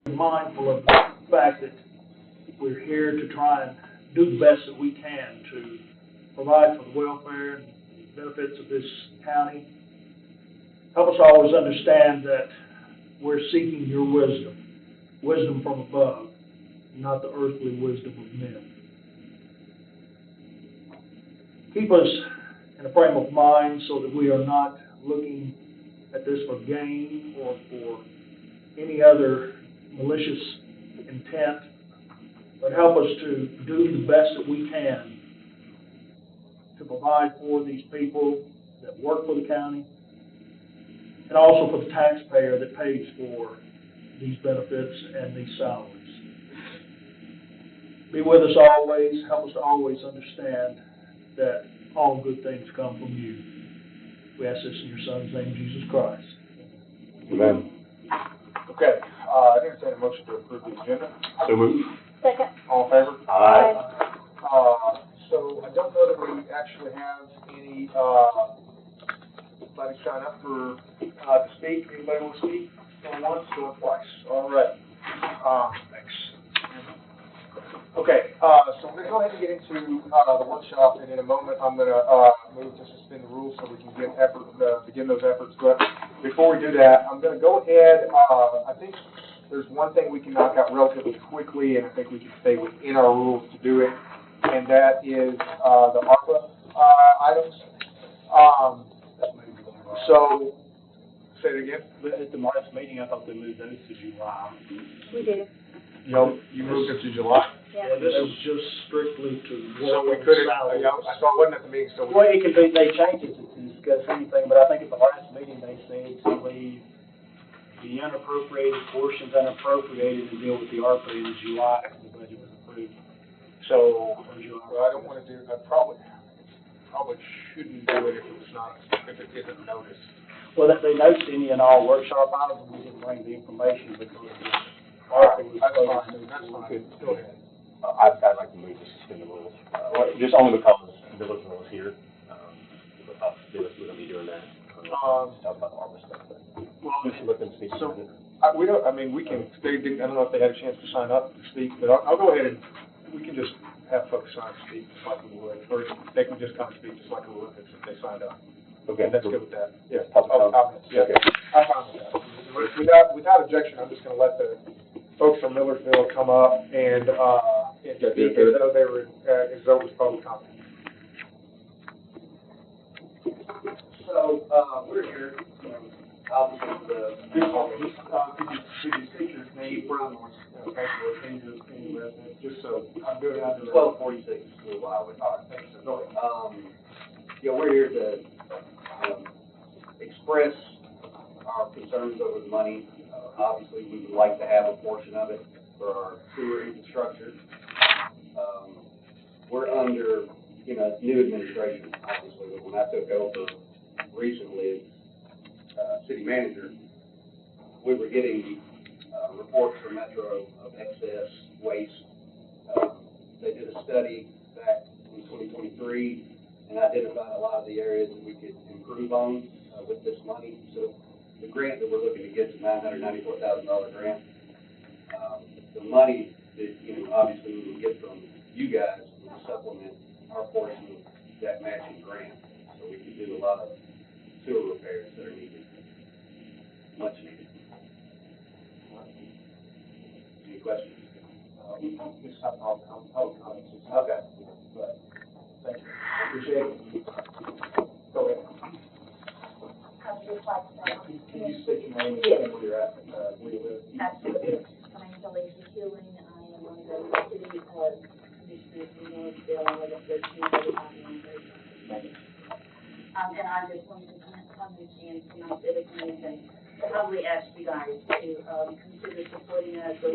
mindful of the fact that we're here to try and do the best that we can to provide for the welfare and benefits of this county. Help us always understand that we're seeking your wisdom from above, not the earthly wisdom of men. Keep us in a frame of mind so that we are not looking at this for gain or for any other malicious intent, but help us to do the best that we can to provide for these people that work for the county and also for the taxpayer that pays for these benefits and these salaries. Be with us always. Help us to always understand that all good things come from you. We ask this in your Son's name, Jesus Christ. Amen. Okay, I entertain a motion to approve the agenda. So moved. Second. All in favor? Aye. So I don't know that we actually have any, anybody sign up for, to speak. Anybody want to speak? Going once, going twice. All right. Thanks. Okay, so I'm going to go ahead and get into, the workshop, and in a moment, I'm going to, move to suspend the rules so we can begin those efforts. But before we do that, I'm going to go ahead, I think there's one thing we can knock out relatively quickly, and I think we can stay within our rules to do it, and that is, the ARPA, items. So, say it again. At the March meeting, I thought they moved those to July. We did. You moved it to July? Yeah. This is just strictly to So we work couldn't, salaries. I saw it wasn't at the meeting, so we. Well, it could be, they changed it to discuss anything, but I think at the last meeting, they said to leave the unappropriated portions unappropriated and deal with the ARPA in July, because the budget was approved. So, For July. I don't want to do, I probably shouldn't do it if it isn't noticed. Well, they noticed any and all workshop items, and we didn't bring the information because the ARPA was That's supposed fine, to. that's fine, go ahead. I'd like to move to suspend the rules, just only because Billis was here. We thought Billis was going to be doing that. Just talk about the ARPA stuff. Well, Just let them speak. So, we don't, I mean, we can, I don't know if they had a chance to sign up to speak, but I'll go ahead and, we can just have folks sign up to speak just like we would, or they can just come speak just like we would if they signed up. Okay. That's good with that. Yeah. Public comment. Yeah, Okay. I'm fine with that. Without objection, I'm just gonna let the folks from Millersville come up and speak as though they were, as though it was public comment. So, we're here, obviously, Could you state your name, Brian Norris, any resident, just so I'm doing it under. 1246 Blue Highway. All right, thanks, sir. Go ahead. Yeah, we're here to, express our concerns over the money. Obviously, we would like to have a portion of it for our sewer infrastructure. We're under, new administration, obviously, but when I took over recently as, city manager, we were getting, reports from Metro of excess waste. They did a study back in 2023 and identified a lot of the areas that we could improve on with this money. So the grant that we're looking to get is a $994,000 grant. The money that, obviously we will get from you guys will supplement our portion of that matching grant. So we can do a lot of sewer repairs that are needed, much needed. Any questions? Just have all comments. Okay. But, thank you. Appreciate it. Go ahead. I would just like to know. Can you state your name Yes. and where you're at, where you live? Absolutely. My name is Alicia Healing. I am one of the city commissioners in Northville. I live at 1335 and I just wanted to come and stand for my civic needs and to humbly ask you guys to consider supporting us or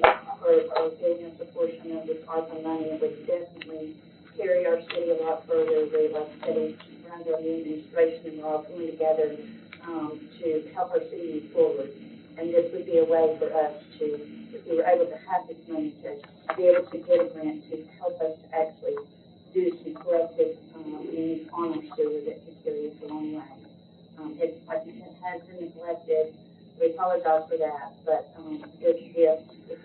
giving us a portion of this ARPA money. It would definitely carry our city a lot further. We're, like I said, under our new administration, and we're all coming together to help our city move forward. And this would be a way for us to, if we were able to have this money, to be able to get a grant to help us to actually do some corrective means on our sewer that could carry us a long way. It's like you said, has been neglected. We apologize for that, but good gift. If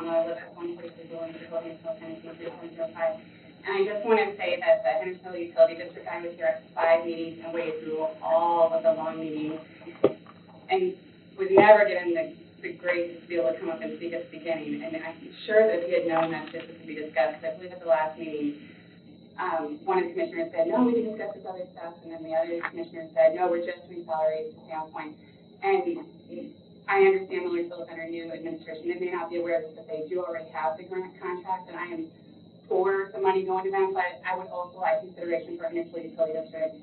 I live at 143 Williams Road in Hill, Tennessee, 37005. And I just want to say that the Henderson Utility District, I was here at 5 meetings and waited through all of the long meetings, and was never given the grace to be able to come up and speak at the beginning. And I'm sure that if he had known that this was to be discussed, because I believe at the last meeting, one of the commissioners said, no, we can discuss this other stuff, and then the other commissioner said, no, we're just doing salaries to stay on point. And I understand the Lewisville Center new administration, they may not be aware of this, but they do already have the grant contract, and I am for the money going to them, but I would also like consideration for initial utility district,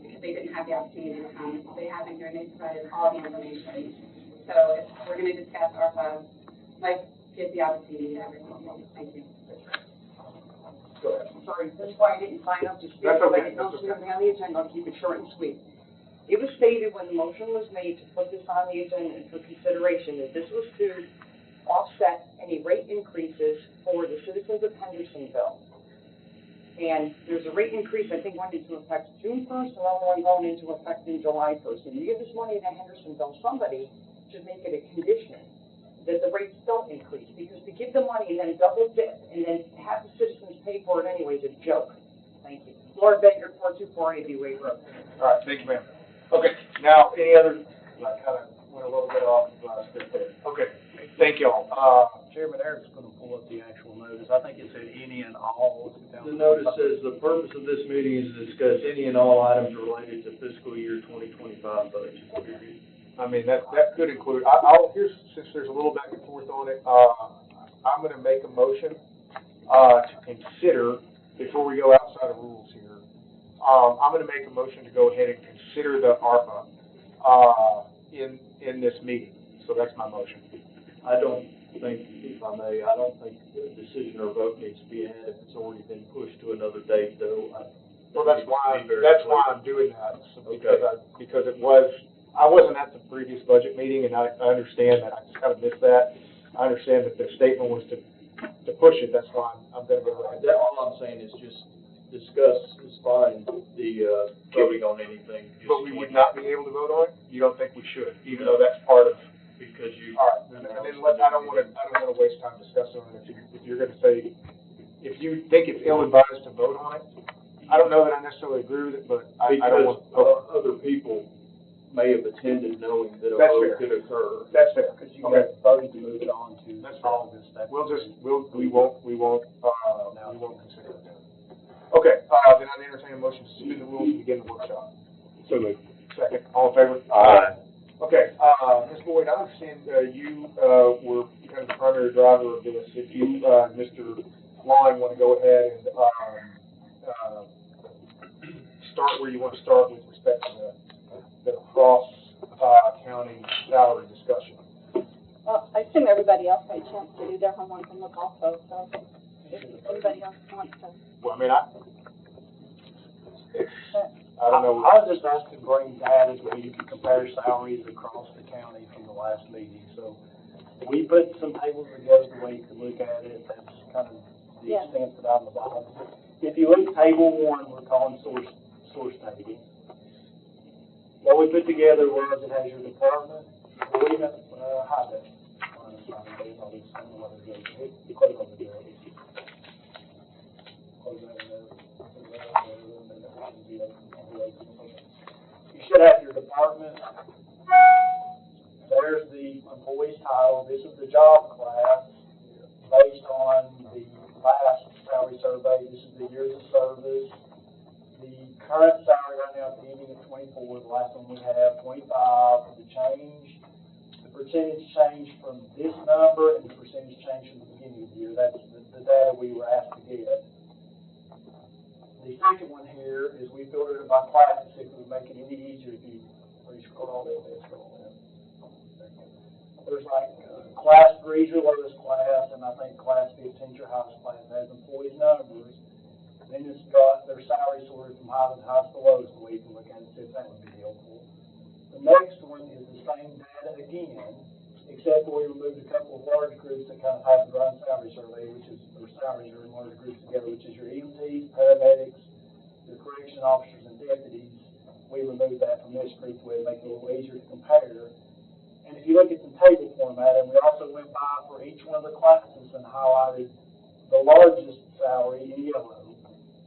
because they didn't have the opportunity to come. They have been here, and they provided all the information. So if we're going to discuss ARPA, let's get the opportunity to everyone. Thank you. Go ahead. Sorry, this is why I didn't sign up to speak. That's okay. I didn't know it was going to be on the agenda. I'll keep it short and sweet. It was stated when the motion was made to put this on the agenda for consideration that this was to offset any rate increases for the citizens of Hendersonville. And there's a rate increase, I think, went into effect June 1st, another one going into effect in July 1st. And you give this money to Hendersonville, somebody should make it a condition that the rates don't increase, because to give the money and then double dip and then have the citizens pay for it anyway is a joke. Thank you. Laura Baker, 4248 Wade Road. All right, thank you, ma'am. Okay, now, any other, I kind of went a little bit off script there. Okay, thank y'all. Chairman Eric's going to pull up the actual notice. I think it said any and all. The notice says the purpose of this meeting is to discuss any and all items related to fiscal year 2025 budget. I mean, that could include, here's, since there's a little back and forth on it, I'm gonna make a motion, to consider, before we go outside of rules here, I'm gonna make a motion to go ahead and consider the ARPA, in this meeting. So that's my motion. I don't think, if I may, I don't think the decision or vote needs to be had if it's already been pushed to another date, though. Well, that's why I'm doing that, so because I wasn't at the previous budget meeting, and I understand that, I just kind of missed that. I understand that the statement was to push it, that's why I'm gonna go ahead. That, all I'm saying is just discuss, is fine, the, voting on anything. But we would not be able to vote on it? You don't think we should, even though that's part of, Because you. all right, and then I don't wanna waste time discussing it. If you're gonna say, if you think it's ill-advised to vote on it, I don't know that I necessarily agree with it, but I don't want. Because other people may have attended knowing that a That's vote fair. could occur. That's fair. Because you got voted to move it on to That's August. We won't consider it. Okay, then I entertain a motion to suspend the rules and begin the workshop. So moved. Second, all in favor? Aye. Okay, Ms. Boyd, I understand, you, were kind of the primary driver of this. If you, Mr. Line, want to go ahead and, start where you want to start with respect to the cross, county salary discussion. Well, I assume everybody else had a chance to do their homework and look also, so if anybody else wants to. Well, I mean, I don't know. I was just asked to bring data so you can compare salaries across the county from the last meeting. So we put some tables together where you can look at it. That's kind of the Yeah. extent that I'm about. If you look at table 1, we're calling source table. What we put together was it has your department. Well, we have high def. You should have your department. There's the employee's title. This is the job class based on the last salary survey. This is the years of service. The current salary right now is ending at 24. The last one we have 25. The change, the percentage change from this number and the percentage change from the beginning of the year. That's the data we were asked to get. The second one here is we filtered it by class to see if it would make it any easier if you scroll down. There's like class 3 is your lowest class, and I think class 15 is your highest class. It has employees' numbers. Then it's got their salary sorted from highest to lowest, the way you can look at it, see if that would be helpful. The next one is the same data again, except for we removed a couple of large groups that kind of have their own salary survey, which is their salaries are in large groups together, which is your EMTs, paramedics, your correction officers, and deputies. We removed that from this group to make it a little easier to compare. And And if you look at the table format, and we also went by for each one of the classes and highlighted the largest salary in yellow,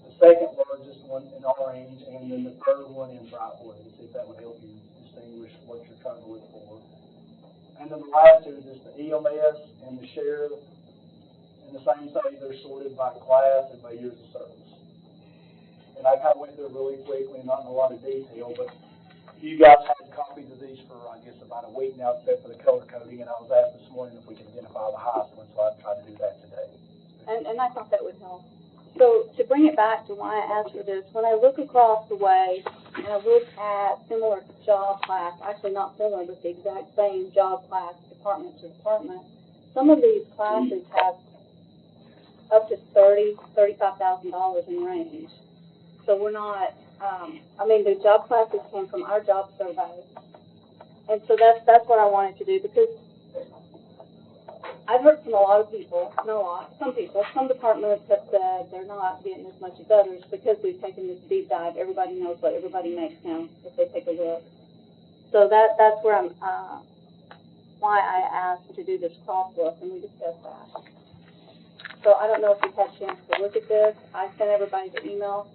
the second largest one in orange, and then the third one in bright blue, to see if that would help you distinguish what you're trying to look for. And then the last two, just the EMS and the sheriff, and the same thing, they're sorted by class and by years of service. And I kind of went through it really quickly, not in a lot of detail, but you guys had copies of these for, I guess, about a week now, except for the color coding, and I was asked this morning if we could identify the highest one, so I tried to do that today. And I thought that would help. So to bring it back to why I asked for this, when I look across the way and I look at similar job class, actually not similar, but the exact same job class, department to department, some of these classes have up to $35,000 in range. So we're not, the job classes came from our job survey. And so that's what I wanted to do, because I've heard from a lot of people, not a lot, some people, some departments have said they're not getting as much as others because we've taken this deep dive. Everybody knows what everybody makes now if they take a look. So that's where why I asked to do this cross look, and we discussed that. So I don't know if you've had a chance to look at this. I sent everybody the email.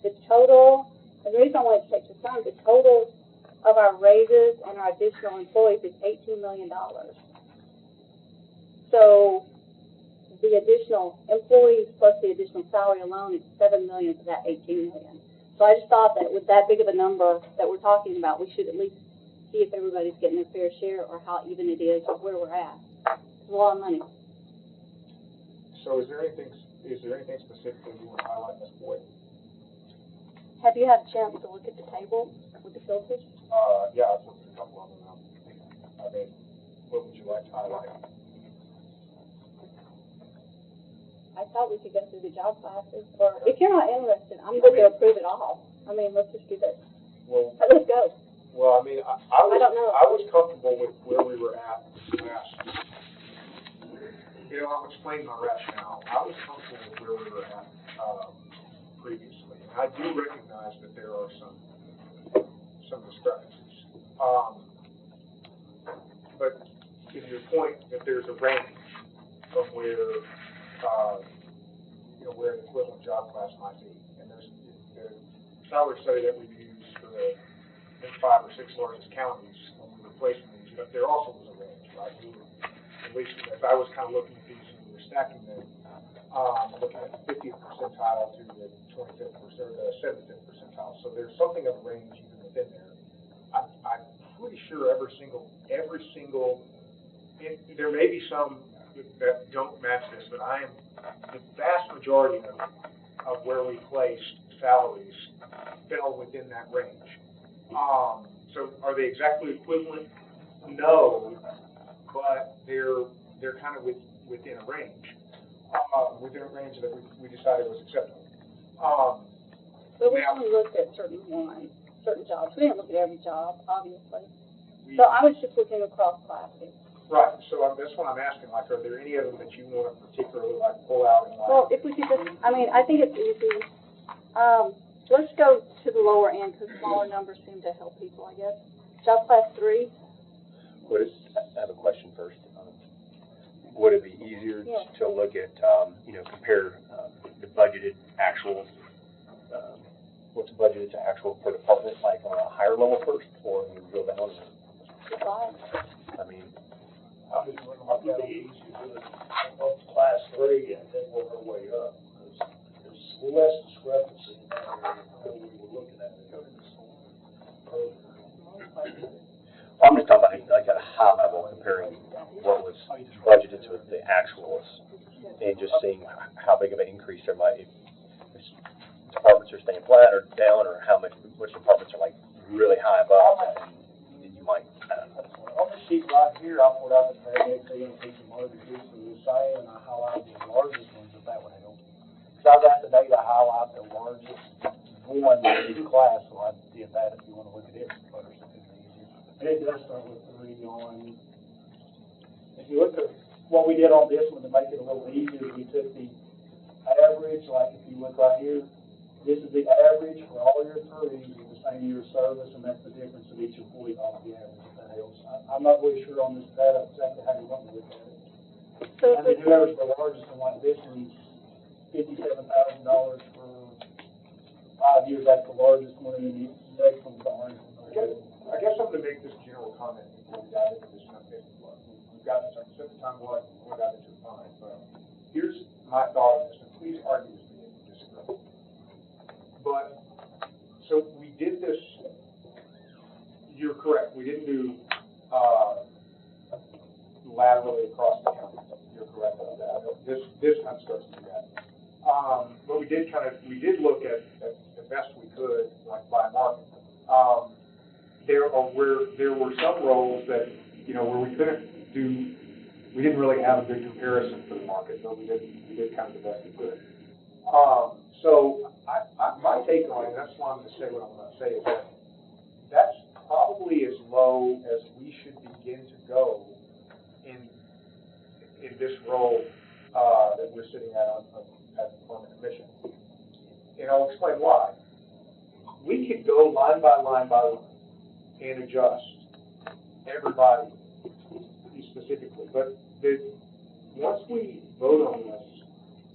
The total, and the reason I wanted to take the time, the total of our raises and our additional employees is $18 million. So the additional employees plus the additional salary alone is $7 million for that $18 million. So I just thought that with that big of a number that we're talking about, we should at least see if everybody's getting their fair share or how even it is or where we're at. It's a lot of money. So is there anything specifically you want to highlight, Ms. Boyd? Have you had a chance to look at the table with the filters? Yeah, I've looked at a couple of them. I mean, what would you like to highlight? I thought we could go through the job classes, or if you're not interested, I'm going to approve it all. Let's just do this. Well, Let's go. Well, I don't know. was comfortable with where we were at last. I'll explain my rationale. I was comfortable with where we were at previously. And I do recognize that there are some discrepancies. But to your point, that there's a range from where where an equivalent job class might be. And there's the salary study that we've used for the 5 or 6 largest counties when we were placing these, but there also was a range, right? At least as I was kind of looking at these and we were stacking them, looking at the 50th percentile to the 25th or the 75th percentile. So there's something of a range even within there. I'm pretty sure every single, there may be some that don't match this, but the vast majority of where we placed salaries fell within that range. So are they exactly equivalent? No, but they're kind of within a range, that we decided was acceptable. But we only looked at certain jobs. We didn't look at every job, obviously. So I was just looking across classes. Right. So that's what I'm asking. Like, are there any of them that you want to particularly pull out and Well, if we could just, I think it's easy. Let's go to the lower end because smaller numbers seem to help people, I guess. Job class 3. I have a question first. Would it be easier to look at, compare the budgeted actual, what's budgeted to actual per department, like on a higher level first, or you drill down? I think the easier to do it on class 3 and then work our way up, because there's less discrepancy in that area than we were looking at it earlier. I'm just talking about like at a high level, comparing what was budgeted to the actuals, and just seeing how big of an increase there might be. If departments are staying flat or down, or which departments are like really high above, and you might, I don't know. On the sheet right here, I pulled out the paramedics, AMPs, and motor groups are the same, and I highlighted the largest ones, if that would help. Because I was asked today to highlight the largest one in each class, so I did that if you want to look at it first, it could be easier. And it does start with 3 on, if you look at what we did on this one to make it a little easier, we took the average, like if you look right here, This is the average for all your employees with the same year of service, and that's the difference of each employee off the average, if that helps. I'm not really sure on this data exactly how you want to look at it. So I mean, whoever's the largest one like this one's $57,000 for 5 years, that's the largest one, and then the next one's the orange one. I guess I'm gonna make this general comment before we dive into this kind of thing. We've got this, I set the time what, we're dive into it fine, but here's my thought on this, and please argue with me if you disagree. But, so we did this, you're correct, we didn't do, laterally across the county. You're correct on that. This time starts to do that. But we did look at the best we could, like by market. There were some roles that, where we didn't really have a good comparison for the market, but we did kind of the best we could. So my take on it, and that's why I'm going to say what I'm going to say, is that that's probably as low as we should begin to go in this role that we're sitting at as a permanent commission. And I'll explain why. We could go line by line and adjust everybody specifically, but once we vote on this,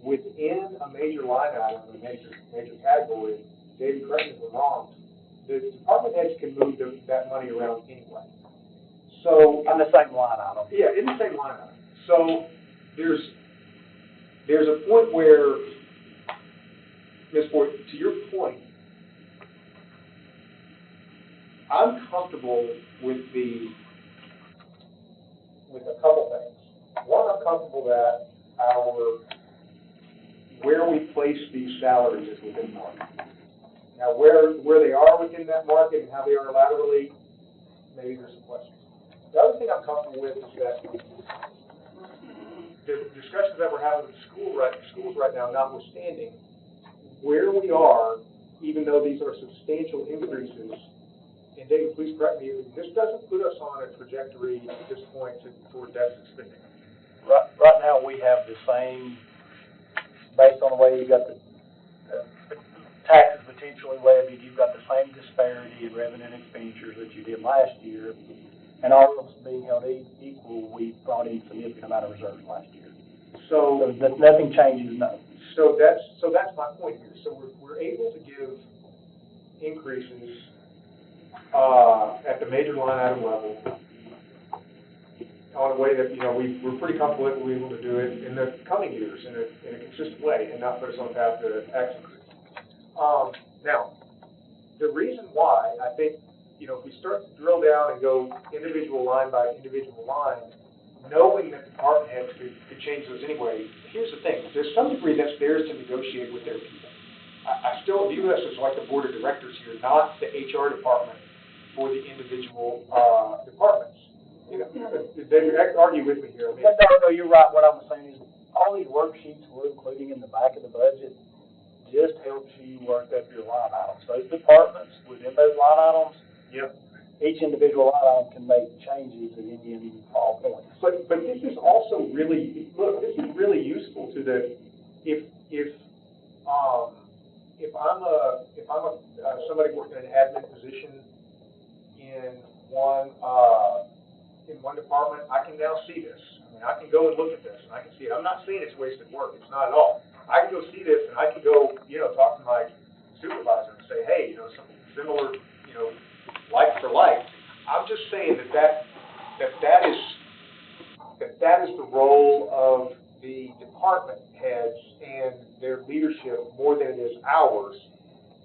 within a major line item, a major category, David, correct me if I'm wrong, the department heads can move that money around anyway. So In the same line item. yeah, in the same line item. So there's a point where, Ms. Ford, to your point, I'm comfortable with a couple things. One, I'm comfortable that where we place these salaries is within market. Now, where they are within that market and how they are laterally, maybe there's some questions. The other thing I'm comfortable with is that the discussions that we're having with schools right now, notwithstanding, where we are, even though these are substantial increases, and David, please correct me, this doesn't put us on a trajectory at this point toward deficit spending. Right now, we have the same, based on the way you got the taxes potentially levied, you've got the same disparity in revenue and expenditures that you did last year. And all else being held equal, we brought in a significant amount of reserves last year. So nothing changes, no. So that's my point here. So we're able to give increases at the major line item level on a way that, we're pretty comfortable that we're able to do it in the coming years in a consistent way and not put us on a path to tax increase. Now, the reason why I think, if we start to drill down and go individual line by individual line, knowing that department heads could change those anyway, here's the thing. There's some degree that's theirs to negotiate with their people. I still view us as like the board of directors here, not the HR department for the individual departments. They argue with me here. I mean, No, you're right. What I'm saying is all these worksheets we're including in the back of the budget just helps you work up your line items. Those departments within those line items, yep. each individual line item can make changes at any all points. But this is also really, look, this is really useful to if I'm somebody working in an admin position in one department, I can now see this. I mean, I can go and look at this, and I can see it. I'm not saying it's wasted work. It's not at all. I can go see this, and I can go, talk to my supervisor and say, hey, something similar, like for like. I'm just saying that is the role of the department heads and their leadership more than it is ours.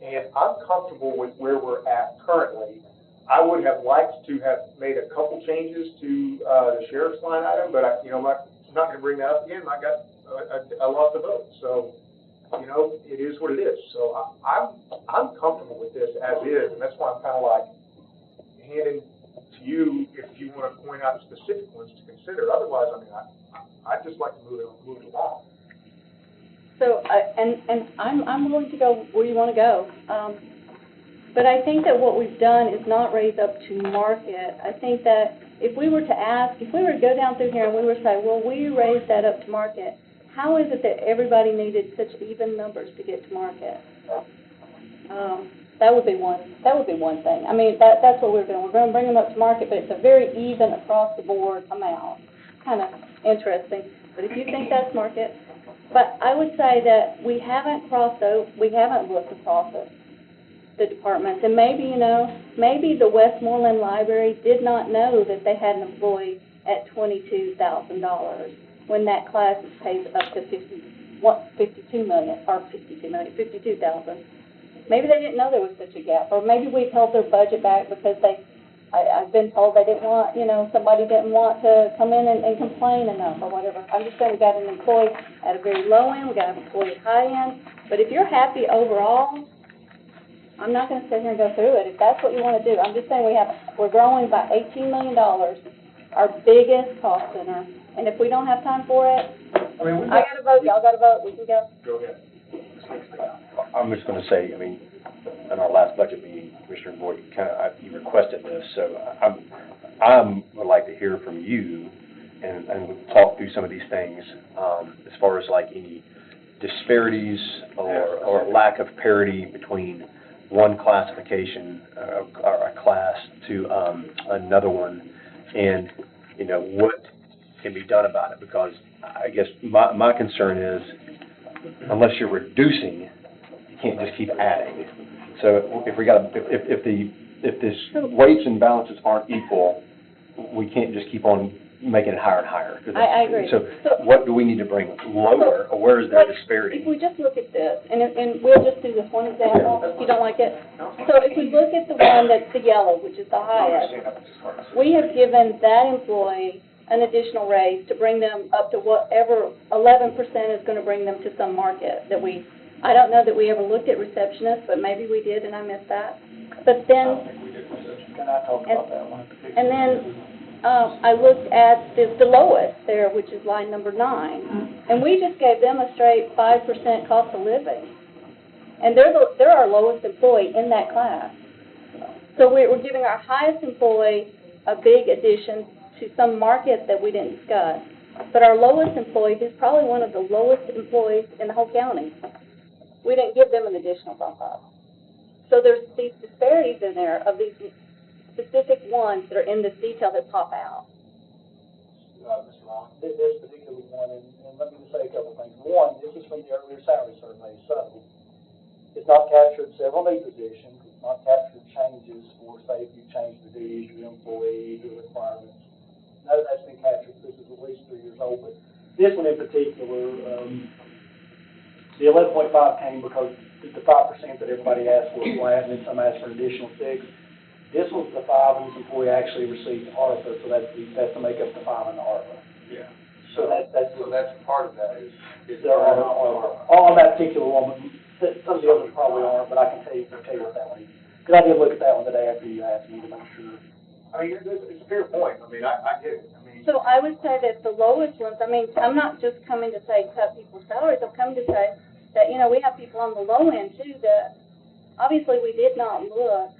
And I'm comfortable with where we're at currently. I would have liked to have made a couple changes to the sheriff's line item, but I'm not going to bring that up again. I lost the vote, so it is what it is. So I'm comfortable with this as is, and that's why I'm kind of like handing to you if you want to point out specific ones to consider. Otherwise, I'd just like to move it along. So, and I'm willing to go where you want to go. But I think that what we've done is not raise up to market. I think that if we were to go down through here and we were to say, well, we raised that up to market, how is it that everybody needed such even numbers to get to market? That would be one thing. I mean, that's what we're doing. We're gonna bring them up to market, but it's a very even across the board amount. Kind of interesting, but if you think that's market, but I would say that we haven't looked across the departments, and maybe, maybe the Westmoreland Library did not know that they had an employee at $22,000 when that class is paid up to $52,000. Maybe they didn't know there was such a gap, or maybe we've held their budget back because I've been told they didn't want, somebody didn't want to come in and complain enough or whatever. I'm just saying we got an employee at a very low end, we got an employee at high end, but if you're happy overall, I'm not gonna sit here and go through it. If that's what you wanna do, I'm just saying we're growing by $18 million, our biggest cost center, and if we don't have time for it, I gotta vote, y'all gotta vote, we can go. Go ahead. I'm just gonna say, I mean, in our last budget meeting, Commissioner Boyd, you requested this, so I would like to hear from you and talk through some of these things, as far as like any disparities or lack of parity between one classification, or a class to, another one, and, what can be done about it, because I guess my concern is, unless you're reducing, you can't just keep adding. So if the weights and balances aren't equal, we can't just keep on making it higher and higher. I agree. So what do we need to bring lower, or where is there disparity? If we just look at this, and we'll just do this one example, if you don't like it. So if we look at the one that's the yellow, which is the highest, we have given that employee an additional raise to bring them up to whatever 11% is going to bring them to some market that I don't know that we ever looked at receptionists, but maybe we did and I missed that. But then, Can I talk about that one? and then, I looked at the lowest there, which is line number 9, and we just gave them a straight 5% cost of living. And they're our lowest employee in that class. So we're giving our highest employee a big addition to some market that we didn't discuss. But our lowest employee, who's probably one of the lowest employees in the whole county, we didn't give them an additional bump up. So there's these disparities in there of these specific ones that are in this detail that pop out. Mr. Long, this particular one, and let me just say a couple things. One, this is from the earlier salary survey, so it's not captured several new positions, it's not captured changes for, say, if you change the duties, your employee, your requirements. None of that's been captured. This is at least 3 years old, but this one in particular, the 11.5 came because the 5% that everybody asked for was flat, and then some asked for an additional 6. This was the 5, and this employee actually received ARPA, so that's to make up the 5 in the ARPA. Yeah. So that's part of that is there are all on that particular one, but some of the others probably aren't, but I can tell you what that one is. Because I did look at that one today after you asked me to make sure. I mean, it's a fair point. I mean, I get it. I mean. So I would say that the lowest ones, I mean, I'm not just coming to say cut people's salaries, I'm coming to say that, we have people on the low end too that obviously we did not look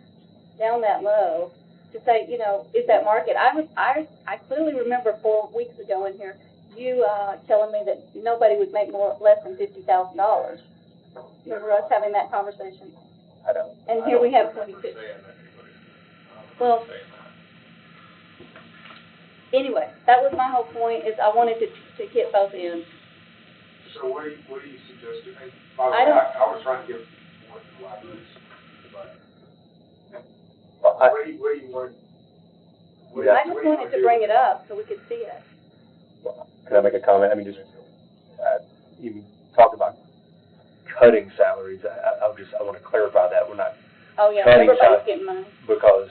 down that low to say, is that market? I clearly remember 4 weeks ago in here, you telling me that nobody would make less than $50,000. Remember us having that conversation? I don't. And here we have 22. Well, anyway, that was my whole point, is I wanted to get both ends. So what do you suggest? I don't. I was trying to get more to the libraries, but what do you want? I just wanted to bring it up so we could see it. Can I make a comment? I mean, just, you talked about cutting salaries. I want to clarify that. We're not Oh, yeah, cutting everybody's salaries, getting money. because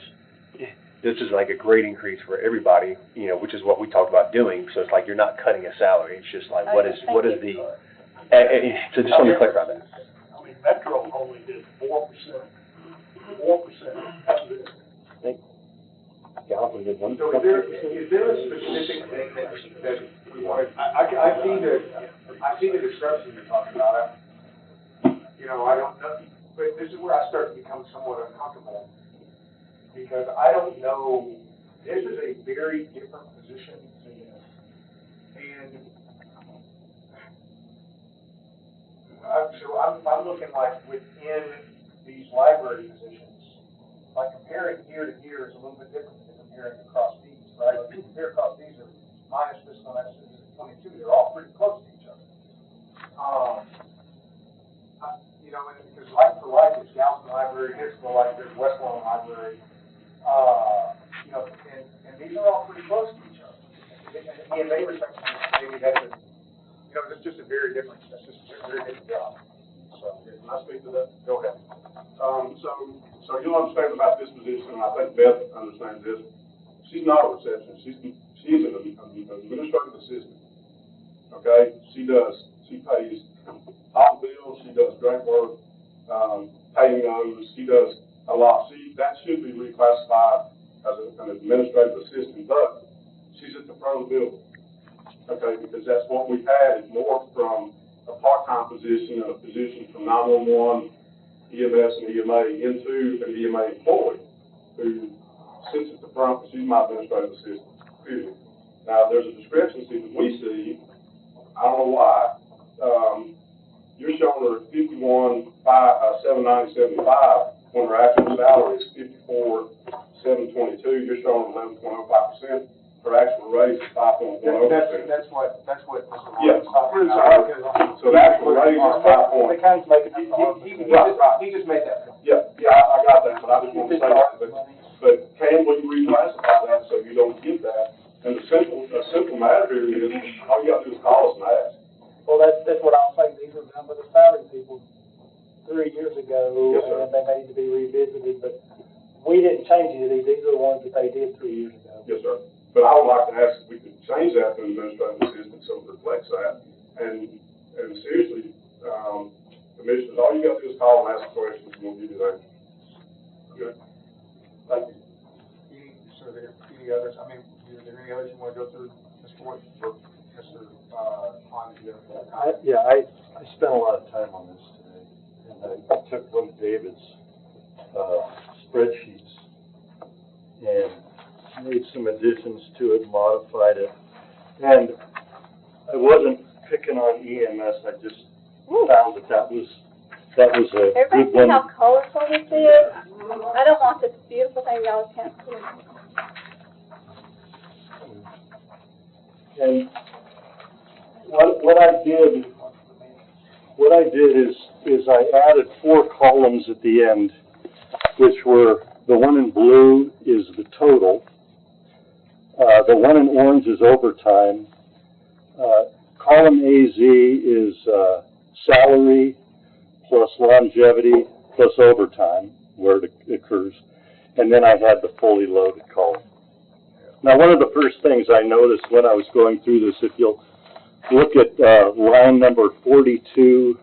this is like a great increase for everybody, which is what we talked about doing. So it's like you're not cutting a salary. It's just like, what is the, so just let me clarify that. I mean, Metro only did 4%. 4%. That's it. I think Johnson did one. So is there a specific thing that we want? I see the disruption you're talking about. I don't know, but this is where I start to become somewhat uncomfortable, because I don't know. This is a very different position, and so I'm looking like within these library positions, like comparing year to year is a little bit different than comparing across these, right? If you compare across these are minus this one, that's 22, they're all pretty close to each other. You know, and because like for like, it's Galveston Library, Hicksville Library, West Lawn Library, you know, and these are all pretty close to each other. And they were saying maybe that's a, you know, that's just a very different, that's just a very different job. So, Can I speak to that? go ahead. So you'll understand about this position, and I think Beth understands this. She's not a receptionist, she's an administrative assistant. Okay, she pays all the bills, she does great work, paying those, she does a lot. That should be reclassified as an administrative assistant, but she's at the front of the building. Okay, because that's what we've had, is more from a part-time position and a position from 911, EMS and EMA into an EMA employee who sits at the front, but she's my administrative assistant, period. Now, there's a discrepancy that we see, I don't know why, you're showing her 790.75 when her actual salary is 54,722, you're showing 11.05%. Her actual raise is 5.10%. That's what Mr. Yes. Rogers. So the actual raise is 5 The county's making He just made that. Yeah, I got that, but I just want to say that. But can we reclassify that so you don't get that? And a simple matter here is, all you gotta do is call us and ask. Well, that's what I was saying, these were done by the salary people 3 years ago, Yes, sir. and they need to be revisited, but we didn't change any of these, these are the ones that they did 3 years ago. Yes, sir. But I would like to ask if we could change that to an administrative assistant so it reflects that. And seriously, commissioners, all you gotta do is call and ask questions, and we'll give you the answers. Okay? Thank you. So there, any others, I mean, are there any others you want to go through, Mr. Wood, or Mr. Klein, do you have? I spent a lot of time on this today, and I took one of David's spreadsheets and made some additions to it, modified it, and I wasn't picking on EMS, I just found that was a Everybody good see one. how colorful this is? I don't want this beautiful thing y'all can't see. And what I did is I added 4 columns at the end, which were, the one in blue is the total, the one in orange is overtime, column AZ is salary plus longevity plus overtime, where it occurs, and then I had the fully loaded column. Now, one of the first things I noticed when I was going through this, if you'll look at line number 42,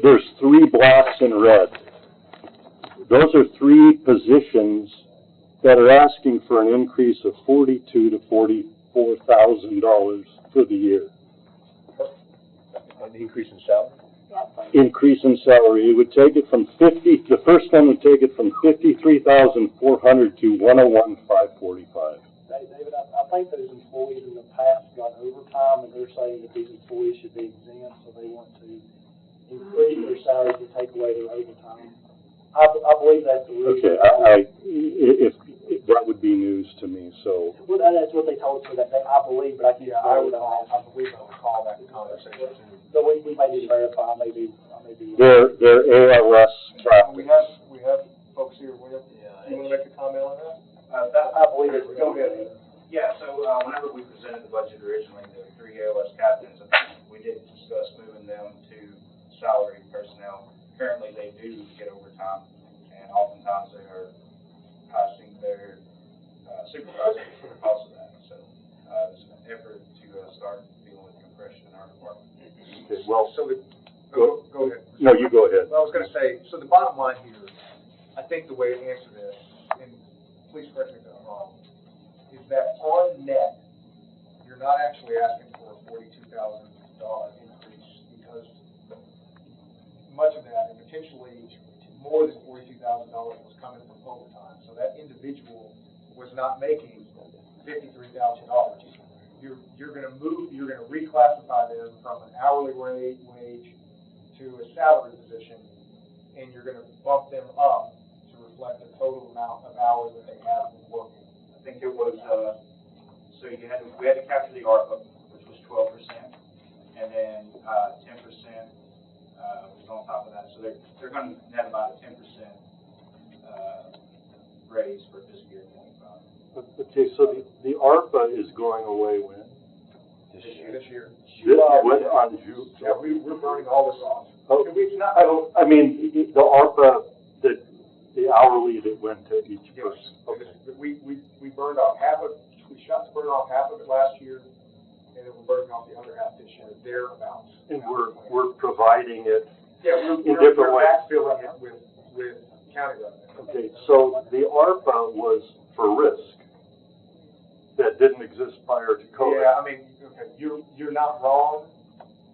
there's 3 blocks in red. Those are 3 positions that are asking for an increase of $42,000 to $44,000 for the year. An increase in salary? Increase in salary, it would take it from the first one would take it from $53,400 to $101,545. David, I think those employees in the past got overtime, and they're saying that these employees should be exempt, so they want to increase their salaries to take away their overtime. I believe that's the reason. Okay, if that would be news to me, so. Well, that's what they told us, so that I believe, but I can't. I believe I recall that conversation too. So we may need to verify, maybe. Their ALS We practice. have folks here, William, you want to make a comment on that? I believe it. Go ahead. Yeah, so whenever we presented the budget originally, the 3 ALS captains, we did discuss moving them to salary personnel. Currently, they do get overtime, and oftentimes they are passing their supervisors for the cost of that. So it's an effort to start dealing with compression in our department. Okay, well, Go ahead. no, you go ahead. Well, I was going to say, so the bottom line here, I think the way to answer this, and please correct me if I'm wrong, is that on net, you're not actually asking for a $42,000 increase, because much of that, and potentially more than $42,000 was coming from overtime. So that individual was not making $53,000. You're going to reclassify them from an hourly wage to a salary position, and you're gonna bump them up to reflect the total amount of hours that they have been working. I think it was, so we had to capture the ARPA, which was 12%, and then, 10%, was on top of that. So they're gonna net about a 10%, raise for fiscal year 25. Okay, so the ARPA is going away when? This year. This went on June. Yeah, we're burning all this off. Oh, It's not, I mean, the ARPA, the hourly that went to each yes, person. Okay. we burned off half of, we shot to burn off half of it last year, and then we're burning off the other half this year, thereabouts. And we're providing it. Yeah, in different ways. We're backfilling it with county revenue. Okay, so the ARPA was for risk that didn't exist prior to COVID. Yeah, I mean, okay, you're not wrong.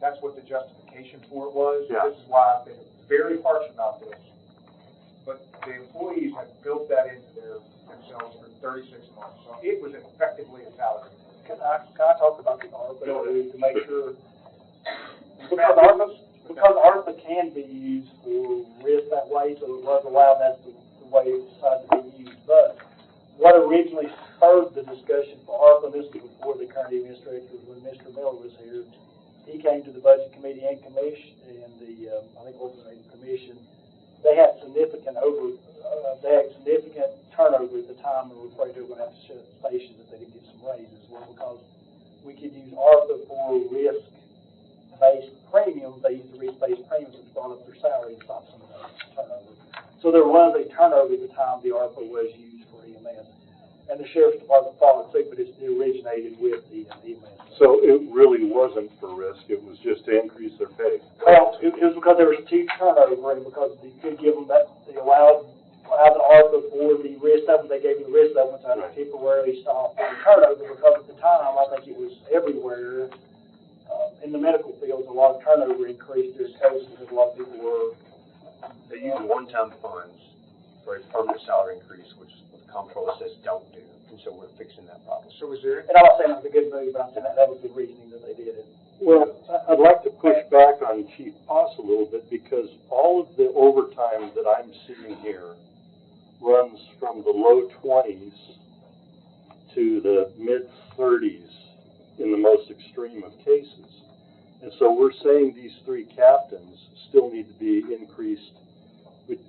That's what the justification for it was. Yeah. This is why I've been very harsh about this. But the employees have built that into themselves for 36 months. So it was effectively a salary. Can I talk about the ARPA to make sure? Because ARPA can be used for risk that way, so it was allowed, that's the way it decided to be used. But what originally spurred the discussion for ARPA, this was before the current administrator, when Mr. Miller was here, he came to the Budget Committee and Commission, and the, I think, Organizing Commission. They had significant turnover at the time, and were afraid they were going to have to shut stations if they didn't get some raises. Well, because we could use ARPA for risk-based premiums, they used the risk-based premiums, which brought up their salary and stopped some of the turnover. So there was a turnover at the time the ARPA was used for EMS. And the Sheriff's Department followed suit, but it originated with the EMS. So it really wasn't for risk, it was just to increase their pay. Well, it was because there was two turnover, and because you could give them that, they allowed the ARPA for the risk that they gave you the risk that one time to temporarily stop the turnover, because at the time, I think it was everywhere, in the medical fields, a lot of turnover increased during COVID because a lot of people were. They use one-time funds for a permanent salary increase, which the comptroller says don't do, and so we're fixing that problem. So is there? And I'm not saying it was a good move, but I'm saying that was the reasoning that they did it. Well, I'd like to push back on Chief Poss a little bit, because all of the overtime that I'm seeing here runs from the low 20s to the mid-30s in the most extreme of cases. And so we're saying these three captains still need to be increased.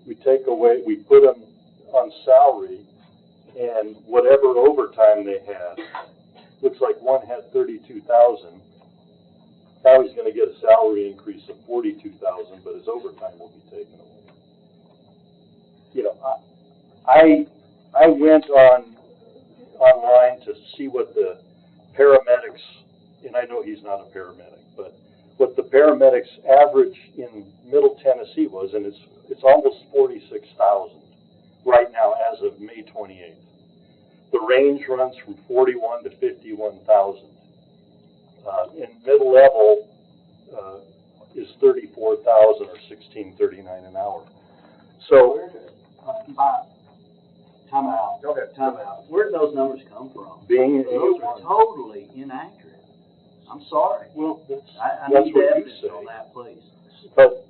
We take away, we put them on salary, and whatever overtime they had, looks like one had 32,000. Now he's going to get a salary increase of 42,000, but his overtime will be taken away. You know, I went online to see what the paramedics, and I know he's not a paramedic, but what the paramedics average in Middle Tennessee was, and it's almost 46,000 right now as of May 28th. The range runs from 41 to 51,000. In middle level is 34,000 or 1639 an hour. So, Time out. Go ahead. Time out. Where did those numbers come from? being Those are totally inaccurate. I'm sorry. well, I that's need what you evidence say. on that, please. But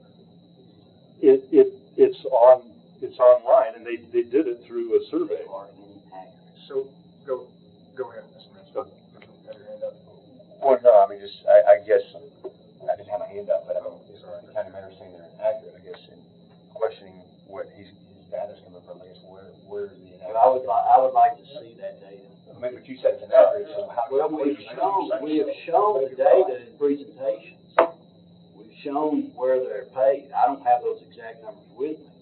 it's online, and they did it through a survey. They are inaccurate. So, go ahead, Mr. Mayor. Have your hand up. Well, no, I mean, just, I guess, I didn't have my hand up, but I mean, the county manager saying they're inaccurate, I guess, and questioning what his data's coming from, I guess, where is the But I would like to see that data. I mean, but you said it's inaccurate, so how? Well, we have shown the data in presentations. We've shown where they're paid. I don't have those exact numbers with me.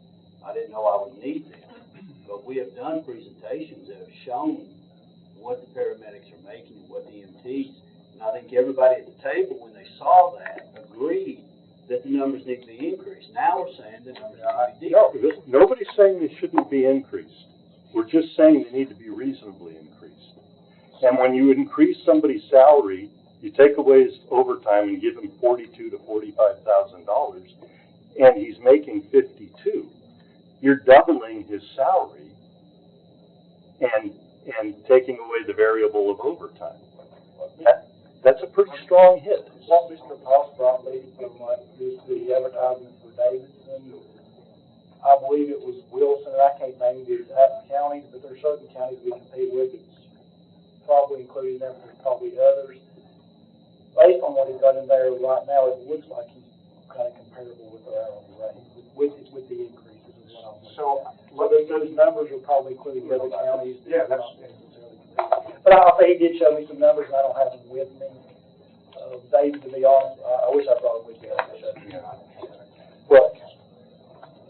I didn't know I would need them. But we have done presentations that have shown what the paramedics are making and what the EMTs. And I think everybody at the table, when they saw that, agreed that the numbers need to be increased. Now we're saying the numbers need to be decreased. Nobody's saying they shouldn't be increased. We're just saying they need to be reasonably increased. And when you increase somebody's salary, you take away his overtime and give him $42,000 to $45,000, and he's making 52. You're doubling his salary and taking away the variable of overtime. That's a pretty strong hit. What Mr. Poss brought me from like the advertisement for Davidson, I believe it was Wilson, and I can't name the exact counties, but there are certain counties we compete with, it's probably including them, there's probably others. Based on what he's got in there right now, it looks like he's kind of comparable with our hourly rate, with the increases is what I'm. So, Those numbers will probably include the other counties. yeah, that's, But I'll say he did show me some numbers, and I don't have them with me. Dave, to be honest, I wish I brought them with me. Well,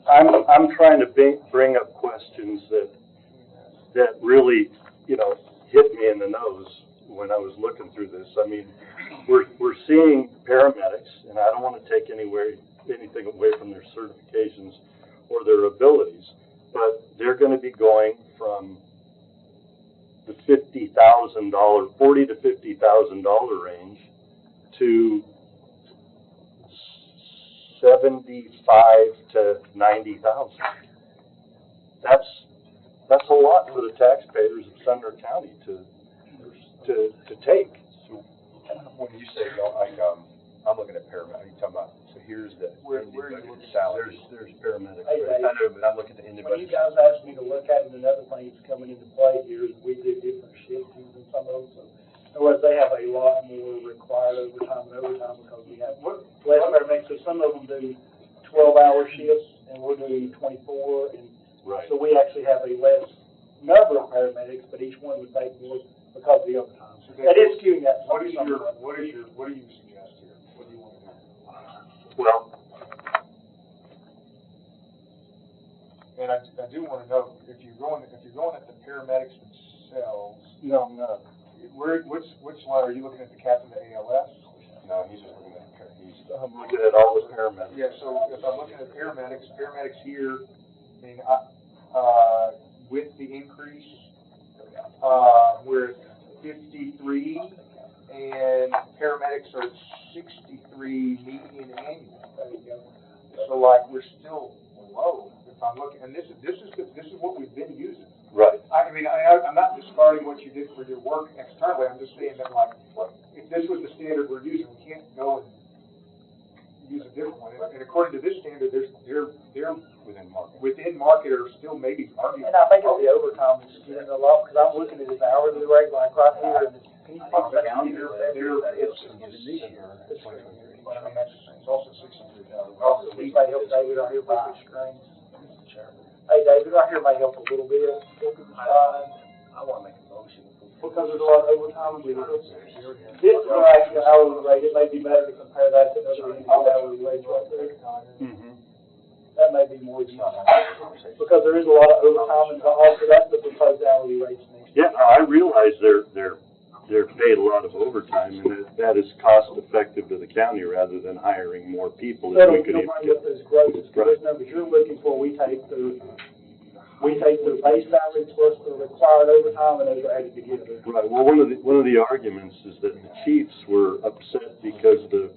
I'm trying to bring up questions that really, you know, hit me in the nose when I was looking through this. I mean, we're seeing paramedics, and I don't want to take anything away from their certifications or their abilities, but they're going to be going from the $40,000 to $50,000 range to 75 to 90,000. That's a lot for the taxpayers of Sumner County to take. So when you say, I'm looking at paramedic, you're talking about, so here's the where are you looking at? salaries. There's paramedics. Hey, I know, but I'm looking at the When individual. you guys asked me to look at it, another thing that's coming into play here is we do different shiftings than some of them. So, in other words, they have a lot more required overtime because we have less paramedics. So some of them do 12-hour shifts, and we're doing 24, and Right. so we actually have a less number of paramedics, but each one would take more because of the overtime. So that is skewing that. what do you suggest here? What do you want to do? Well, And I do want to know, if you're going at the paramedics themselves, no. which line, are you looking at the captain of the ALS? No, he's just looking at, I'm looking at all the paramedics. Yeah, so if I'm looking at paramedics here, I mean, with the increase, we're at 53, and paramedics are at 63 median annual. There you go. So like, we're still low, if I'm looking, and this is what we've been using. Right. I mean, I'm not discarding what you did for your work externally, I'm just saying that like, if this was the standard we're using, we can't go and use a different one. And according to this standard, they're within market or still maybe arguing. And I think it's the overtime that's skewing a lot, because I'm looking at his hourly rate like right here, and can you pop that down here? It's also 63,000. Also, we may help David right here by the screens. Hey, David, right here may help a little bit. I want to make a motion. Because there's a lot of overtime. This is our actual hourly rate. It may be better to compare that to other hourly rates right there. Mm-hmm. That may be more useful. Because there is a lot of overtime involved, so that's the proposed hourly rates next year. Yeah, I realize they're paid a lot of overtime, and that is cost effective to the county rather than hiring more people. So If we could you'll bring up those gross numbers you're looking for, we take the base salary plus the required overtime, and those are added together. Right, well, one of the arguments is that the chiefs were upset because the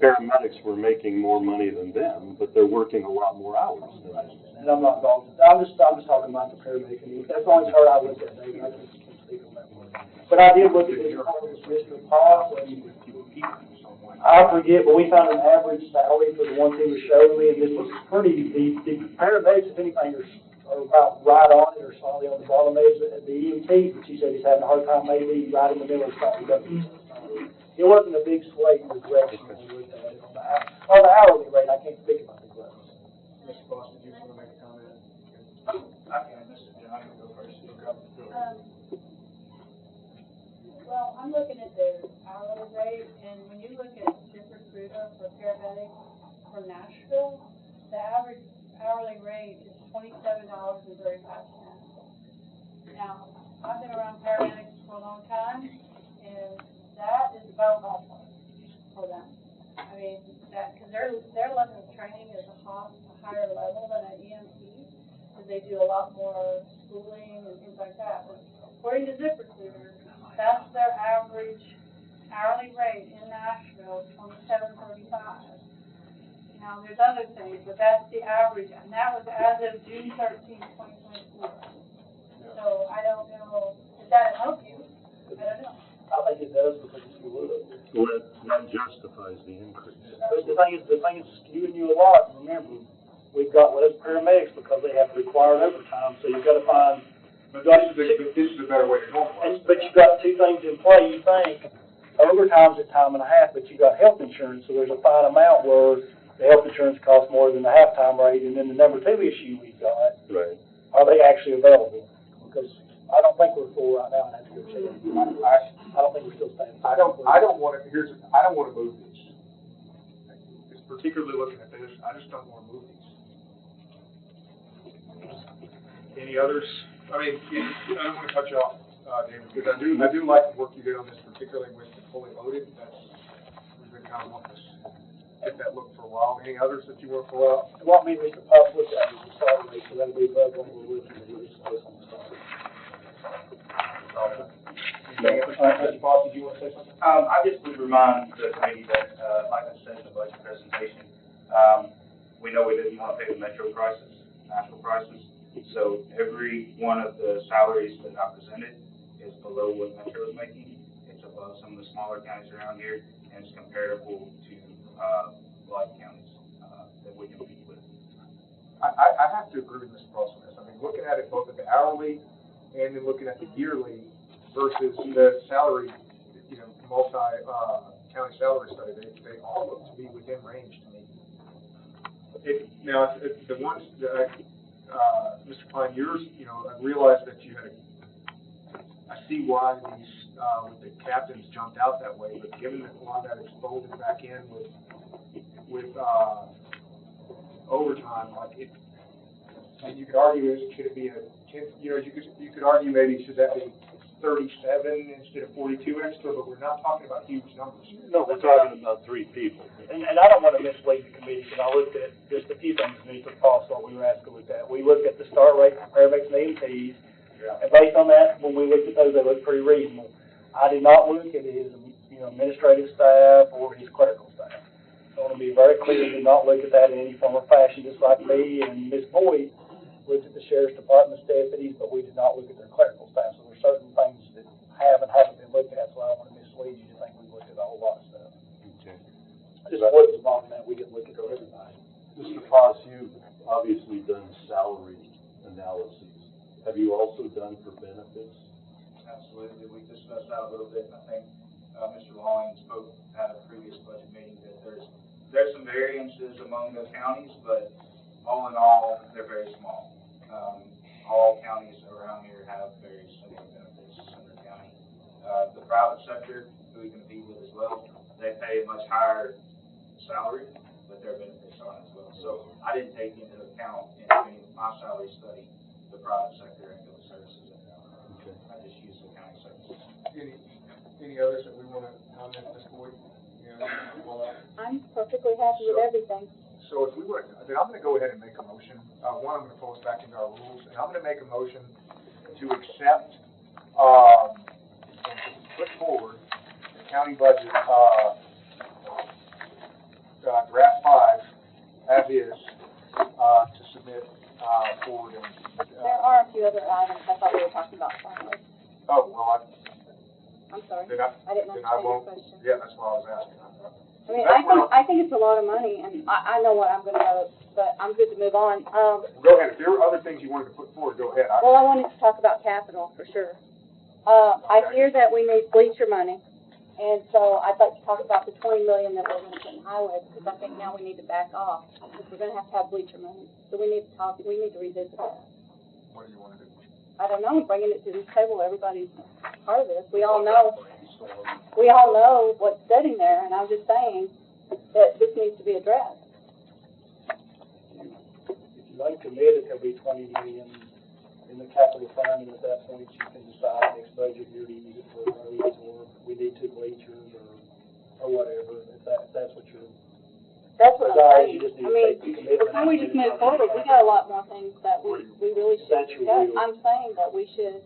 paramedics were making more money than them, but they're working a lot more hours than them. And I'm not involved, I'm just talking about the paramedic, and that's the only part I looked at, David, I can't speak on that one. But I did look at this part with Mr. Pop, and I forget, but we found an average salary for the ones he was showing me, and this was pretty, the paramedics, if anything, are about right on it, or slightly on the bottom edge of the EMT, but she said he's having a hard time maybe right in the middle of something. It wasn't a big sway in the direction when we looked at it. On the hourly rate, I can't speak about the growth. Mr. Foster, do you want to make a comment? I can, Mr. John, you go first. Well, I'm looking at the hourly rate, and when you look at ZipRecruiter for paramedics for Nashville, the average hourly rate is $27.35. Now, I've been around paramedics for a long time, and that is about ballpark for them. I mean, because their level of training is a higher level than an EMT, because they do a lot more schooling and things like that. But according to ZipRecruiter, that's their average hourly rate in Nashville, $27.35. Now, there's other things, but that's the average, and that was as of June 13, 2024. So I don't know, does that help you? I don't know. I think it does, because if you look. Well, that justifies the increase. But the thing is skewing you a lot, remember, we've got less paramedics because they have required overtime, so you've gotta find, But this is a bebetter way to normalize. but you've got two things in play, you think, overtime's at time and a half, but you got health insurance, so there's a fine amount where the health insurance costs more than the halftime rate, and then the number two issue we've got, Right. are they actually available? Because I don't think we're full right now, and that's a good check. I don't think we're still staying. I don't wanna move these. Just particularly looking at this, I just don't wanna move these. Any others? I mean, I don't wanna cut you off, David, because I do like the work you did on this, particularly with the fully loaded. We've been kind of wanting to get that look for a while. Any others that you want to pull out? You want me, Mr. Pop, look at the start rate, so that'll be above what we're looking at, here, just based on the start. Mr. Boss, did you want to say something? I just would remind the committee that, like I said in the budget presentation, we know we didn't want to pay the metro prices, national prices. So every one of the salaries that I presented is below what Metro is making. It's above some of the smaller counties around here, and it's comparable to, large counties, that we compete with. I have to agree with Mr. Boss on this. I mean, looking at it both at the hourly and then looking at the yearly versus the salary, multi-county salary study, they all look to be within range to me. Now, the ones that Mr. Klein, yours, I realized that you had I see why these, with the captains jumped out that way, but given that a lot of that is folded back in with overtime, like it, and you could argue, should it be a 10, you could argue maybe should that be 37 instead of 42 extra, but we're not talking about huge numbers. No, we're talking about 3 people. And I don't want to mislead the committee, because I looked at just a few things beneath the cost, what we were asked to look at. We looked at the start rate for paramedics and EMTs, and based on that, when we looked at those, they looked pretty reasonable. I did not look at his, administrative staff or his clerical staff. So I want to be very clear, did not look at that in any form or fashion, just like me and Ms. Boyd looked at the sheriff's department's deputies, but we did not look at their clerical staff. So there's certain things that have and haven't been looked at, so I don't want to mislead you to think we looked at a whole lot of stuff. Okay. Just what was involved in that, we didn't look at everybody. Mr. Foss, you've obviously done salary analyses. Have you also done for benefits? Absolutely, we discussed that a little bit, and I think, Mr. Long spoke at a previous budget meeting that there's some variances among the counties, but all in all, they're very small. All counties around here have very similar benefits to Sumner County. The private sector, who we compete with as well, they pay a much higher salary, but their benefits aren't as well. So I didn't take into account in my salary study the private sector and the services that they offer. Okay. I just use the county services. Any others that we want to comment, Ms. Boyd? I'm perfectly happy with everything. So if we were, then I'm going to go ahead and make a motion. One, I'm going to pull us back into our rules, and I'm going to make a motion to accept and to put forward the county budget draft 5 as is to submit forward. There are a few other items I thought we were talking about finally. Oh, well, I'm sorry. I didn't then understand your question. Yeah, that's what I was asking. I mean, I think it's a lot of money, and I know what I'm going to vote, but I'm good to move on. Go ahead. If there were other things you wanted to put forward, go ahead. Well, I wanted to talk about capital for sure. I hear that we need bleacher money, and so I'd like to talk about the 20 million that we're going to put in highways, because I think now we need to back off, because we're going to have bleacher money. So we need to revisit that. What do you want to do? I don't know, bringing it to this table, everybody's part of this. We all know what's sitting there, and I'm just saying that this needs to be addressed. If you uncommitted, there'll be 20 million in the capital fund, and at that point, you can decide next budget year to use it for roads, or we need 2 bleachers, or whatever, if that's what you're. That's what I'm saying. I mean, before we just move forward, we got a lot more things that we really should discuss. I'm saying that we should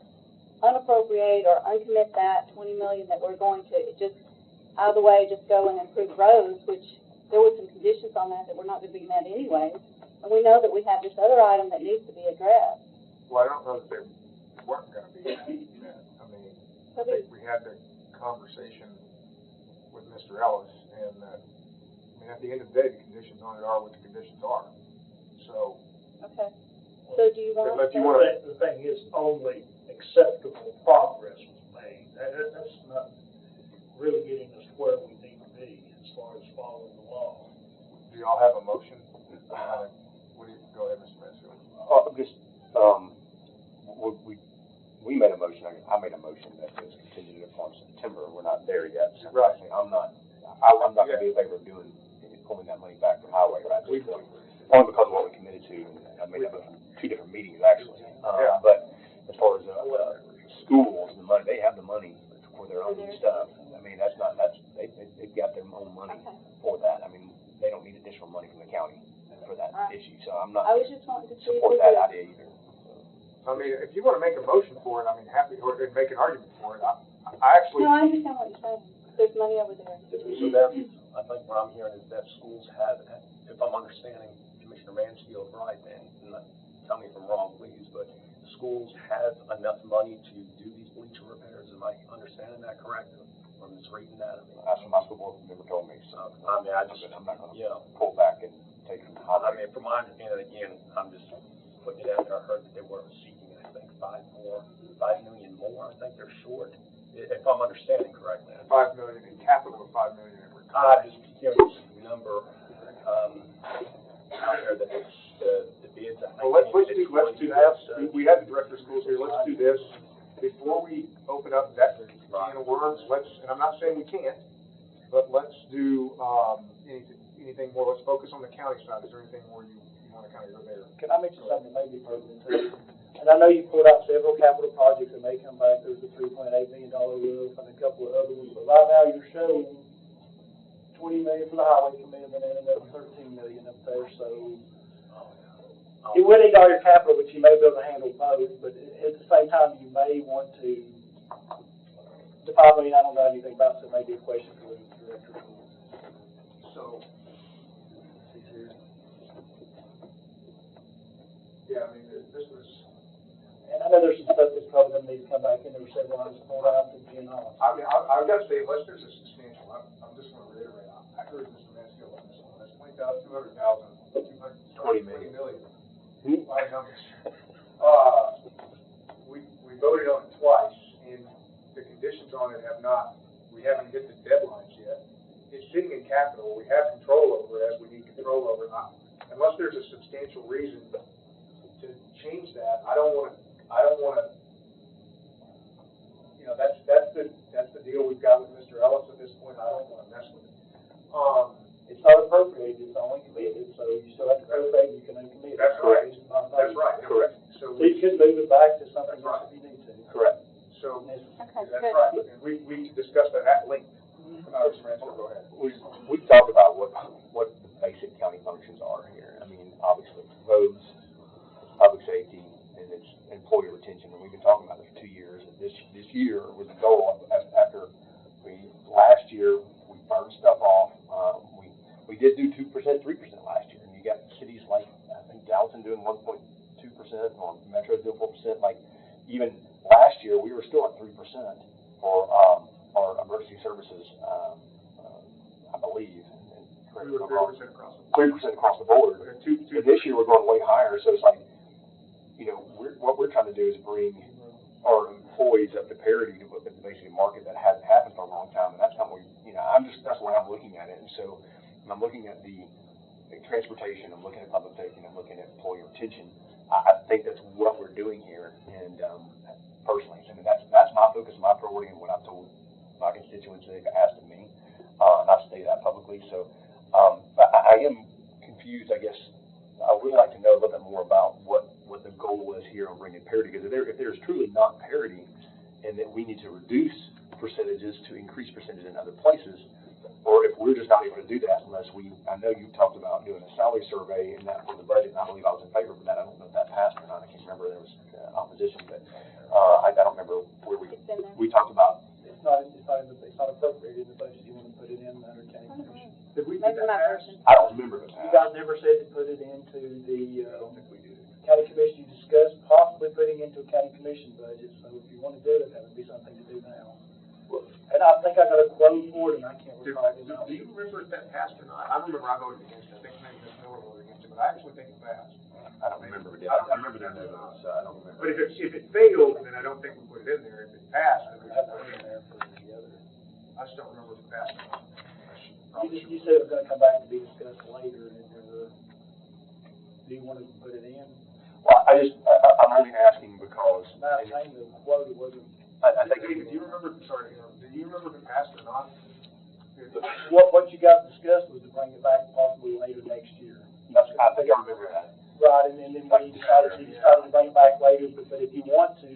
unappropriate or uncommit that 20 million that we're going to just out of the way, just go and improve roads, which there were some conditions on that we're not going to be met anyway. And we know that we have this other item that needs to be addressed. Well, I don't know that they weren't going to be met. I mean, I think we had the conversation with Mr. Ellis, and at the end of the day, the conditions on it are what the conditions are. So, Okay. So do you want? If you want to, The thing is, only acceptable progress was made. That's not really getting us where we need to be as far as following the law. do y'all have a motion? What do you, go ahead, Mr. Mansfield. We made a motion, I made a motion that is contingent upon September, we're not there yet. So Right. I'm not gonna be in favor of pulling that money back from highway right at this point. Only because of what we committed to, and I made that motion 2 different meetings actually. Yeah. But as far as, schools, the money, they have the money for their own stuff. I mean, they've got their own money for that. I mean, they don't need additional money from the county for that issue, so I'm not I was just wanting to see. support that idea either. I mean, if you want to make a motion for it, I mean, happy, or make an argument for it. I actually. No, I understand what you're saying. There's money over there. So that, I think what I'm hearing is that schools have, if I'm understanding Commissioner Mansfield right, and tell me if I'm wrong, please, but schools have enough money to do these bleacher repairs. Am I understanding that correct? Or misreading that? I mean, that's what my school board member told me, so, I mean, I'm not gonna, pull back and take from the highway. I mean, from my understanding, again, I'm just putting it out there, I heard that they were seeking, I think, $5 million more, I think they're short, if I'm understanding correctly. 5 million in capital, 5 million in recovery. I just hearing this number, out there that it's, the bids. Well, let's do that. We have the director of schools here. Let's do this. Before we open up that can of worms, and I'm not saying we can't, but let's do, anything more. Let's focus on the county side. Is there anything more you want to kind of go there? Can I mention something maybe pertinent too? And I know you pulled out several capital projects that may come back. There's a $3.8 million roof and a couple of other ones, but right now you're showing $20 million for the highway commitment and another $13 million up there, so you would need all your capital, but you may be able to handle both, but at the same time, you may want to, the $5 million I don't know anything about, so maybe a question for the director. So, yeah, I mean, this was. And I know there's some stuff that's probably going to need to come back in. There were several items pulled out from GNR. I mean, I've got to say, unless there's a substantial, I'm just going to reiterate, I heard Mr. Mansfield on this one. That's 220 million. A lot of numbers. We voted on it twice, and the conditions on it we haven't hit the deadlines yet. It's sitting in capital. We have control over it as we need control over it. Unless there's a substantial reason to change that, I don't want to, that's the deal we've got with Mr. Ellis at this point. I don't want to mess with it. It's not appropriated, it's only committed, so you still have to appropriate, and you can uncommit. That's right. That's right. Correct. So you could move it back to something else if you need to. Correct. So, Okay, that's right. And we discussed that at length. Mr. Mansfield, go ahead. We've talked about what the basic county functions are here. I mean, obviously, roads, public safety, and it's employee retention, and we've been talking about this for 2 years. And this year was the goal after last year, we burned stuff off. We did do 2%, 3% last year, and you got cities like, I think Gallatin doing 1.2%, or Metro doing 4%. Like, even last year, we were still at 3% for our emergency services, I believe. We were 3% across the board. 3% across the board. And this year, we're going way higher, so it's like, what we're trying to do is bring our employees up to parity to the basic market that hasn't happened for a long time, and that's how that's the way I'm looking at it. And so, when I'm looking at the transportation, I'm looking at public safety, and I'm looking at employee retention, I think that's what we're doing here, and personally, I mean, that's my focus, my priority, and what I've told my constituents they've asked of me, and I've stated that publicly. So, I am confused, I guess. I would like to know a little bit more about what the goal is here on bringing parity, because if there's truly not parity, and that we need to reduce percentages to increase percentages in other places, or if we're just not able to do that unless I know you talked about doing a salary survey and that for the budget, and I believe I was in favor of that. I don't know if that passed or not. I can't remember. There was opposition, but I don't remember where we talked about. It's not appropriated in the budget. You want to put it in under county commission. Did we do Maybe that my pass? version. I don't remember if it You passed. guys never said to put it into the, I don't think we did. county commission. You discussed possibly putting into a county commission budget, so if you want to do it, that would be something to do now. And I think I got a quote for it, and I can't recall it now. Do you remember if that passed or not? I remember I voted against it, I think maybe Ms. Miller voted against it, but I actually think it passed. I don't remember it. I remember that, so I don't remember. But if it failed, then I don't think we put it in there. If it passed, then we I should have put it it in in there for the other. I just don't remember if it passed or not. You said it was gonna come back to be discussed later, and do you want to put it in? Well, I'm only asking because. Not saying the quote wasn't. I think. David, do you remember, sorry, do you remember if it passed or not? What you guys discussed was to bring it back possibly later next year. I think I remember that. Right, and then we decided to bring it back later, but if you want to,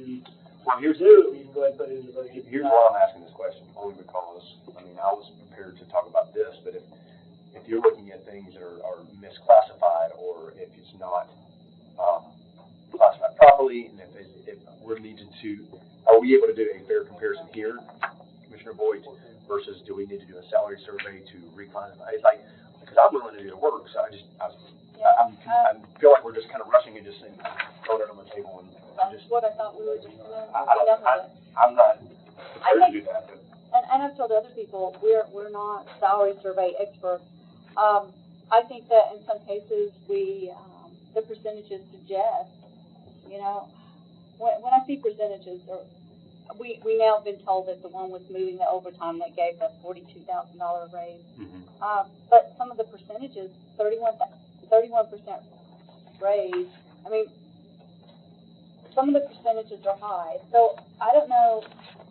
Well, here's do it, you can go ahead and put it in the budget. Here's why I'm asking this question, only because, I mean, I was prepared to talk about this, but if you're looking at things that are misclassified, or if it's not, classified properly, and if we're needed to, are we able to do a fair comparison here, Commissioner Boyd, versus do we need to do a salary survey to reclassify? It's like, because I'm willing to do the work, so I feel like we're just kind of rushing and just saying, throw it on the table, and I'm That's just, what I thought we were just gonna, I'm not prepared to do that, but. and I've told other people, we're not salary survey experts. I think that in some cases, the percentages suggest, you know, when I see percentages, or we now have been told that the one was moving the overtime that gave us $42,000 raise. Mm-hmm. But some of the percentages, 31% raise, I mean, some of the percentages are high. So I don't know,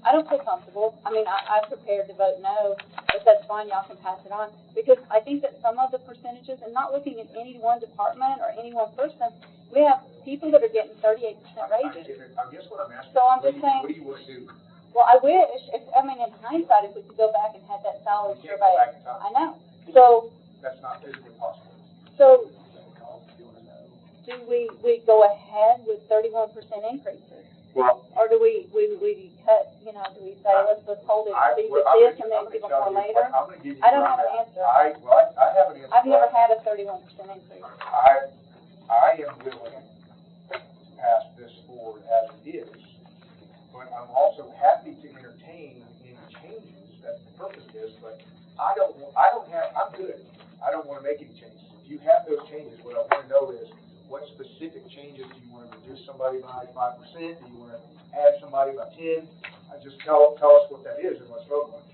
I don't feel comfortable. I mean, I'm prepared to vote no, but that's fine, y'all can pass it on. Because I think that some of the percentages, and not looking at any one department or any one person, we have people that are getting 38% raises. I guess what I'm asking. So I'm just saying. What do you want to do? Well, I wish, in hindsight, if we could go back and have that salary You can't survey. go back in time. I know. So, That's not physically possible. so, do we go ahead with 31% increases? Well, Or do we cut, do we say, let's hold it, leave it this, and then give them more later? I'm gonna give you. I don't have an answer. I have an answer. I've never had a 31% increase. I am willing to pass this forward as it is, but I'm also happy to entertain any changes. That's the purpose of this, but I'm good. I don't wanna make any changes. If you have those changes, what I wanna know is, what specific changes do you wanna reduce somebody by 5%? Do you wanna add somebody by 10? Just tell us what that is and let's vote on it.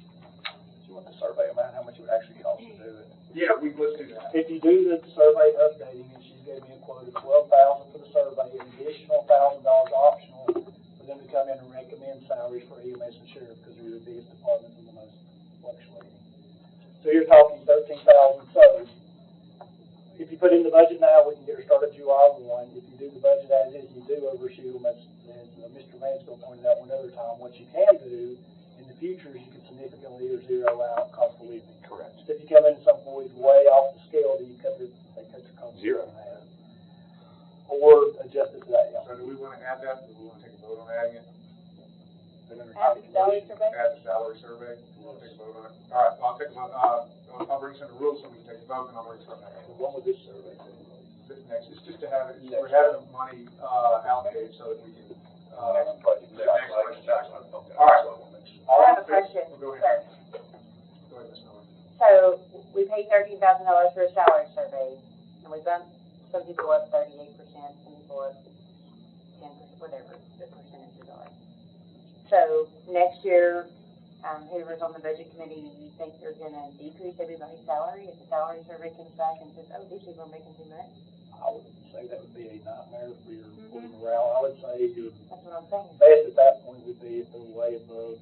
Do you want the survey amount, how much it would actually cost to do it? Yeah, let's do that. If you do the survey updating, and she gave me a quote of $12,000 for the survey, an additional $1,000 optional for them to come in and recommend salaries for EMS and sheriff, because they're the biggest departments and the most fluctuating. So you're talking $13,000. So if you put in the budget now, we can get her started July 1. If you do the budget as is, you do overshoot them, as Mr. Mansfield pointed out one other time. What you can do in the future is you can significantly or zero out cost of living. correct. So if you come in some point way off the scale, then you cut your cost Zero. in half. Or adjust it to that, yeah. So do we wanna add that? Do we wanna take a vote on adding it? Add the salary survey? Add the salary survey. We'll take a vote on it. All right, I'll take a vote, I'll bring some of the rules so we can take a vote, and I'll bring some back. One with this survey. Next, it's just to have it, we're having the money, allocated so that we can, Next budget. the next budget cycle. Okay. All right. I have a question, Go ahead. sir. Go ahead, Ms. Miller. So, we pay $13,000 for a salary survey, and we bumped some people up 38%, some people up 10%, whatever the percentages are. So, next year, whoever's on the budget committee, do you think they're gonna decrease everybody's salary if the salary survey comes back and says, oh, these people are making too much? I would say that would be a nightmare for your morale. I would say your That's what I'm saying. best at that point would be if they're way above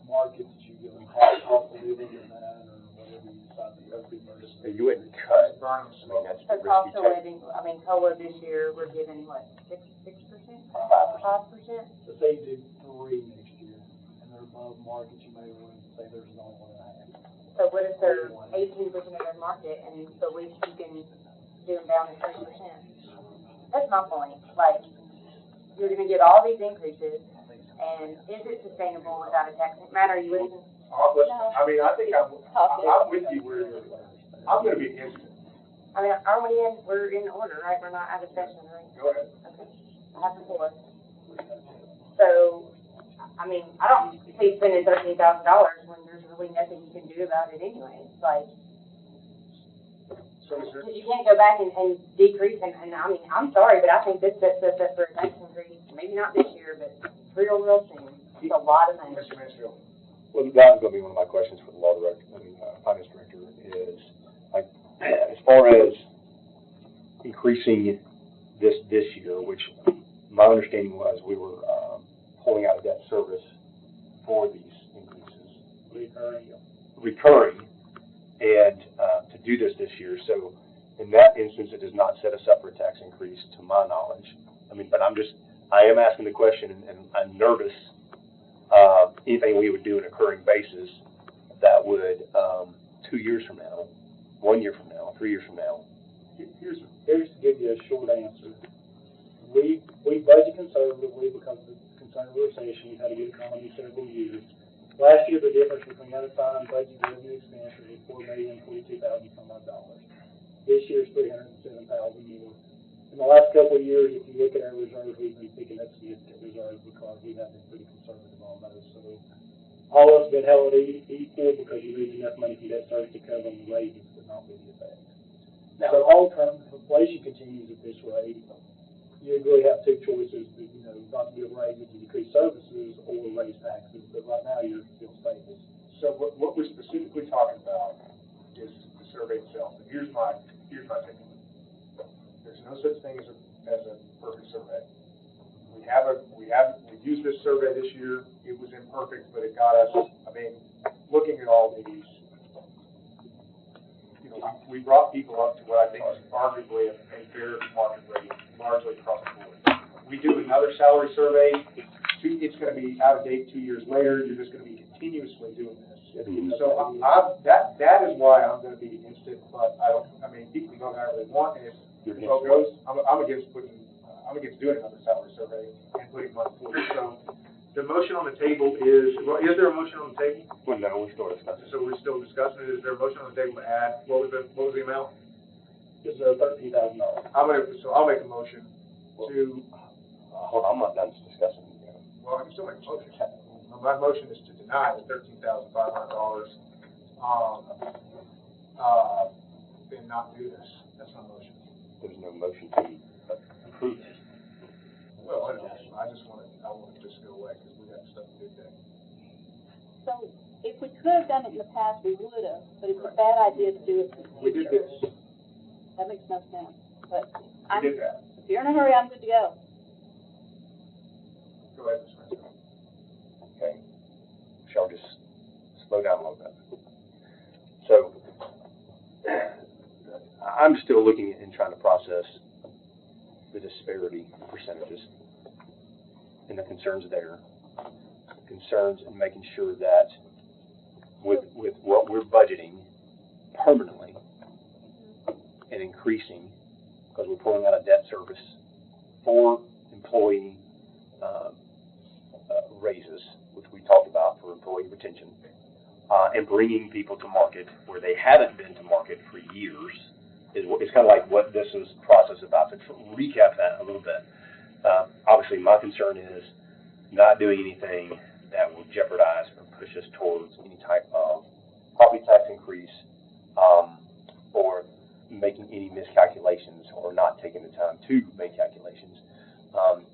market, that you give them half cost of living or that, or whatever you decide to go through first. You wouldn't cut. Burn them. I mean, that's So the cost risky of take. living, COLA this year, we're giving what, 6%? 5%? So say you do 3 next year, and they're above market, you may want to say there's only 1.5. So what if they're 18% of their market, and the least you can do them down to 30%? That's my point, like, you're gonna get all these increases, and is it sustainable without a tax? Matt, are you with me? I mean, I think I'm with you where you're, I'm gonna be against it. I mean, we're in order, right? We're not out of session, right? Go ahead. Okay. I have the floor. So, I mean, I don't hate spending $13,000 when there's really nothing you can do about it anyway. It's like, because you can't go back and decrease, and I mean, I'm sorry, but I think this sets us up for a tax increase, maybe not this year, but real soon. It's a lot of money. Mr. Mansfield. Well, that was going to be one of my questions for the law director, finance director, is like, as far as increasing this year, which my understanding was we were pulling out of debt service for these increases. Recurring, and to do this year. So in that instance, it does not set us up for a tax increase, to my knowledge. I mean, but I am asking the question, and I'm nervous. Anything we would do on a recurring basis that would 2 years from now, 1 year from now, 3 years from now. Here's to give you a short answer. We budget conservatively because of the concern of the recession. We've had a good economy several years. Last year, the difference between unassigned budget revenue expense was $4,042,000 some odd dollars. This year's $307,000 more. In the last couple of years, if you look at our reserves, we've been picking up significant reserves because we have been pretty conservative on those. So all of us been held equal because you lose enough money for debt service to cover the wages, but not with the effect. Now, long term, if inflation continues at this rate, you really have two choices: not to give raises and decrease services, or raise taxes. But right now, you're still stable. So what we're specifically talking about is the survey itself. And here's my take. There's no such thing as a perfect survey. We used this survey this year. It was imperfect, but it got us. I mean, looking at all these, we brought people up to what I think is arguably a fair market rate, largely across the board. We do another salary survey. It's going to be out of date 2 years later. You're just going to be continuously doing this. So that is why I'm going to be against it. But people can go however they want, and if the vote goes, I'm against doing another salary survey and putting money forward. So the motion on the table is there a motion on the table? Well, no, we're still discussing. So we're still discussing it. Is there a motion on the table to add? What was the amount? It's $13,000. I'll make a motion to. Hold on, I'm not done discussing. Well, I can still make a motion. My motion is to deny the $13,500. And not do this. That's my motion. There's no motion to approve it. Well, I want it to just go away because we got stuff to do today. So, if we could have done it in the past, we would have, but it's a bad idea to do it in the We did future. this. That makes no sense, but We did that. if you're in a hurry, I'm good to go. Go ahead, Mr. Mansfield. Okay. Shall just slow down a little bit. So, I'm still looking and trying to process the disparity percentages and the concerns there. Concerns in making sure that with what we're budgeting permanently and increasing, because we're pulling out of debt service for employee raises, which we talked about for employee retention, and bringing people to market where they haven't been to market for years, is kind of like what this is process about. So to recap that a little bit, obviously my concern is not doing anything that will jeopardize or push us towards any type of property tax increase, or making any miscalculations or not taking the time to make calculations.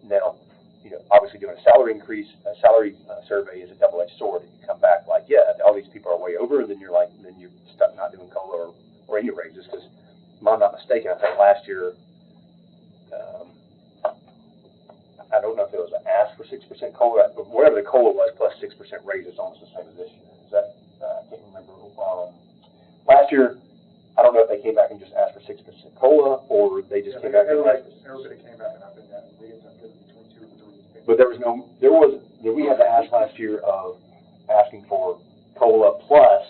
Now, obviously doing a salary survey is a double-edged sword. You come back like, yeah, all these people are way over, and then you're stuck not doing COLA or any raises. Because, if I'm not mistaken, I think last year, I don't know if it was an ask for 6% COLA, but whatever the COLA was plus 6% raise is almost the same as this year. Is that, I can't remember. Last year, I don't know if they came back and just asked for 6% COLA, or they just came back and asked. Everybody came back, and I think that we ended up getting between 2 and 3. But we had to ask last year of asking for COLA plus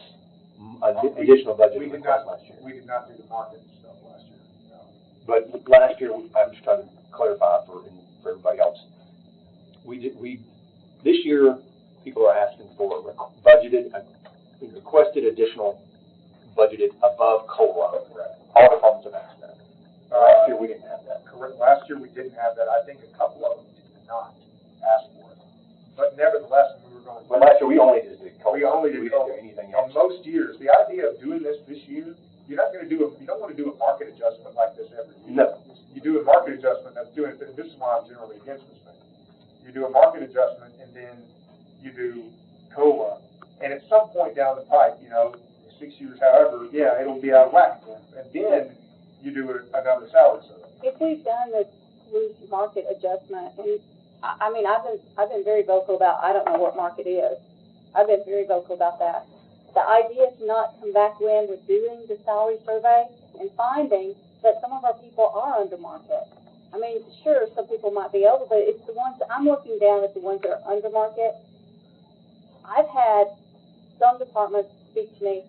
additional budget request last year. We did not do the market stuff last year. No. But last year, I'm just trying to clarify for everybody else. This year, people are asking for requested additional budgeted above COLA. Correct. All departments have asked that. Last year, we didn't have that. Correct. Last year, we didn't have that. I think a couple of them did not ask for it. But nevertheless, adjustment like this every year. No. You do a market adjustment, that's doing it, this is why I'm generally against this thing. You do a market adjustment and then you do COLA. And at some point down the pipe, 6 years, however, yeah, it'll be out of whack again. And then you do another salary survey. If we've done this loose market adjustment, and I mean, I've been very vocal about, I don't know what market is. I've been very vocal about that. The idea is not come back when we're doing the salary survey and finding that some of our people are under market. I mean, sure, some people might be over, but it's the ones, I'm looking down at the ones that are under market. I've had some departments speak to me,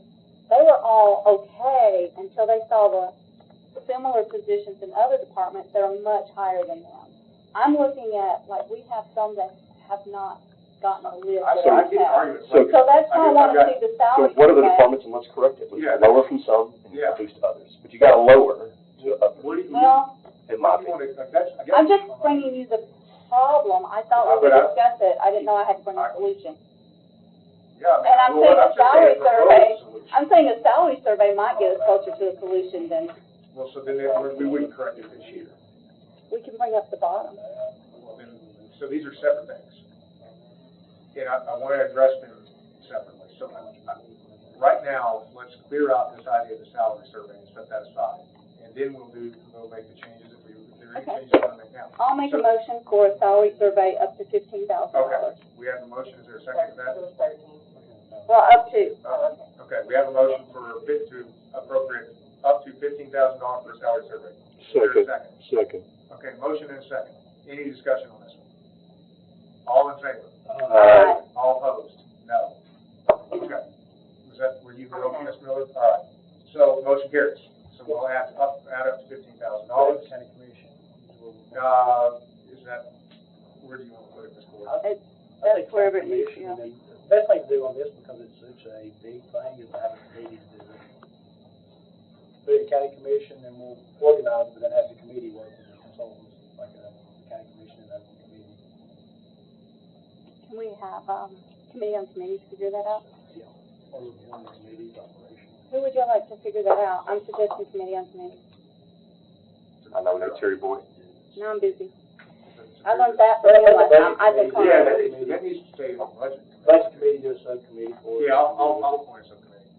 they were all okay until they saw the similar positions in other departments that are much higher than them. I'm looking at, like, we have some that have not gotten a list. I get the argument. So that's why I want to see the salary. So what are the survey. departments, and let's correct it, Yeah. lower from some and Yeah. boost others, but you gotta lower to others, Well, in my You opinion. wanna- I'm just bringing you the problem. I thought we would discuss it. I didn't know I had to bring a solution. Yeah, And I'm well, saying a just saying salary propose survey, solution. I'm saying a salary survey might get us closer to a solution than, Well, so then we wouldn't correct it this year. we can bring up the bottom. Well, then, so these are separate things. And I want to address them separately. So right now, let's clear out this idea of the salary survey and set that aside. And then we'll make the changes if there are any Okay. changes we want to make now. I'll make a So- motion for a salary survey up to $15,000. Okay, we have a motion, is there a second to that? It was 13. Well, up to. Okay, we have a motion for to appropriate up to $15,000 for a salary survey. Is there a second? Second. Okay, motion and a second. Any discussion on this one? All in favor? Aye. All opposed? No. Okay. Were you, Ms. Miller? All right. So motion carries. So we'll add up to $15,000. County Commission. Is that, where do you want to put it, Ms. Gordon? That's wherever it needs to go. The best thing to do on this, because it's such a big thing, is to have a committee to do it. Put it in county commission, and we'll organize, but then have the committee work with the consultants, like a county commission and a committee. Can we have, committee on committees figure that out? Yeah. Or one committee's operation. Who would you like to figure that out? I'm suggesting committee on committees. I nominate Terry Boyd. No, I'm busy. I learned that from you last time. I just Yeah, want that needs to stay in the budget. Budget committee, do a subcommittee for it. Yeah, I'll appoint a subcommittee.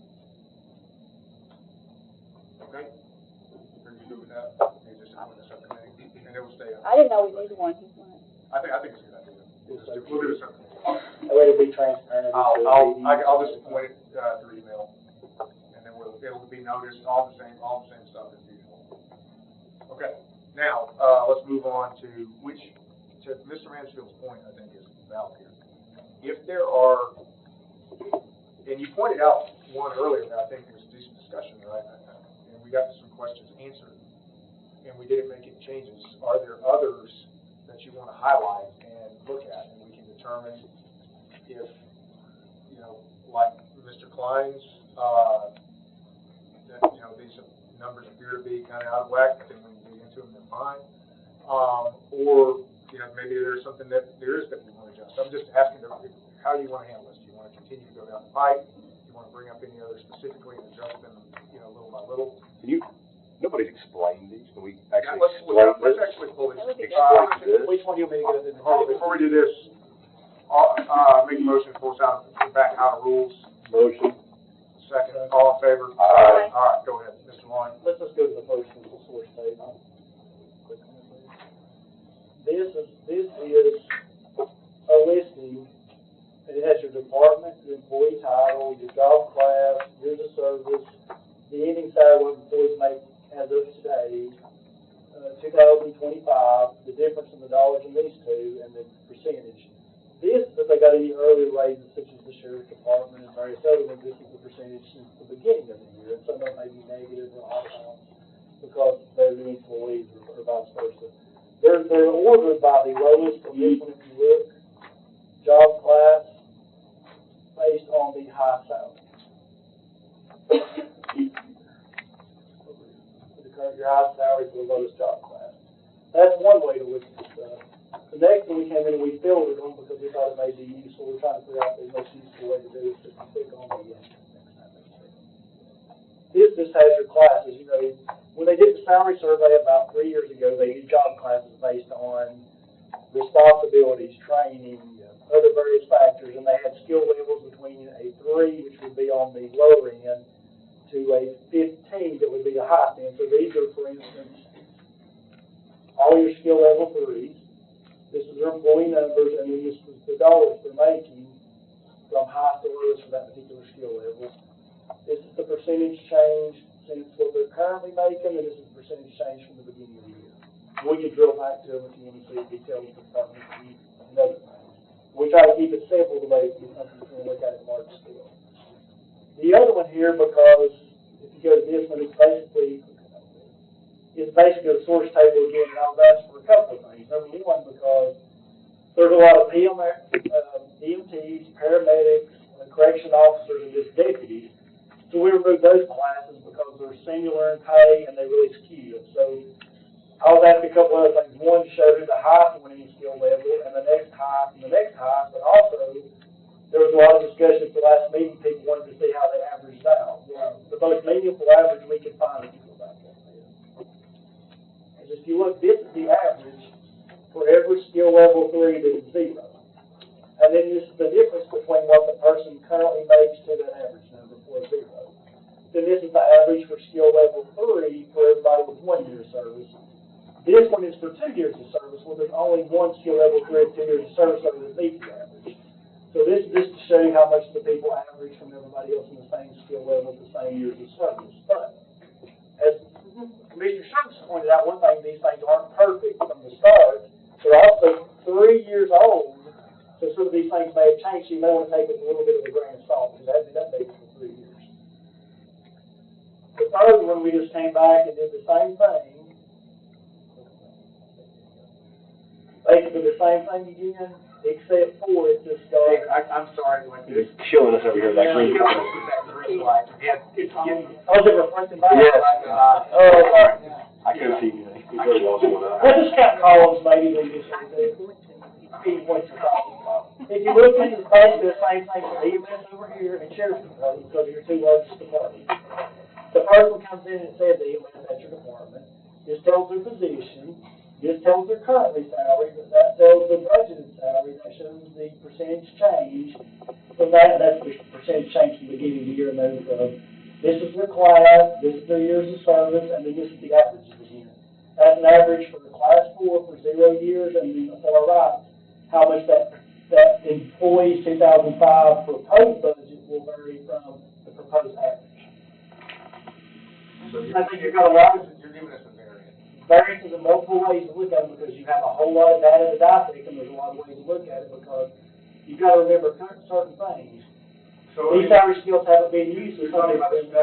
Okay? Are you good with that? You just appoint a subcommittee, and it will stay on. I didn't know we needed one. I think it's a good idea. We'll do a subcommittee. That way it'll be transparent. I'll just appoint it, through email, and then it'll be noticed, all the same stuff as usual. Okay, now, let's move on to Mr. Mansfield's point, I think, is valid here. If there are, and you pointed out one earlier that I think was a decent discussion, right? And we got some questions answered, and we didn't make any changes. Are there others that you want to highlight and look at, and we can determine if, like Mr. Klein's, that, these numbers appear to be kind of out of whack, then we can dig into them, they're fine. Or, maybe there's something that there is that we want to adjust. I'm just asking, how do you want to handle this? Do you want to continue to go down the pipe? Do you want to bring up any others specifically and adjust them, little by little? Nobody's explained these, can we actually Let's explain this? actually pull this. Explain this? Which one do you want me to go through? Before we do this, make a motion to force out, back out of rules. Motion. Second, all in favor? Aye. All right, go ahead, Mr. Lyon. Let's just go to the motion for source statement. This is a listing, and it has your department, your employee title, your job class, years of service, the ending salary what employees make as of today, 2025, the difference in the dollars in these two, and the percentage. This, if they got any earlier raises, such as the sheriff's department and various other ones, this is the percentage since the beginning of the year, and some of them may be negative or odd because they're new employees or vice versa. They're ordered by the lowest from this one, if you look, job class, based on the high salary. Your high salary for the lowest job class. That's one way to look at this stuff. The next one we came in and we filtered them because we thought it may be useful. We're trying to figure out the most useful way to do it. So if you click on the this this has your classes, you know, when they did the salary survey about 3 years ago, they did job classes based on responsibilities, training, other various factors, and they had skill levels between a 3, which would be on the lower end, to a 15 that would be the high end. So these are, for instance, all your skill level 3s. This is their employee numbers, and then this is the dollars they're making from high to lowest for that particular skill level. This is the percentage change since what they're currently making, and this is the percentage change from the beginning of the year. We can drill back to them if you want to see details of the department and other things. We try to keep it simple the way it's something you can look at it large scale. The other one here, because if you go to this one, it's basically a source table again, and I'll ask for a couple of things. Number one, because there's a lot of EMTs, paramedics, correction officers, and just deputies. So we removed those classes because they're singular in pay and they really skew it. So I'll ask a couple other things. One, to show who the highest one in skill level, and the next highest, and the next highest, but also there was a lot of discussion at the last meeting. People wanted to see how they averaged out. Well, the most meaningful average we can find, if you go back on this, is if you look, this is the average for every skill level 3 that is 0. And then this is the difference between what the person currently makes to that average number for a 0. Then this is the average for skill level 3 for everybody with 1 year of service. This one is for 2 years of service, where there's only one skill level 3 at 2 years of service, so it beats the average. So this is just to show you how much the people average from everybody else in the same skill level at the same years of service. But as Commissioner Sherman pointed out, one thing, these things aren't perfect from the start. They're also 3 years old. So some of these things may have changed. You may want to take it with a little bit of a grain of salt, because that been for 3 years. The third one, we just came back and did the same thing. Basically the same thing again, except for it just goes. I'm sorry, It's killing us over here, that green color. Oh, is it reflecting back? Yes. Oh, all right. I couldn't see anything. You really lost one up. We'll just count columns, maybe, we just points of columns. If you look at it, it's basically the same thing for EMS over here and sheriff's department, because your 2 largest departments. The person comes in and says EMS, that's your department. This tells their position. This tells their currently salary. That tells the budgeted salary. That shows the percentage change from that. That's the percentage change from the beginning of the year. And this is their class. This is their years of service, and then this is the averages again. That's an average for the class 4 for 0 years, and then the far right, how much that employee's 2005 proposed budget will vary from the proposed average. So I think you've got a lot of, you're giving us a variance. Variances are multiple ways to look at them, because you have a whole lot of data to dissect, and there's a lot of ways to look at it, because you've got to remember certain things. So these salary skills haven't been used. You're talking about a 7%,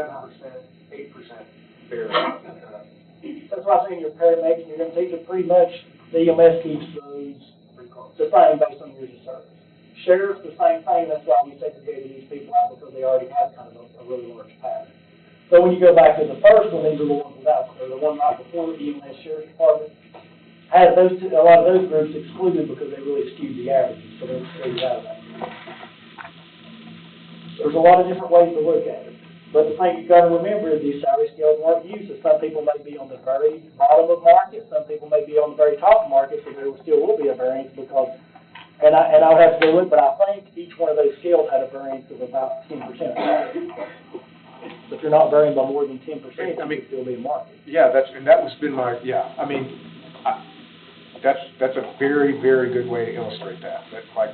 8% variance. That's why I'm saying your paramedics, you're going to teach it pretty much. The EMS keeps those the same based on years of service. Sheriff's the same thing. That's why we segregated these people out, because they already have kind of a really large pattern. So when you go back to the first one, these are the ones without, or the one right before the EMS Sheriff's Department, had those a lot of those groups excluded because they really skewed the averages, so they're excluded out of that. There's a lot of different ways to look at it. But the thing you've got to remember is these salary scales weren't used. So some people may be on the very bottom of market, some people may be on the very top of market, so there still will be a variance because, and I would have to go look, but I think each one of those scales had a variance of about 10%. If you're not varying by more than 10%, I mean, still be in market. Yeah, that was been my, I mean, that's a very, very good way to illustrate that. That like,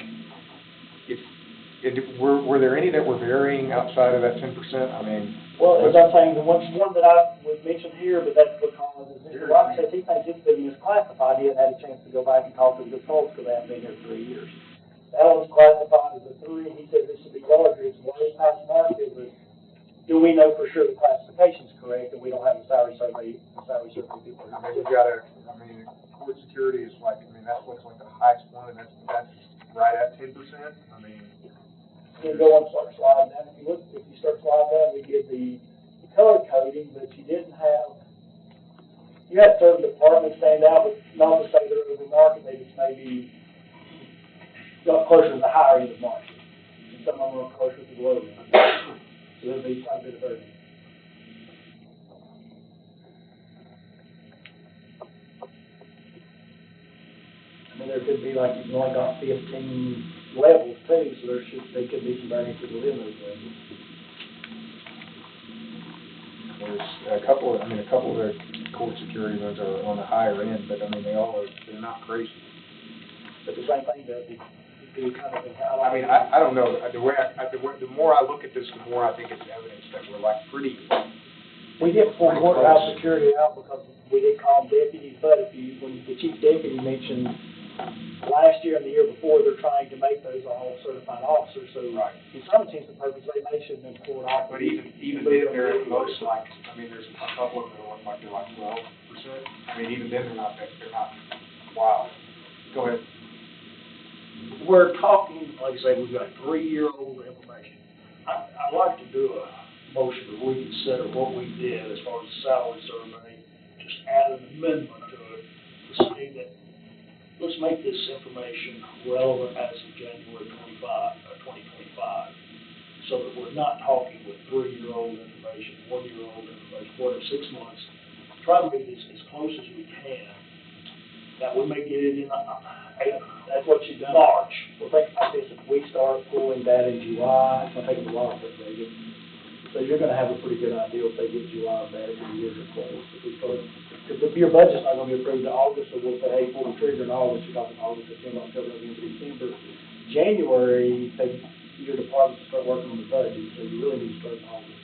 were there any that were varying outside of that 10%? I mean, well, as I'm saying, the one that I would mention here, but that's because Mr. Rock said he thinks it's been misclassified. He hadn't had a chance to go back and talk to the consultants because they haven't been here 3 years. That one's classified as a 3. He said this should be larger. It's way past market, but do we know for sure the classification's correct and we don't have a salary survey people? I mean, you've got court security is like, I mean, that's what's like the highest one, and that's right at 10%. I mean, you go on slide down. If you start slide down, we give the color coding, but you had certain departments stand out, but not to say they're over market, they just maybe got closer to the higher end of the market. And some of them were closer to the lower end. So there'd be quite a bit of variance. there could be like, you've only got 15 levels too, so there could be some variances within those levels. There's a couple of the court security ones are on the higher end, but I mean, they're not crazy. But the same thing does, you do kind of, I mean, I don't know, the more I look at this, the more I think it's evidence that we're like pretty. we did for courthouse security out because we did call them deputies, but when the chief deputy mentioned last year and the year before, they're trying to make those all certified officers, so Right. in some sense, the purpose they should have been pulled off. But even then, they're at most like, I mean, there's a couple of them that look like they're like 12%. I mean, even then, they're not, wow. Go ahead. We're talking, like I say, we've got 3-year-old information. I'd like to do a motion to reconsider what we did as far as the salary survey, just add an amendment to it to say that, let's make this information relevant as of January 2025, so that we're not talking with 3-year-old information, 1-year-old information, 4 to 6 months. Try to make this as close as we can. That we may get it in That's what you've done. March. Well, think about this, if we start pulling that in July, it's gonna take them a while to get it. So you're gonna have a pretty good idea if they get July bad and the years are closed. If we start, because if your budget's not gonna be approved in August, so we'll say, hey, pull the trigger in August, you're talking August, September, October, November, December. January, your departments start working on the budget, so you really need to start in August.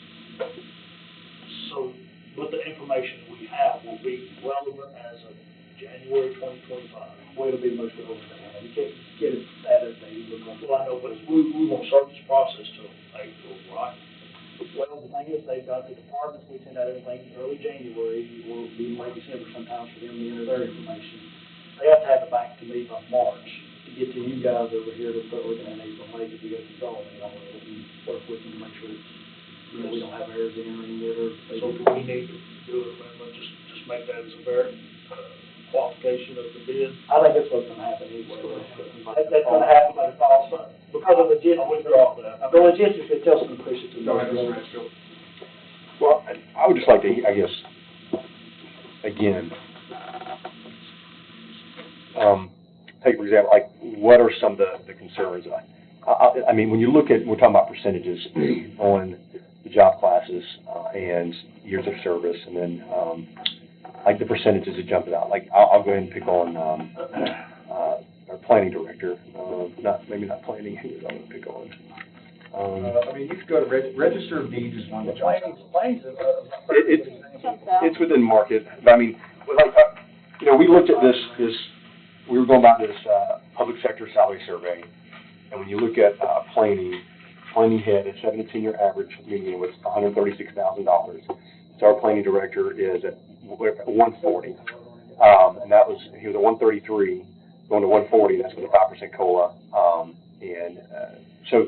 So, but the information we have will be relevant as of January 2025. Well, it'll be the most relevant thing. You can't get it that updated because. Well, I know, but we won't start this process till April, right? Well, the thing is, they've got the departments, we send out everything early January, or be late December sometimes for them to enter their information. They have to have it back to me by March to get to you guys over here to start looking at April, May, if we go consolidate all of it and work with them to make sure it's, we don't have errors in or any other. So do we need to do an amendment, just make that as a very, qualification of the bid? I think that's what's gonna happen anyway. That's gonna happen by the fall, because of logistics. I withdraw that. The logistics, it tells them to push it to the. Go ahead, Mr. Mansfield. Well, I would just like to, I guess, again, take for example, like, what are some of the concerns? I mean, when you look at, we're talking about percentages on the job classes and years of service, and then like the percentages that jump out. Like, I'll go ahead and pick on our planning director. Maybe not planning. I'm going to pick on. I mean, you could go to Register of Deeds is one that jumps out. It's within market. I mean, like, you know, we looked at this. We were going by this public sector salary survey, and when you look at planning had a 7 to 10 year average median was $136,000. So our planning director is at 140, and that was, he was at 133, going to 140. That's with a 5% COLA, so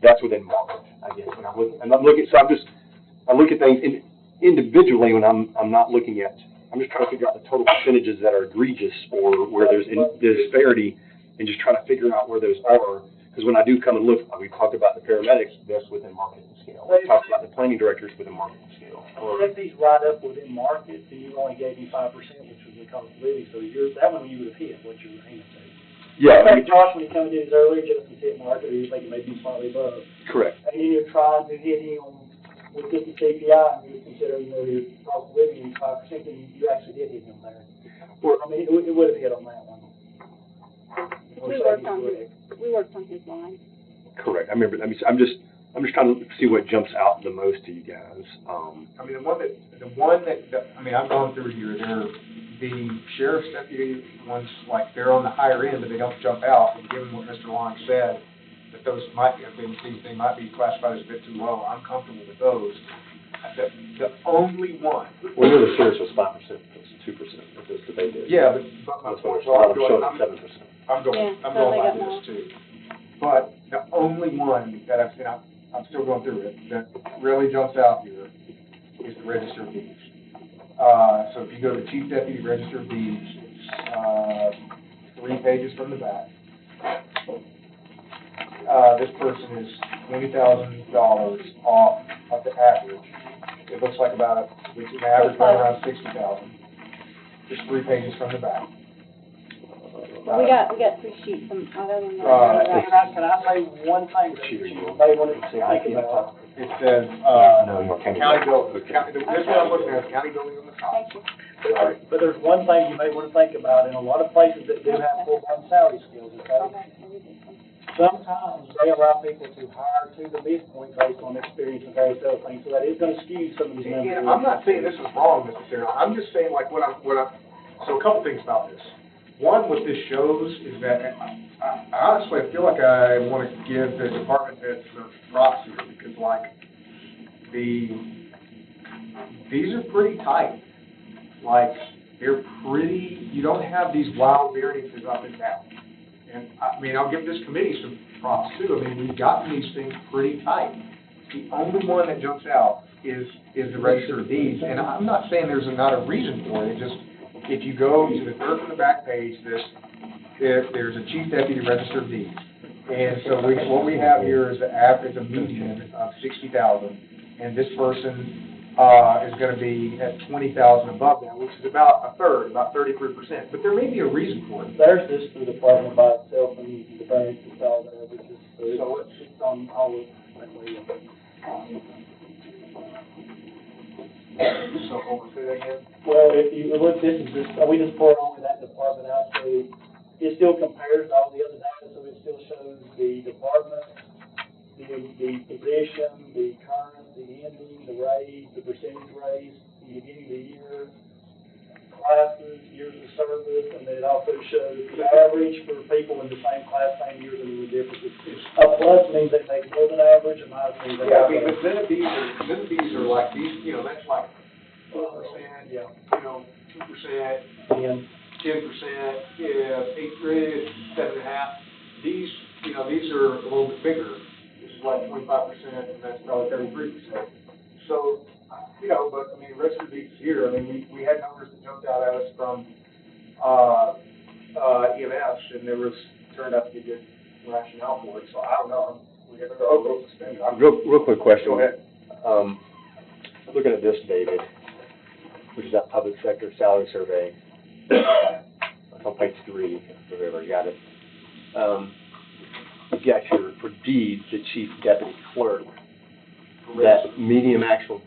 that's within market, I guess. When I'm looking, so I look at things individually when I'm not looking at. I'm just trying to figure out the total percentages that are egregious or where there's disparity, and just trying to figure out where those are. Because when I do come and look, we talked about the paramedics, that's within market and scale. We talked about the planning directors within market and scale. If these right up within market, then you only gave me 5%, which was the cost of living, so that one you would have hit what you were aiming to. Yeah. Like Josh, when he come and did his earlier, just hit market, or you think it may be slightly above. Correct. And then you're trying to hit him with just the CPI, and you consider, your cost of living is 5%, then you actually did hit him there. I mean, it would have hit on that one. We worked on his line. Correct. I remember. I mean, I'm just trying to see what jumps out the most to you guys. I mean, the one that I mean, I've gone through here. The sheriff's deputy ones, like, they're on the higher end, but they don't jump out. And given what Mr. Long said, that those might be, they might be classified as a bit too low. I'm comfortable with those. The only one. Well, the sheriff's was 5%, it's 2%. That's what they did. Yeah, but I'm showing 7%. I'm going by this too. But the only one that I've seen, I'm still going through it, that really jumps out here is the Register of Deeds. So if you go to Chief Deputy Register of Deeds, it's 3 pages from the back. This person is $20,000 off of the average. It looks like it's an average right around $60,000. Just 3 pages from the back. We got 3 sheets, I don't know. Can I say one thing that you may want to think about? It says, county building, this is what I'm looking at, county building on the top. Thank you. But there's one thing you may want to think about, in a lot of places that do have full-time salary scales, okay? Sometimes they allow people to hire to the midpoint based on experience and various other things, so that is gonna skew some of these numbers. And I'm not saying this is wrong necessarily, I'm just saying like so a couple things about this. One, what this shows is that, I honestly feel like I want to give the department heads some props here, because like, these are pretty tight. Like, they're pretty, you don't have these wild variances up and down. And, I mean, I'll give this committee some props too. I mean, we've gotten these things pretty tight. The only one that jumps out is the register of deeds. And I'm not saying there's not a reason for it. It just, if you go to the third from the back page, there's a chief deputy register of deeds. And so what we have here is a median of 60,000. And this person is going to be at 20,000 above that, which is about a third, about 33%. But there may be a reason for it. There's this the department by itself, and the variance is all there, so it's on all of that way. So, say that again? Well, if you look, this is just, we just poured only that department out, so it still compares to all the other data, so it still shows the department, the position, the current, the ending, the raise, the percentage raise, the beginning of the year, classes, years of service, and then it also shows the average for people in the same class, same years, and the differences. A plus means they make more than average, and minus means they Yeah, I make mean, but then these are like, these, you know, that's like 4%, yeah, you know, 2%, 10%, yeah, 8th grade, 7.5. These, you know, these are a little bit bigger. This is like 25%, and that's probably 33%. So, you know, but, I mean, the rest of these here, I mean, we had numbers that jumped out at us from, EMS, and there turned out to be good rationale for it, so I don't know. We have to go suspended. Real quick question. Go ahead. Looking at this, David, which is that public sector salary survey, it's on page 3, whatever, you got it. You've got your, for deeds, the chief deputy clerk, that median actual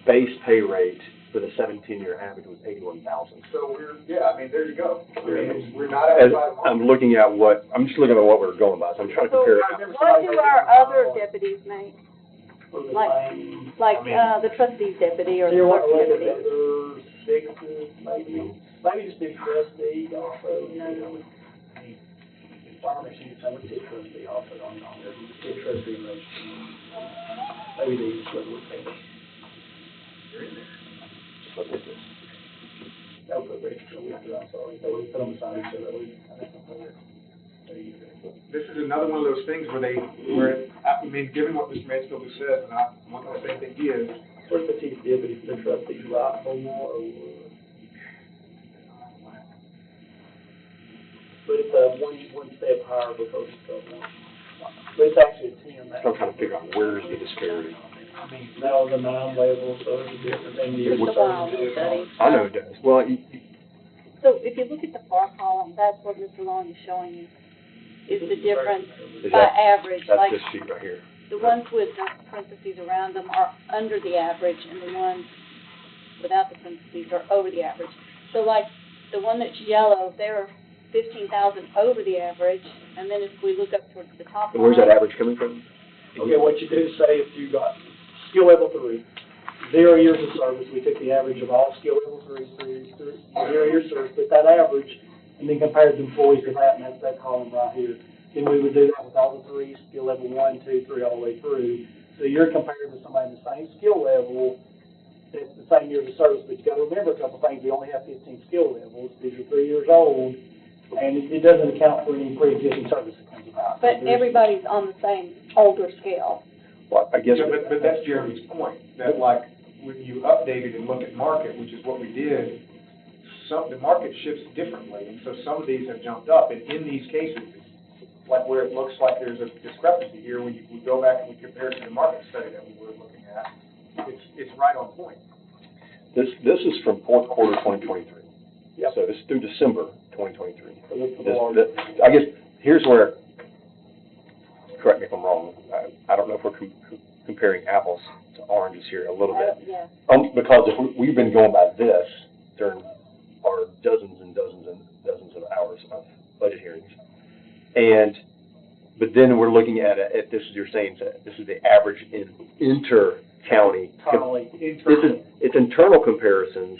base pay rate for the 17-year average was 81,000. So I mean, there you go. I mean, we're not outside of I'm looking at I'm just looking at what we're going by, so I'm trying to compare. What do our other deputies make? Like the trustee's deputy or the clerk's deputy? Sixes, maybe just do trustee also, you know. Pharmacy, I would say trustee also on there, just do trustee and registry. Maybe they just would pay. You're in there. Just look at this. That would put registry, we have to, I'm sorry, that would put on the side, so that would, I think, this is another one of those things where I mean, given what Mr. Mansfield just said, and I'm not going to say anything he is. Where's the chief deputy for the trustees, right, or more, or? But it's one step higher because it's but it's actually a 10. I'm trying to figure out where is the disparity. I mean, that was a 9 level, so it's different than the. It's a wild study. I know it does. Well, So if you look at the far column, that's what Mr. Long is showing you, is the difference is by that, average. that's Like this sheet right here. the ones with the parentheses around them are under the average, and the ones without the parentheses are over the average. So like the one that's yellow, they're 15,000 over the average, and then if we look up towards the top And where's that line, average coming from? Okay, what you do say if you got skill level 3, 0 years of service, we took the average of all skill level 3s, 0 years service, but that average, and then compared the employees to that, and that's that column right here. Then we would do that with all the 3s, skill level 1, 2, 3, all the way through. So you're compared to somebody in the same skill level, that's the same years of service, but you got to remember a couple things. We only have 15 skill levels. These are 3 years old, and it doesn't account for any pre-existing service that comes about. but everybody's on the same older scale. Well, I guess. Yeah, but that's Jeremy's point, that like, when you update it and look at market, which is what we did, the market shifts differently, and so some of these have jumped up, and in these cases, like where it looks like there's a discrepancy here, when we go back and we compare it to the market study that we were looking at, it's right on point. This is from fourth quarter 2023. Yep. So this is through December 2023. Look for the large. I guess, here's where, correct me if I'm wrong, I don't know if we're comparing apples to oranges here a little bit. Yeah. Because if we've been going by this during our dozens and dozens and dozens of hours of budget hearings. But then we're looking at this is, you're saying, this is the average in inter-county. It's internal comparisons,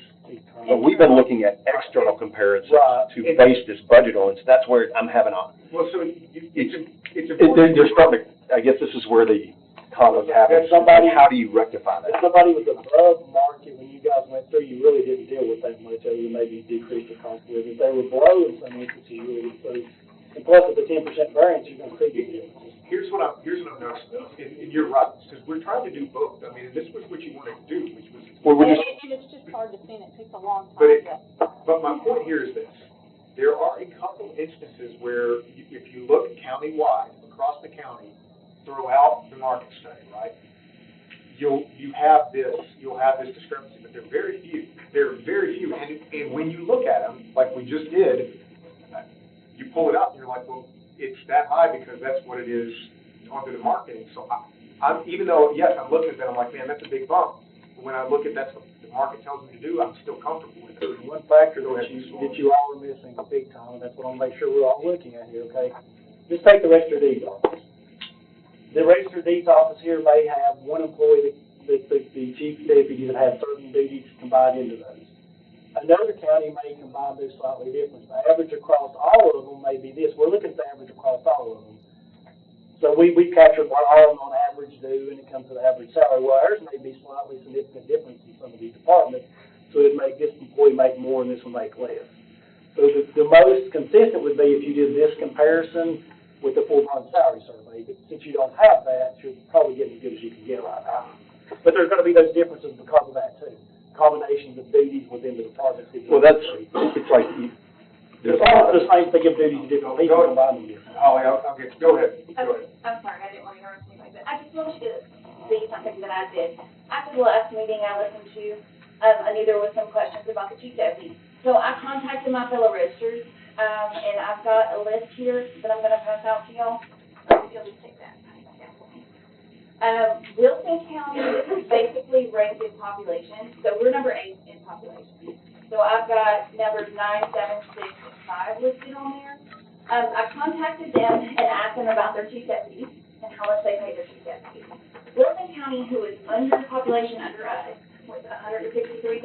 but we've been looking at external comparisons to base this budget on, so that's where I'm having a. Well, so it's important. They're starting to, I guess this is where the conflict happens. How do you rectify that? If somebody was above market when you guys went through, you really didn't deal with that much, other than maybe decrease the cost of living. If they were below in some instances, you really did. So, and plus with the 10% variance, you're going to see big differences. Here's what I'm noticing though, and you're right, because we're trying to do both. I mean, this was what you wanted to do, which was. And it's just hard to see, and it takes a long time. But my point here is this: there are a couple instances where, if you look countywide across the county, throughout the market study, right, you'll have this discrepancy, but they're very few. And when you look at them, like we just did, you pull it up and you're like, well, it's that high because that's what it is under the marketing. So I'm even though, yes, I'm looking at that, I'm like, man, that's a big bump. But when I look at that's what the market tells me to do, I'm still comfortable with it. One factor that you all are missing big time, and that's what I'll make sure we're all looking at here, okay? Just take the register of deeds office. The register of deeds office here may have one employee that the chief deputy that has certain duties combined into those. Another county may combine those slightly different. The average across all of them may be this. We're looking at the average across all of them. So we captured what all of them on average do, and it comes to the average salary. Well, ours may be slightly significant difference in some of these departments, so it'd make this employee make more and this one make less. So the most consistent would be if you did this comparison with the full-time salary survey, but since you don't have that, you're probably getting as good as you can get right now. But there's going to be those differences because of that too. Combinations of duties within the departments. Well, it's like there's almost the same thing of duties to different people combining them. Oh, yeah, okay, go ahead. I'm sorry, I didn't want to interrupt anybody, but I just wanted to see something that I did. After the last meeting I listened to, I knew there was some questions about the chief deputy. So I contacted my fellow registrars, and I've got a list here that I'm going to pass out to y'all. You'll just take that. Wilson County is basically ranked in population, so we're number 8 in population. So I've got numbers 9, 7, 6, and 5 listed on there. I contacted them and asked them about their chief deputies and how much they pay their chief deputies. Wilson County, who is under population under us, with 153,000,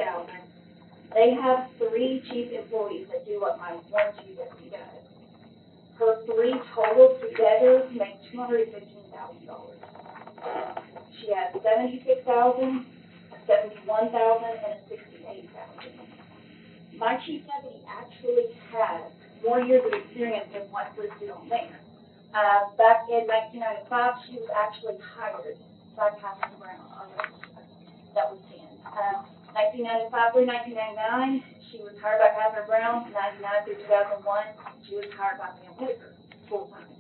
they have 3 chief employees that do what my one chief deputy does. Her 3 total together make $215,000. She has 76,000, 71,000, and a 68,000. My chief deputy actually has more years of experience than what's listed on there. Back in 1995, she was actually hired by Catherine Brown, that was 10. 1995 through 1999, she was hired by Catherine Brown. 99 through 2001, she was hired by Pam Whitaker, full-time.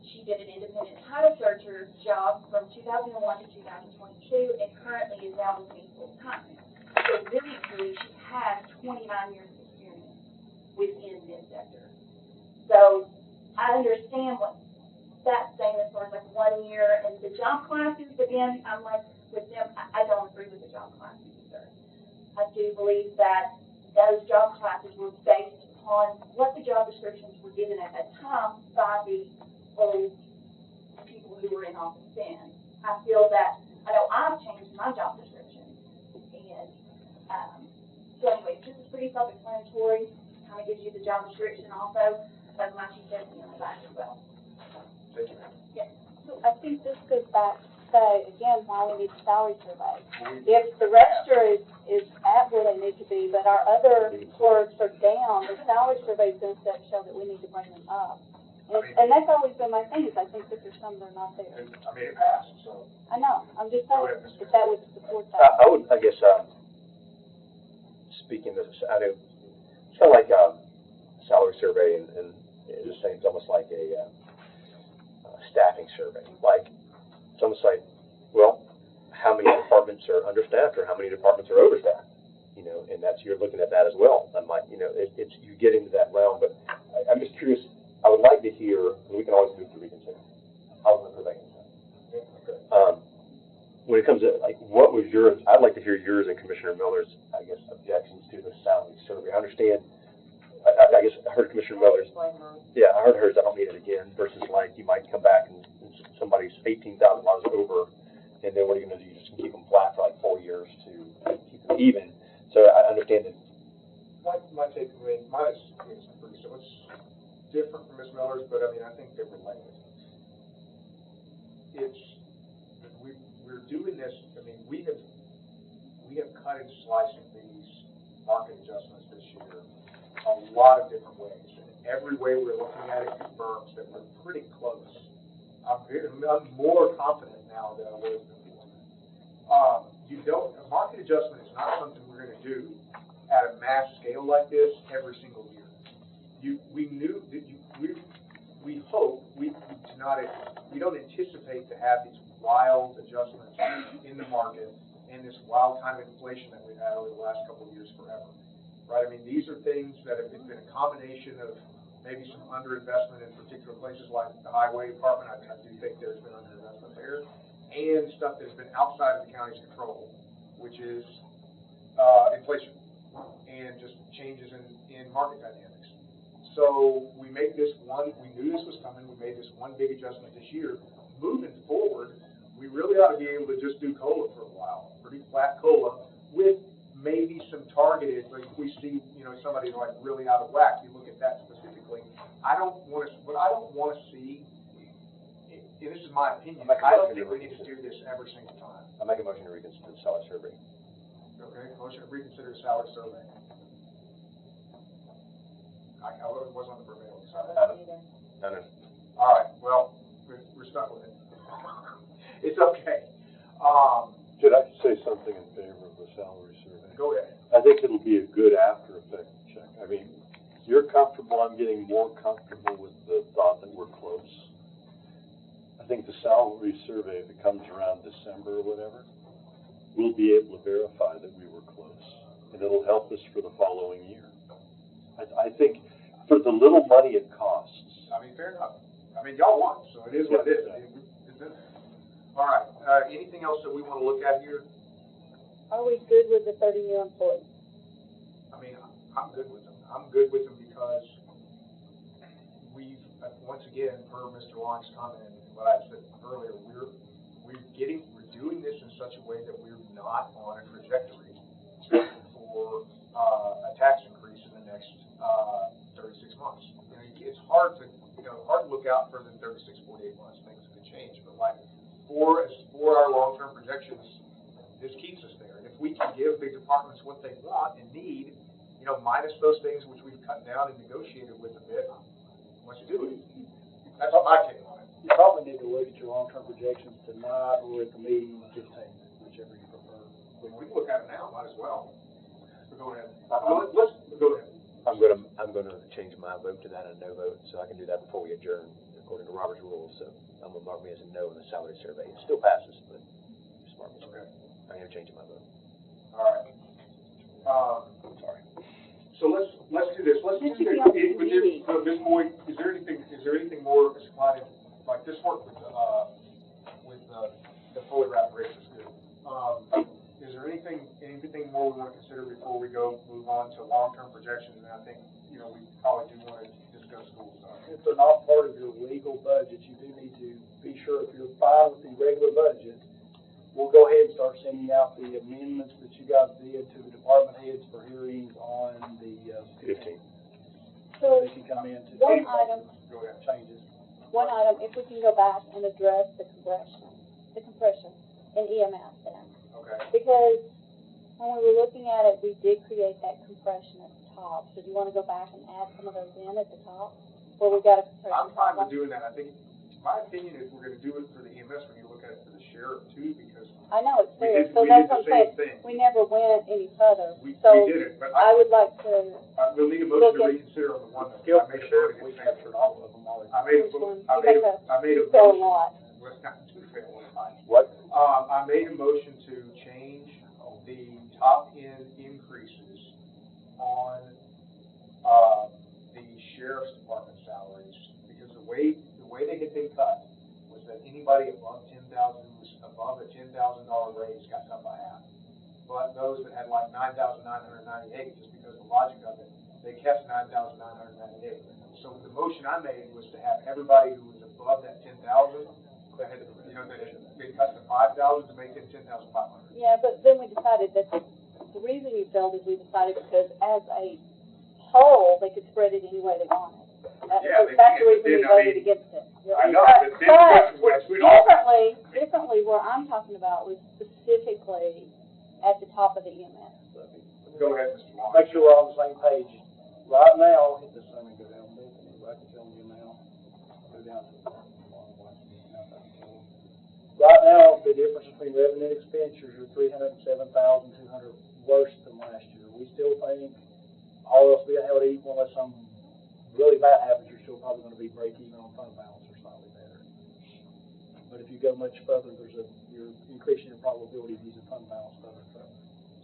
She did an independent title searcher job from 2001 to 2022, and currently is now with me full-time. So really, she has 29 years of experience within this sector. So I understand what that's saying as far as like 1 year and the job classes, but then I'm like, with them, I don't agree with the job classes either. I do believe that those job classes were based upon what the job descriptions were given at that time by the old people who were in office then. I feel that, I know I've changed my job description, and so anyway, this is pretty self-explanatory, kind of gives you the job description also, of my chief deputy on the back as well. Thank you. Yes. So I think this goes back to say, again, why we need a salary survey. If the register is at where they need to be, but our other clerks are down, the salary survey is going to show that we need to bring them up. And that's always been my thing, is I think that there's some that are not there. I mean, it passed, so. I know, I'm just saying, if that would support that. I would, I guess, speaking of, I know, it's kind of like a salary survey, and it's saying it's almost like a staffing survey. Like, it's almost like, well, how many departments are understaffed or how many departments are overstaffed? You know, and that's, you're looking at that as well. I'm like, you know, understand, I guess I heard Commissioner Miller's, yeah, I heard hers, I don't need it again, versus like, you might come back and somebody's $18,000 over, and then what are you gonna do? You're just gonna keep them flat for like 4 years to keep them even. So I understand that. My take, I mean, mine is pretty similar. It's different from Ms. Miller's, but I mean, I think they're related. We're doing this, I mean, we have cut and slicing these market adjustments this year a lot of different ways. And every way we're looking at it confirms that we're pretty close. I'm more confident now than I was before. A market adjustment is not something we're gonna do at a mass scale like this every single year. We hope, we don't anticipate to have these wild adjustments in the market and this wild kind of inflation that we've had over the last couple of years forever, right? I mean, these are things that have been a combination of maybe some underinvestment in particular places like the highway department. I do think there's been underinvestment there, and stuff that's been outside of the county's control, which is inflation and just changes in market dynamics. So we make this one, we knew this was coming, we made this one big adjustment this year. Moving forward, we really ought to be able to just do COLA for a while, pretty flat COLA, with maybe some targeted, like if we see, somebody like really out of whack, you look at that specifically. What I don't want to see, and this is my opinion, I don't think we need to do this every single time. I make a motion to reconsider the salary survey. Okay, motion to reconsider the salary survey. I was on the prevailing side. No. All right, well, we're stuck with it. It's okay. Should I say something in favor of the salary survey? Go ahead. I think it'll be a good after effect check. I mean, you're comfortable, I'm getting more comfortable with the thought that we're close. I think the salary survey, if it comes around December or whatever, we'll be able to verify that we were close, and it'll help us for the following year. I think for the little money it costs. I mean, fair enough. I mean, y'all won, so it is what it is. It's in there. All right, anything else that we want to look at here? Are we good with the 30-year employee? I mean, I'm good with them. I'm good with them because we've, once again, per Mr. Long's comment and what I said earlier, we're doing this in such a way that we're not on a trajectory for a tax increase in the next 36 months. It's hard to look out further than 36, 48 months. Things could change, but like for our long-term projections, this keeps us there. And if we can give big departments what they want and need, minus those things which we've cut down and negotiated with a bit, let's do it. That's my take on it. You probably need to look at your long-term projections tonight or at the meeting on 15th, whichever you prefer. We can look at it now, might as well. Go ahead. Let's go ahead. I'm gonna change my vote to that a no vote, so I can do that before we adjourn, according to Robert's rules. So I'm gonna mark me as a no on the salary survey. It still passes, but just mark me as a no. I'm gonna change my vote. All right. Sorry. So let's do this. Let's do this. At this point, is there anything more, Mr. Klein, like this work with the fully wrapped rates is good. Is there anything more we want to consider before we move on to long-term projections? And I think, we probably do want to discuss school stuff. If they're not part of your legal budget, you do need to be sure if you're fine with the regular budget, we'll go ahead and start sending out the amendments that you guys did to the department heads for hearings on the 15th. So, they can come in to one item, changes. One item, if we can go back and address the compression in EMS then. Okay. Because when we were looking at it, we did create that compression at the top. So do you want to go back and add some of those in at the top? Where we got a compression? I'm fine with doing that. I think, my opinion is we're going to do it for the EMS when you look at it for the sheriff too, because I know it's fair. So we that's did what I'm saying. thing. We never went any further. We So did it, but I would like to. We'll need a motion to reconsider on the one that I made a vote We against. captured all of them already. I made a You fail a motion. lot. Well, it's not too fair, it's fine. What? I made a motion to change the top end increases on, the sheriff's department salaries, because the way they had been cut was that anybody above above a $10,000 raise got cut by half. But those that had like 9,998, just because of the logic of it, cap's $9,998. So the motion I made was to have everybody who was above that 10,000, that had, you know, that it cut to 5,000 to make it 10,500. Yeah, but then we decided that the reason you failed is we decided because as a whole, they could spread it any way they wanted. Yeah, That's the reason we voted against it. I know, but then Differently, where I'm talking about was specifically at the top of the EMS. Go ahead, Mr. Long. Make sure we're on the same page. Right now, hit the sun and go down, right to tell you now, go down to right now, the difference between revenue and expenditures are $307,200 worse than last year. We still think, all else being held equal, unless some really bad happens, you're still probably going to be break even on fund balance or slightly better. But if you go much further, you're increasing your probability of using fund balance further.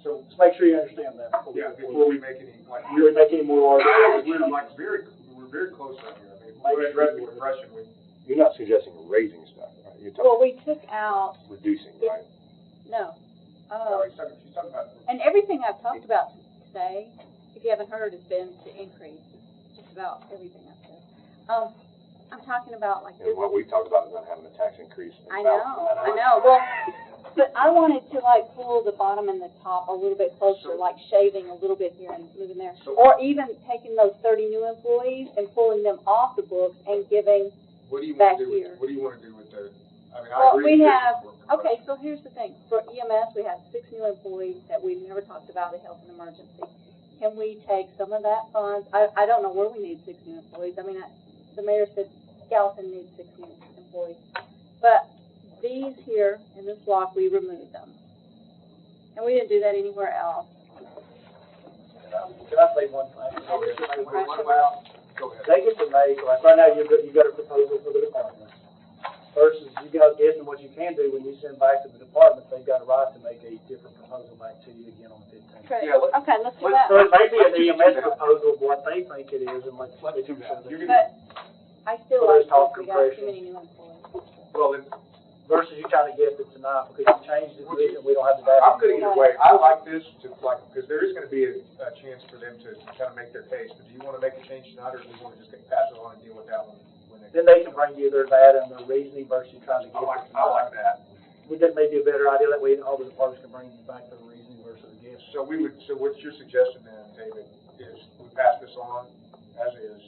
So just make sure you understand that. Before we make any, like, Really make any more arguments. we're very close right here. I mean, we're addressing depression, You're not suggesting raising stuff, right? You're Well, talking we took out, reducing, right? no. she's talking about. And everything I've talked about today, if you haven't heard, has been to increase just about everything I've said. I'm talking about like. And what we've talked about is not having a tax increase. I know, well, but I wanted to like pull the bottom and the top a little bit closer, like shaving a little bit here and moving there. Or even taking those 30 new employees and pulling them off the books and giving back here. What do you want to do with the, I mean, I Well, agree. we have, okay, so here's the thing. For EMS, we have 6 new employees that we've never talked about in health and emergency. Can we take some of that funds? I don't know where we need 6 new employees. I mean, the mayor said Gallatin needs 6 new employees. But these here in this block, we removed them. And we didn't do that anywhere else. Can I say one thing? Go ahead. They get to make, like right now, you've got a proposal for the department. Versus you guys guessing what you can do when you send back to the department, they've got a right to make a different proposal back to you again on the 15th. Okay, Yeah, okay, let's do that. So it may be an EMS proposal of what they think it is, and let's do that. But I still So like there's talk we got too compression. many new employees. Well, then, Versus you trying to guess it tonight because you changed the division, we don't have the data. I'm good either way. I like this because there is going to be a chance for them to kind of make their case. But do you want to make a change tonight, or do you want to just pass it on and deal with that one? Then they can bring you their data and their reasoning versus you trying to guess it I like tonight. that. Would that may be a better idea, that way all the departments can bring you back their reasoning versus a guess. So what's your suggestion then, David, is we pass this on as is?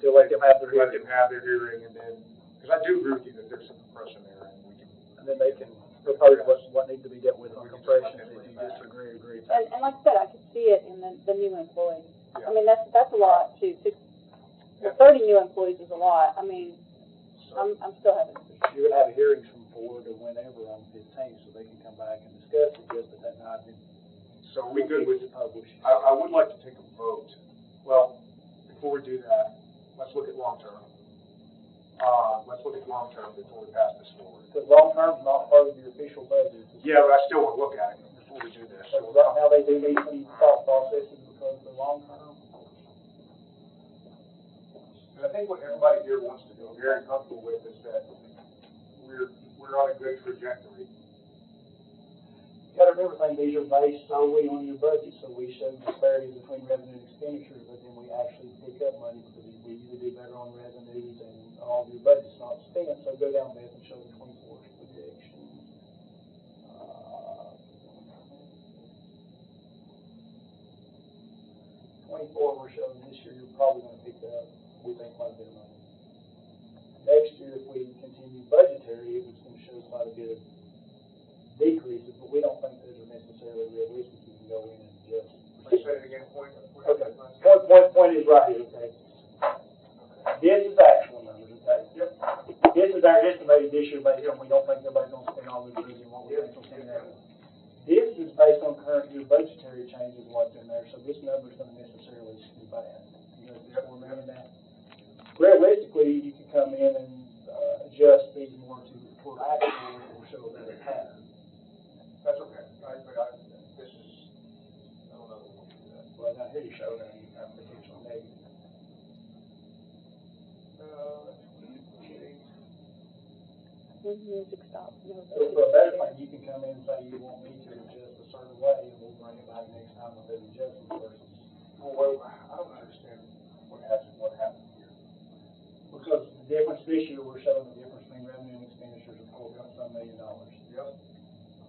Still let them have their Let hearing, them have their hearing, and then, because I do agree with you that there's some compression there, and we can. and then they can propose what needs to be dealt with on compression, if you disagree, agree. And like I said, I could see it in the new employees. Yeah. I mean, that's a lot too. 30 new employees is a lot. I mean, I'm still having. You're gonna have hearings from 4 to whenever on the 15th, so they can come back and discuss it, just that night. So are we good with, publish? I would like to take a vote. Well, before we do that, let's look at long-term. Let's look at long-term before we pass this forward. Because long-term's not part of your official budget. Yeah, but I still want to look at it before we do this. So right now, they do need some thought processes because of the long-term. And I think what everybody here wants to feel very comfortable with is that we're on a good trajectory. You gotta remember, these are based solely on your budget, so we show disparities between revenue and expenditures, but then we actually pick up money because we usually do better on revenues and all of your budget's not spent, so go down, Beth, and show the 24 projections. 24, we're showing this year, you're probably gonna pick up, we think, quite a bit of money. Next year, if we continue budgetary, it was gonna show quite a bit of decreases, but we don't think those are necessarily realistic. You can go in and adjust. Say it again, point. Okay, point is right here, okay? This is actual numbers, okay? Yep. This is our estimated this year based on, we don't think everybody's gonna spend all this money and what we think will spend that. This is based on current year budgetary changes, what's in there, so this number's gonna necessarily be bad. You know, just remember that. Realistically, you can come in and, adjust these more toward actual or show a better pattern. That's okay. This is, I don't know. Well, now here you show that you have potential negative. Music stops. No, So for a better thing, you can come in and say you want me to adjust a certain way, and we'll bring it back next time with those adjustments versus Well, I don't understand what happened here. Because the difference this year, we're showing the difference between revenue and expenditures of $4.7 million. Yep.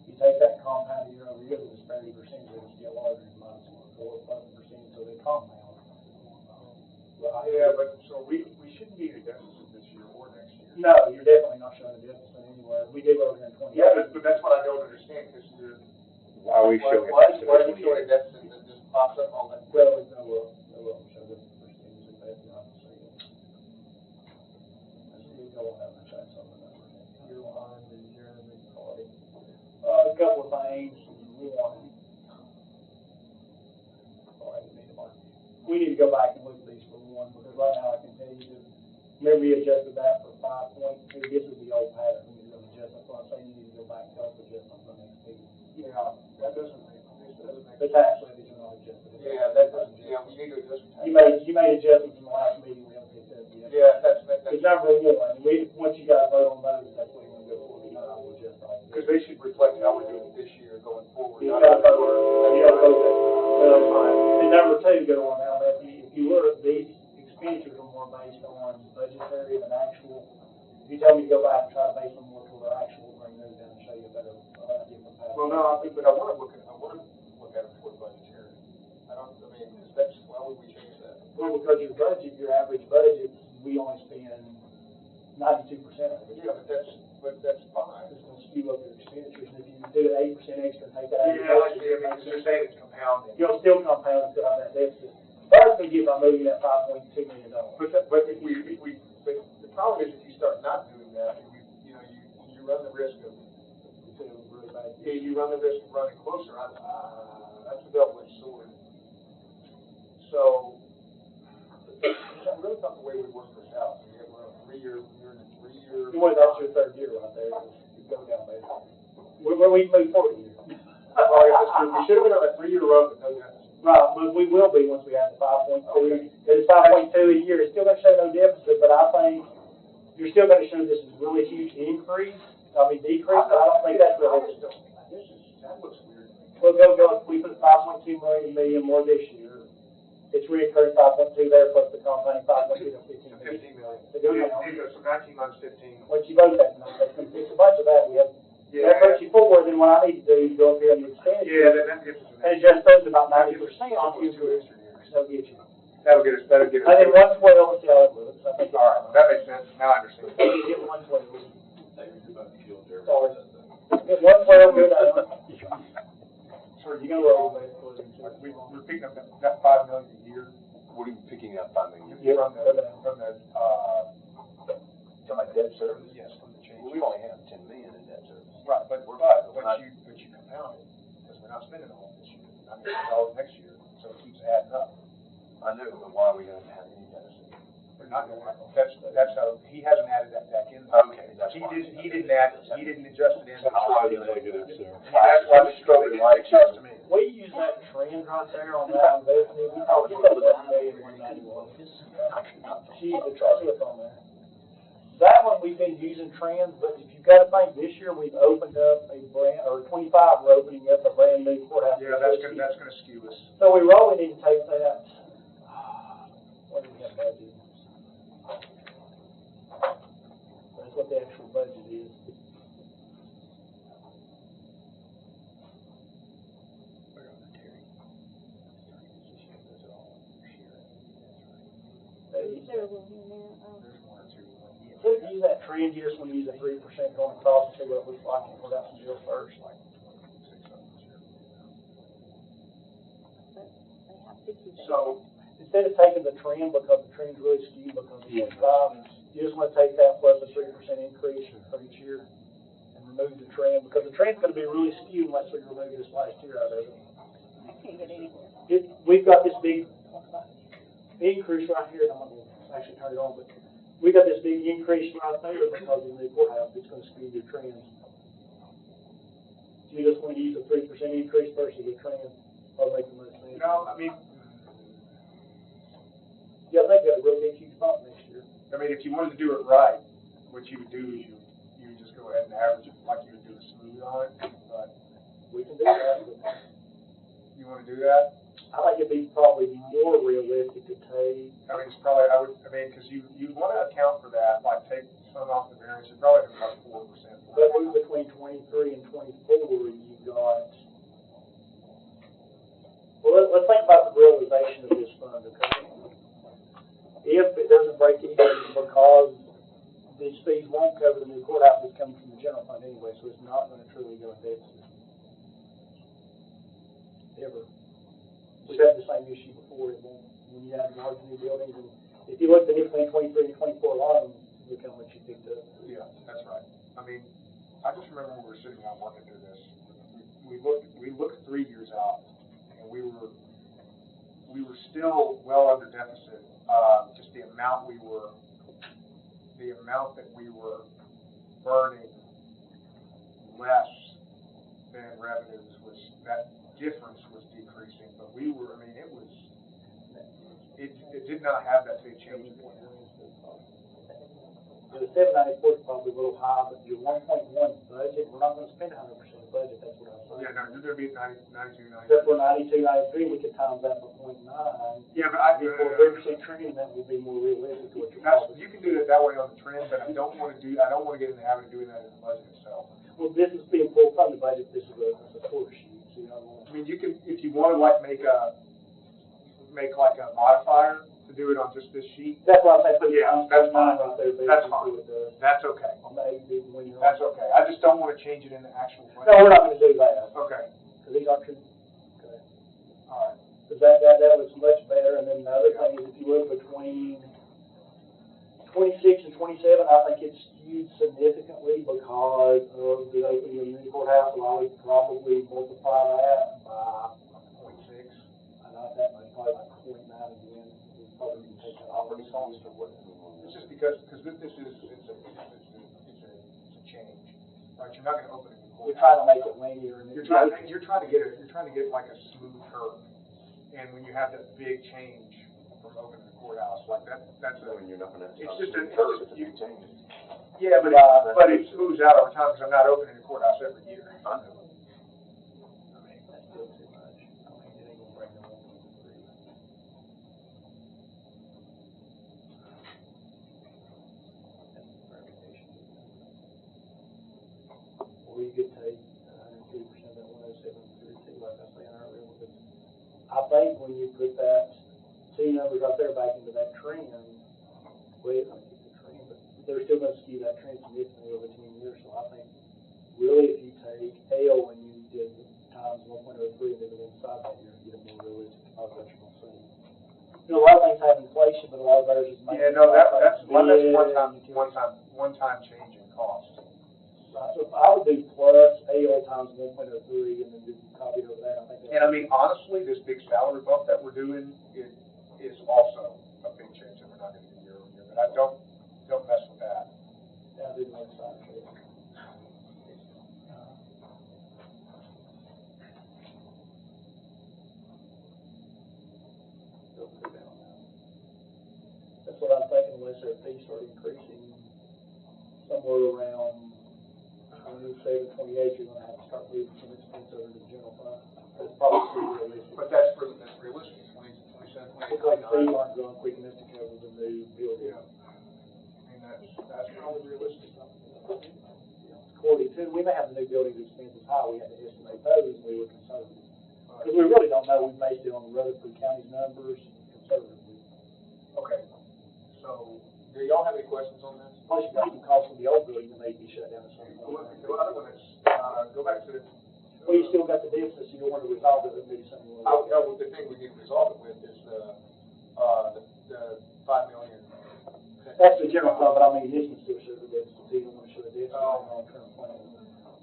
You take that compound year over year, the disparity percentage is still larger than -4%, so they compound. Yeah, but so we shouldn't be in a deficit this year or next year. No, you're definitely not showing a deficit anywhere. We did over in 20. Yeah, but that's what I don't understand, because Why are we showing? why are we showing a deficit that just pops up all that? Well, no, we'll show the percentage if that's not the same. Let's see, go ahead and check some of the numbers. Year one, the year of the party. A couple of things. One. We need to go back and look at these for one, because right now I can tell you that, remember we adjusted that for 5.2, this is the old pattern, we need to adjust, that's why I'm saying you need to go back and help adjust on the next meeting. Yeah, that doesn't make. The tax levies are not adjusted. Yeah, that doesn't, yeah, we need to adjust. You made adjustments in the last meeting, we haven't picked up yet. Yeah, that's. It's number one, once you guys vote on those, that's what you want to go for, you know, I will adjust all. Because they should reflect how we're doing it this year going forward. You gotta vote that. And number two, go on now, if you were, these expenditures are more based on budgetary than actual. If you tell me to go back and try to base them more toward our actual, bring those down and show you a better, different pattern. Well, no, but I want to look at it for budgetary. That's, why would we change that? Well, because your budget, your average budget, we only spend 92% of it. Yeah, but that's fine. It's gonna skew up your expenditures, and if you do an 8% extra and take that out of your Yeah, I budget. see, because you're saying it's compounding. You'll still compound until that deficit. First, we give by moving that $5.2 million. But the problem is if you start not doing that, you run the risk of, you run the risk of running closer. That's a double-edged sword. So, I really thought the way we worked this out, we're on a 3-year. Well, that's your third year right there. You go down there. Where we move forward here. Well, yeah, that's true. We should have been on a 3-year run with no deficit. Right, but we will be once we have the 5.2. Okay. It's 5.2 a year. It's still gonna show no deficit, but I think you're still gonna show this is really huge decrease. But I don't think that's realistic. That looks weird. We'll go, we put 5.2 million more this year. It's reoccurring 5.2 there, plus the compounding 5.2 to 15 million. So go down. So 19 minus 15. Once you vote that, that's gonna fix a bunch of that. We have, that puts you forward, then what I need to do is go up here and expand. Yeah, that gets us. And it just goes about 90%. Almost 2 extra years. That'll get you. That'll get us. And then 112, let's see how it looks. I think. All right, that makes sense. Now I understand. Get 112. Sorry. Get 112, go down. Sir, You go roll that. we're picking up that $5 million a year. What are you picking up $5 million? From my debt service? Yes, from the change. We only have $10 million in debt service. Right, but you compound it, because we're not spending all this year, $90 million next year, so it keeps adding up. I know, but why are we gonna have any deficit? We're not going to, that's how, he hasn't added that back in. Okay, that's He why. didn't adjust it in. That's why the negatives there. That's why the struggling like just to me. We use that trend right there on that investment. We talked about $1,191. Geez, the trust on there. That one we've been using trends, but if you've got to think, this year we've opened up a brand, or 25, we're opening up a brand new courthouse. Yeah, that's gonna skew us. So we really need to take that, what do we have budgeted? That's what the actual budget is. Use that trend, you just want to use a 3% going across and see what it looks like and put out some deals first. So, Instead of taking the trend, because the trend's really skewed because of the 25, you just want to take that plus a 3% increase for each year and remove the trend, because the trend's going to be really skewed unless we remove this last year out of it. I can't get anywhere. We've got this big increase right here, and I'm going to actually turn it on, but we got this big increase right there because of the new courthouse. It's going to skew your trends. Do you just want to use a 3% increase versus a trend, or make the most sense? no, I mean, Yeah, they've got a real big, huge bump next year. if you wanted to do it right, what you would do is you would just go ahead and average it like you would do a smooth on it, but We can do that. you want to do that? I think it'd be probably more realistic to take, I mean, it's probably, because you want to account for that, like take some off the variance, you're probably about 4%. but between 23 and 24, you got, well, let's think about the realization of this fund, okay? If it doesn't break even because these fees won't cover the new courthouse that's coming from the general fund anyway, so it's not gonna truly go in deficit. Ever. We've had the same issue before, it won't, when you have large new buildings, and if you look at the between 23 and 24 alone, look how much you picked up. Yeah, that's right. I mean, I just remember when we were sitting around working through this, we looked 3 years out, and we were still well under deficit. Just the amount that we were burning less than revenues was, that difference was decreasing, but it did not have that big change. The 794 is probably a little high, but your 1.1 budget, we're not gonna spend 100% of the budget, that's what I'm saying. Yeah, no, you're gonna be at 92, 93. Except for 92, 93, we could times that by 0.9. Yeah, but for 3% training, that would be more realistic to what you're probably. you can do it that way on the trend, but I don't want to get in the habit of doing that in the budget itself. Well, this is being pulled from the budget, this is a quarter sheet, so you know. I mean, you can, if you want to like make like a modifier to do it on just this sheet. That's what I'm saying, put Yeah, that's fine. right there. That's fine. That's okay. On the 80 when you're. That's okay. I just don't want to change it in the actual budget. No, we're not gonna do that. Okay. Because these aren't, okay. All right. Because that looks much better, and then the other thing is if you look between 26 and 27, I think it's skewed significantly because of the opening of the new courthouse, and I would probably multiply that by 0.6. Not that much, probably like 0.9 again. We probably can take that off. It's just because this is, it's a change, right? You're not going to open it. We're trying to make it linear, and You're trying to get like a smooth curve, and when you have that big change from opening the courthouse, like that's when you're not gonna. It's just a big change. Yeah, but it smooths out over time because I'm not opening the courthouse every year. I mean, that's still too much. I mean, it ain't gonna bring them up. Or you could take 103% of that 107.32, like I was saying earlier. I think when you put that C numbers right there back into that trend, well, it's not keep the trend, but they're still going to skew that trend significantly over 10 years. So I think really if you take L and you did times 1.03 and then inside that year, you get a more realistic operational scene. You know, a lot of things have inflation, but a lot of theirs is. Yeah, no, that's one time change in cost. So if I would do plus AL times 1.03 and then do copy over that, I think. And I mean, honestly, this big salary bump that we're doing is also a big change that we're not going to do year over year. But I don't mess with that. Yeah, I do like side trade. That's what I'm thinking, unless their fees start increasing somewhere around 27, 28, you're gonna have to start moving some expense over to the general fund. That's probably realistic. But that's realistic, 27, 28. Because the fees aren't growing quick enough to cover the new building. Yeah. I mean, that's probably realistic. Quarterly too, we may have the new building expenses high, we had to estimate those, and we were conservative. Because we really don't know, we based it on Rutherford County's numbers conservatively. Okay. So, do y'all have any questions on this? Plus, you got some costs from the old building that may be shut down at some point. Go back to. Well, you still got the deficit, you don't want to resolve it, maybe something you want to. The thing we need to resolve it with is the $5 million. That's the general fund, but I mean, this can still show the deficit, so you don't want to show the deficit on long-term plan.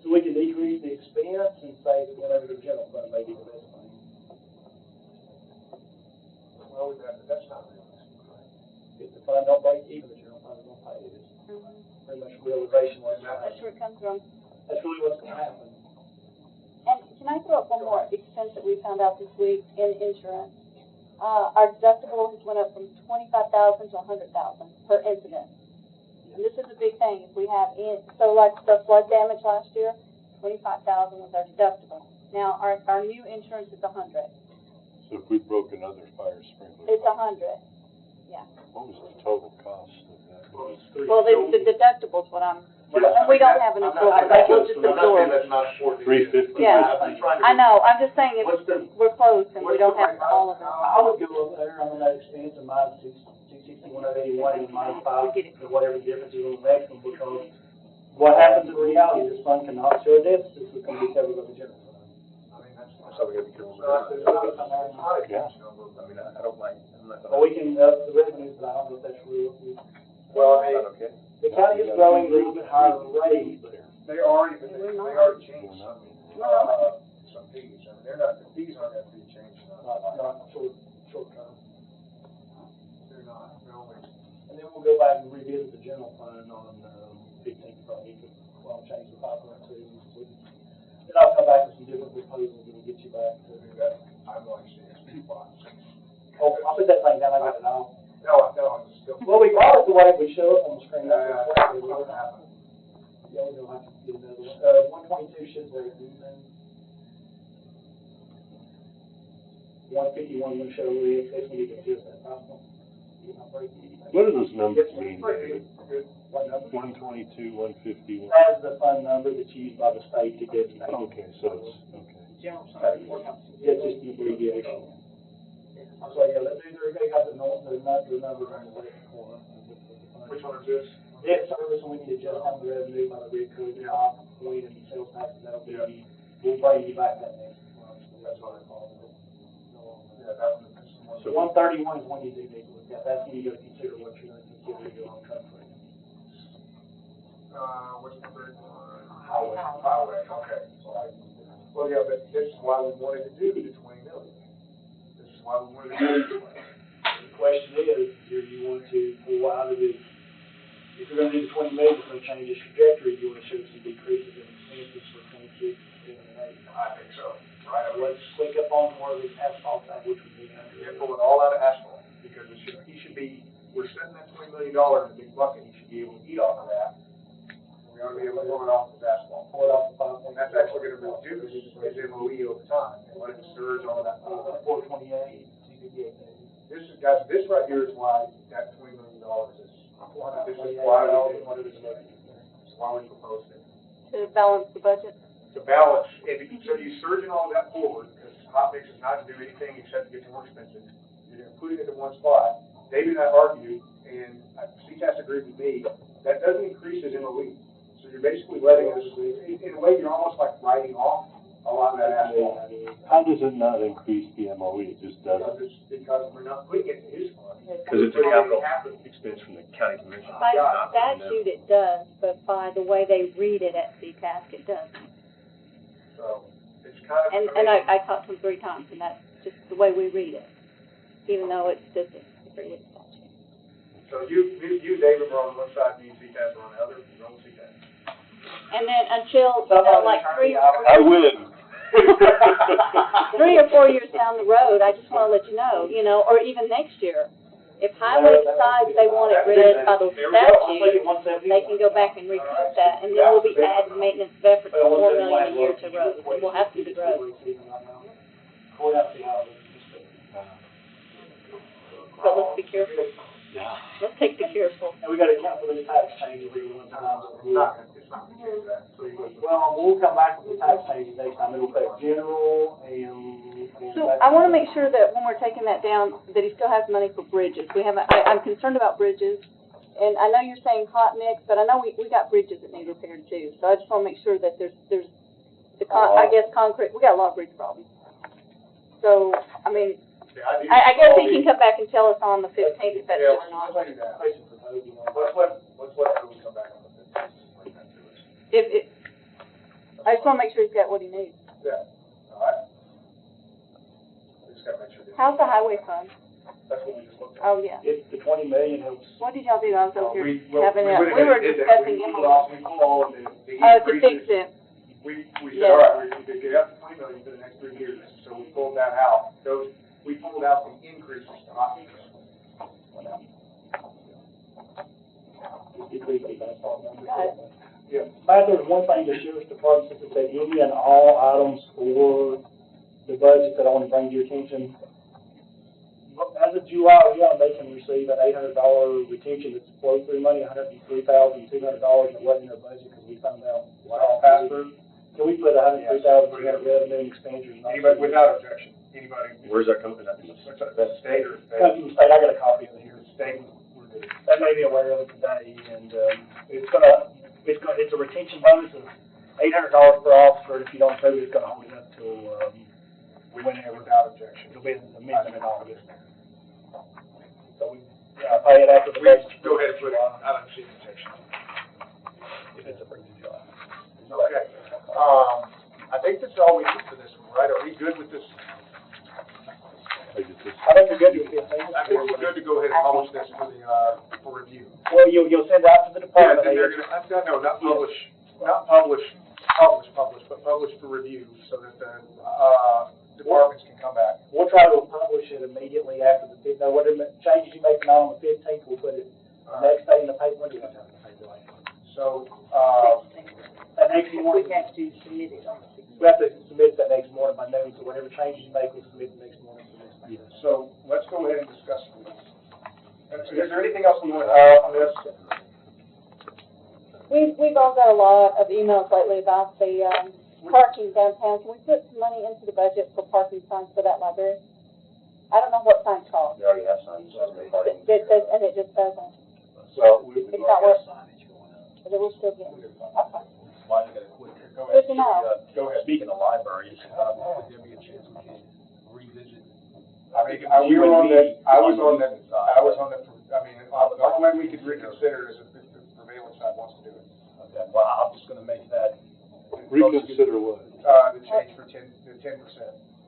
So we can decrease the expense and say that whatever the general fund may be the best thing. Well, that's not realistic. Mm-hmm. If the fund don't break even, the general fund is going to pay it. It's pretty much realization what's going to That's happen. where it comes from. That's really what's going to happen. And can I throw up one more expense that we found out this week in insurance? Our deductible has went up from $25,000 to $100,000 per incident. And this is a big thing. If we have, so like the flood damage last year, $25,000 was our deductible. Now, our new insurance is $100,000. So if we broke another fire sprinkler, It's 100, yeah. what was the total cost of that? Well, the deductible's what and we don't have an absorber, we'll just absorb. not important. 350. Yeah, I know, I'm just saying, if we're close and we don't have all of it. I would go up there, I'm that expense of minus 261,881 and minus 5, or whatever the difference is on the next one, because what happens in reality, this fund cannot show a deficit, so it can be covered by the general fund. So we gotta be careful. Yeah. I mean, I don't like, I'm not Well, gonna. we can up the revenues, but I don't know if that's real. Well, Is that okay? The county is growing a little bit higher rate, but they already changed some fees, and they're not, the fees aren't gonna be changed. not short term. They're not, they're only. And then we'll go back and revisit the general fund on, 15th, probably, well, change the 5.2. Then I'll come back with some different proposals and we'll get you back to do that. I'm going to see it. Oh, I'll put that thing down, I got it now. No, I'm still. Well, we brought it the way it would show up on the screen. Yeah, Yeah, we're gonna have to get another one. 122 should work. 151 will show the excess, we need to adjust that possible. What do those numbers mean, David? What number? 122, 151. That's the fund number that's used by the state to designate. Okay, so it's, okay. Yeah, just the abbreviation. So, yeah, let's do, they got the number on the left corner. Which one is this? Debt service, we need to adjust on the revenue by the red code, point and sales taxes, that'll be, we'll bring you back that next month. That's what I call it. Yeah, that one. So 131 is when you do need to look at, that's when you gotta consider what you're gonna consider your own country. What's the third one? Highway, okay. Well, yeah, but this is why we wanted to do the 20 million. This is why we wanted to do this way. The question is, do you want to pull out of it, if you're gonna do the 20 million, it's gonna change the trajectory, you wanna show some decreases in expenses for 26, 7, and 8. I think so. Right, Let's click up on where the asphalt thing, which would be under. Yeah, pull it all out of asphalt, because he should be, we're spending that $20 million in a big bucket, he should be able to eat off of that. We ought to be able to pull it off of asphalt. Pull it off the 5. And that's actually gonna reduce his MOE over time, and let it surge on that. 428, 258. This is, guys, this right here is why that $20 million is, this is why we proposed it. To balance the budget. To balance, so you surging all that forward, because hot mix is not to do anything except to get you more expensive. You're gonna put it into one spot. David and I argued, and CTAS agreed with me, that doesn't increase his MOE. So you're basically letting us, in a way, you're almost like writing off a lot of that asphalt. How does it not increase the MOE? It just doesn't. Because we're not putting it in his fund. Because it's a capital expense from the county commission. By not from them. statute it does, but by the way they read it at CTAS, it doesn't. So, it's kind of. And I talked to him 3 times, and that's just the way we read it, even though it's just a statute. So you, David, were on one side, me and CTAS were on the other, you're on CTAS. And then until, like 3 or 4 I win. 3 or 4 years down the road, I just wanna let you know, or even next year, if highway decides they want it read by the statute, they can go back and recoup that, and then we'll be adding maintenance of effort to $4 million a year to roads, and we'll have to do roads. But let's be careful. Yeah. Let's take the careful. And we gotta account for the tax changes every one time. Well, we'll come back with the tax changes next time, it'll affect general and. So I wanna make sure that when we're taking that down, that he still has money for bridges. I'm concerned about bridges, and I know you're saying hot mix, but I know we got bridges that need repaired too. So I just wanna make sure that there's concrete, we got a lot of bridge problems. So, I mean, I guess he can come back and tell us on the 15th if that's good or not. Let's let him come back on the 15th. I just wanna make sure he's got what he needs. Yeah, all right. We just gotta make sure. How's the highway fund? That's what we just looked at. Oh, yeah. If the 20 million helps. What did y'all do? I was over here We having it, went we were ahead and did that. discussing it. We pulled all of the To fix increases. it. We Yeah. said, all right, we could get up to 20 million for the next 3 years, so we pulled that out. We pulled out the increases to hospitals. Yeah. But there's one thing the sheriff's department said, any and all items for the budget that I want to bring to your attention, July, you want to make them receive an $800 retention that's flow-through money, $103,200, and it wasn't in their budget because we found out. It's all passed through? Can we put $103,300 revenue and expenditures? Anybody, without objection, anybody? Where's that coming from? What's that, state or? Come from the state, I got a copy of it here. State, we're good. That made me aware of it today, and, it's a retention bonus of $800 per officer, and if you don't approve it, it's gonna hold it up till, whenever. Without objection. It'll be an amendment in August. So we, pay it after the We, budget's go ahead and put it, I don't see an objection. if it's approved in July. Okay, I think that's all we need for this one, right? Are we good with this? I think you're good to get things. I think we're good to go ahead and publish this for the, for review. Well, you'll send it out to the Yeah, department then they're heads. gonna, no, not publish, but publish for review so that the, departments can come back. We'll try to publish it immediately after the, whatever changes you make on the 15th, we'll put it the next day in the paper. When do you have to have it in the paper, like? So, That next morning. We have to submit it on the 16th. We have to submit that next morning by noon, so whatever changes you make, we'll submit the next morning. so let's go ahead and discuss this. Is there anything else we want to add on this? We've all got a lot of emails lately about the, parking downtown. Can we put some money into the budget for parking signs for that library? I don't know what signs cost. We already have signs. It says, and it just doesn't. So we. It's not worth, but it will still get, okay. Why did I quit? Go Good ahead. to know. Go ahead. Speaking of libraries, would there be a chance we can revisit? I mean, we were on that, I was on the, I mean, the only way we could reconsider is if the prevailing side wants to do it. Okay, well, I'm just gonna make that. Reconsider what? The change for 10% for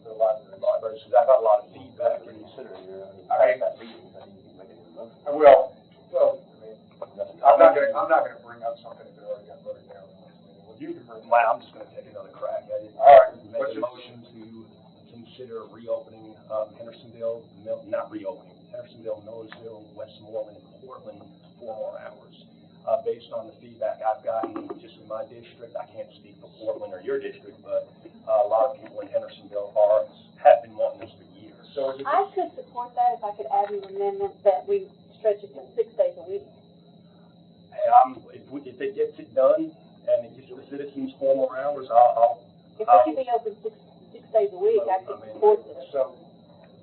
the library. Libraries, because I got a lot of feedback. Reconsider here. I mean, that meeting, I didn't even make any motion. Well, I mean, I'm not gonna bring up something that already got voted down. Well, you can bring. Well, I'm just gonna take another crack at it. All right. Make a motion to consider reopening, Hendersonville, not reopening, Hendersonville, Millersville, Westmoreland, and Portland 4 more hours. Based on the feedback I've gotten just in my district, I can't speak for Portland or your district, but a lot of people in Hendersonville have been wanting this for years. So is it? I could support that if I could add an amendment that we stretch it to 6 days a week. And if it gets it done, and it gives the citizens 4 more hours, If we could be open six days a week, I could support this. So,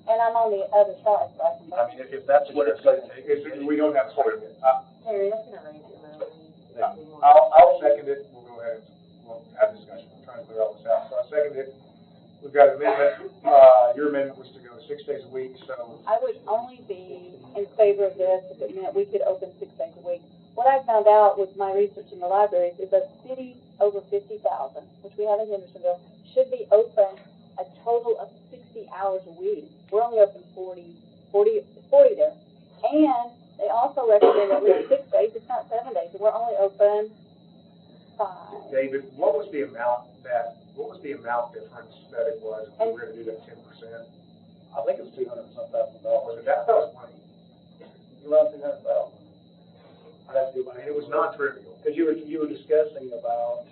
And I'm on the other side, so I can. I mean, if that's what it's gonna take. we don't have a second yet. Terry, that's gonna raise your money. I'll second it, we'll go ahead and, we'll have a discussion, I'm trying to clear all this out, so I second it. We've got an amendment, your amendment was to go 6 days a week, so, I would only be in favor of this if it meant we could open 6 days a week. What I found out with my research in the libraries is a city over 50,000, which we have in Hendersonville, should be open a total of 60 hours a week. We're only open 40 there. And they also recommend at least 6 days, it's not 7 days, and we're only open 5. David, what was the amount difference that it was, if we were gonna do that 10%? I think it's $200-something thousand. Was it that was money? Around $200,000. I'd have to do my. I mean, it was non-trivial. Because you were discussing about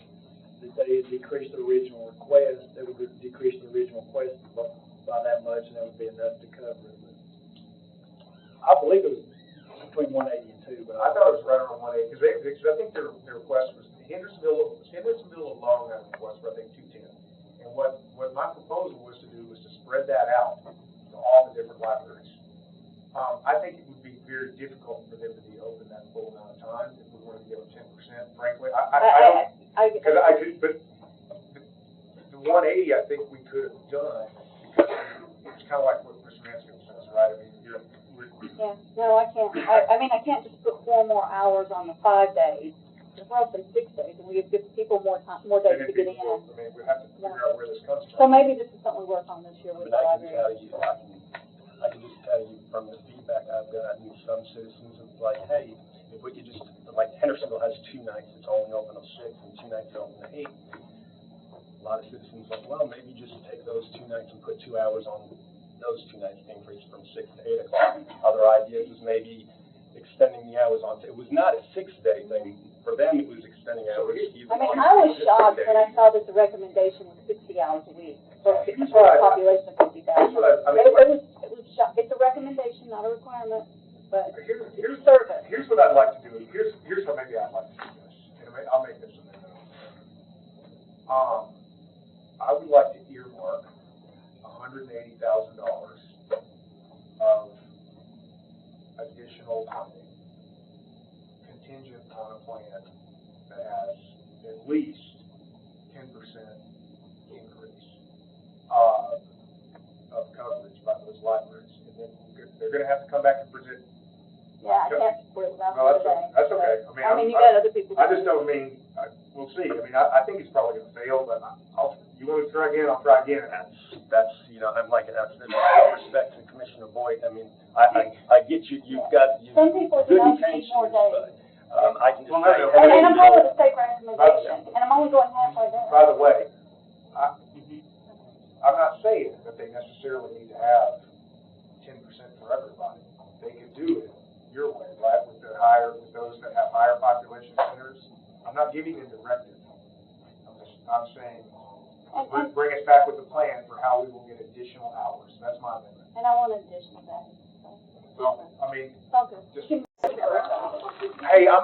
that they had decreased the original request, they would decrease the original request by that much, and that would be enough to cover it. I believe it was between 180 and 2, but I thought it was right around 180, because I think their request was, Hendersonville alone had a request for, I think, 210. And what my proposal was to do was to spread that out to all the different libraries. I think it would be very difficult for them to be open that full amount of time if we wanted to give them 10%, frankly. I don't, because I could, but the 180, I think we could have done, because it's kind of like what Mr. Mansfield says, right? I mean, Yeah, no, I can't, I mean, I can't just put 4 more hours on the 5 days. If we're open 6 days, and we give people more time, more days to get in. I mean, we have to figure out where this comes from. So maybe this is something we work on this year with the But I can tell library. you, I can just tell you from the feedback I've gotten, some citizens are like, hey, if we could just, like Hendersonville has 2 nights, it's only open till 6, and 2 nights are open till 8. A lot of citizens are like, well, maybe just take those 2 nights and put 2 hours on those 2 nights, increase from 6 to 8 o'clock. Other ideas is maybe extending the hours on, it was not a 6-day thing. For them, it was extending hours. I mean, I was shocked when I saw this recommendation was 60 hours a week for a population of 50,000. It was it's a recommendation, not a requirement, but Here's service. what I'd like to do. Here's how maybe I'd like to do this. And I'll make this amendment. I would like to earmark $180,000 of additional funding contingent on a plan that has at least 10% increase of coverage by those libraries. And then they're gonna have to come back and present. Yeah, I can't support it without No, today. that's okay. I mean, you got other people. I just don't mean, we'll see. I mean, I think it's probably gonna fail, but you wanna try again, I'll try again. That's, you know, I'm like, that's all respect to Commissioner Boyd. I mean, I get you, you've got Some people do good not need intentions, more days. but, I can just say. And I'm going with the state recommendation, and I'm only going halfway there. By the way, I'm not saying that they necessarily need to have 10% for everybody. They could do it your way, right, with those that have higher population centers. I'm not giving a directive. I'm saying, bring us back with a plan for how we will get additional hours. That's my amendment. And I want an additional day. Well, I mean, It's all good. just, hey, I'm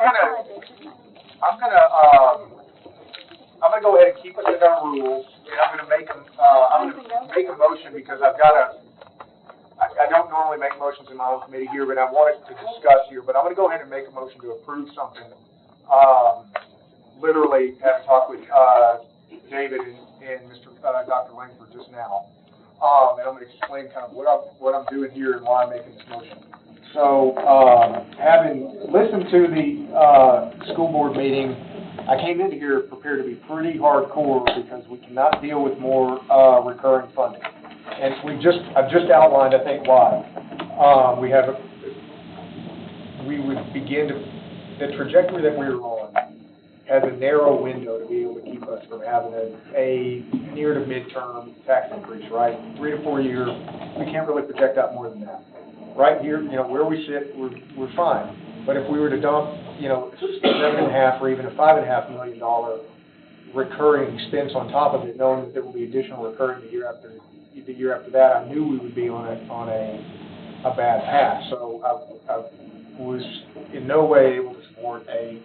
gonna go ahead and keep us in our rules, and I'm gonna make a motion because I don't normally make motions in my own committee here, but I wanted to discuss here, but I'm gonna go ahead and make a motion to approve something. Literally, having talked with, David and Dr. Langford just now. And I'm gonna explain kind of what I'm doing here and why I'm making this motion. So, having listened to the, school board meeting, I came into here prepared to be pretty hardcore because we cannot deal with more, recurring funding. And I've just outlined, I think, why. We would begin the trajectory that we were on has a narrow window to be able to keep us from having a near to midterm tax increase, right? 3 to 4 years, we can't really project out more than that. Right here, you know, where we sit, we're fine. But if we were to dump, you know, $7.5 or even a $5.5 million recurring expense on top of it, knowing that there will be additional recurring the year after that, I knew we would be on a bad path. So I was in no way able to support a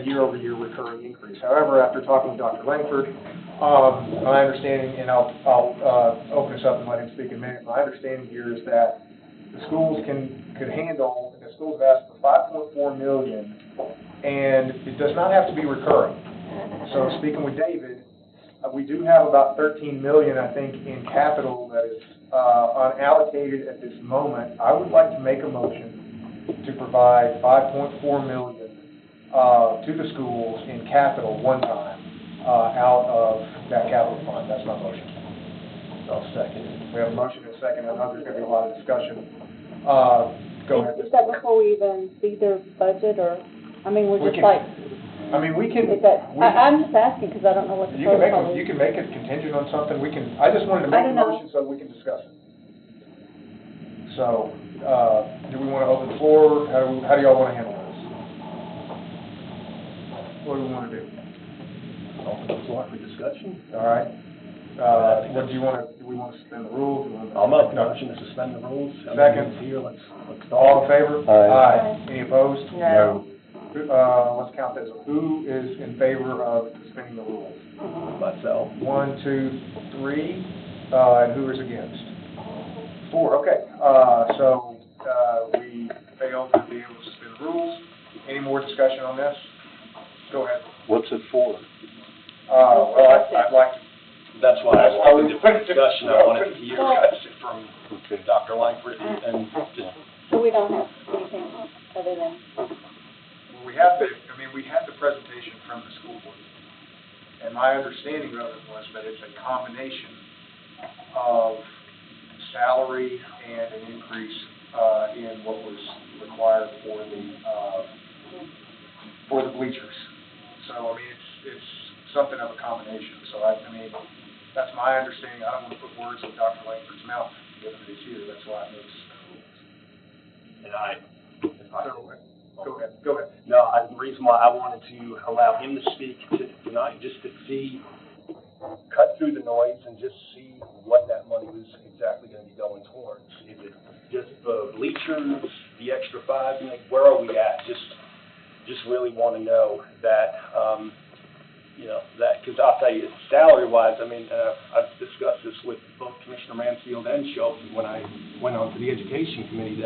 year-over-year recurring increase. However, after talking with Dr. Langford, my understanding, and I'll open this up and let him speak in a minute, my understanding here is that the schools could handle, the schools have asked for $5.4 million, and it does not have to be recurring. So speaking with David, we do have about $13 million, I think, in capital that is unallocated at this moment. I would like to make a motion to provide $5.4 million to the schools in capital one time out of that capital fund. That's my motion. I'll second it. We have a motion and a second. I know there's going to be a lot of discussion. Go ahead. Is that before we even see their budget, or, I mean, we're just like, we can. I'm just asking because I don't know what the protocol is. You can make it contingent on something. I just wanted to make a motion so we can discuss it. So, do we want to open the floor? How do y'all want to handle this? What do we want to do? Open the floor for discussion. All right. What do we want to suspend the rules? I'll make a motion to suspend the rules. Second. Here, let's All in favor? Aye. Any opposed? No. Let's count this. Who is in favor of suspending the rules? Myself. 1, 2, 3. And who is against? 4. Okay. So we failed to be able to suspend the rules. Any more discussion on this? Go ahead. What's it for? Well, I'd like to. That's why I wanted a different discussion. I wanted to hear from Dr. Langford and just. So we don't have anything other than. Well, we had the presentation from the school board. And my understanding of it was that it's a combination of salary and an increase in what was required for the bleachers. So, it's something of a combination. So, that's my understanding. I don't want to put words in Dr. Langford's mouth, given that he's here. That's why I made this. And I Go ahead. No, the reason why I wanted to allow him to speak tonight, just to see, cut through the noise and just see what that money was exactly going to be going towards. Is it just the bleachers, the extra $5 million? Where are we at? Just really want to know that, because I'll tell you, salary-wise, I mean, I've discussed this with both Commissioner Mansfield and Schultz when I went on to the Education Committee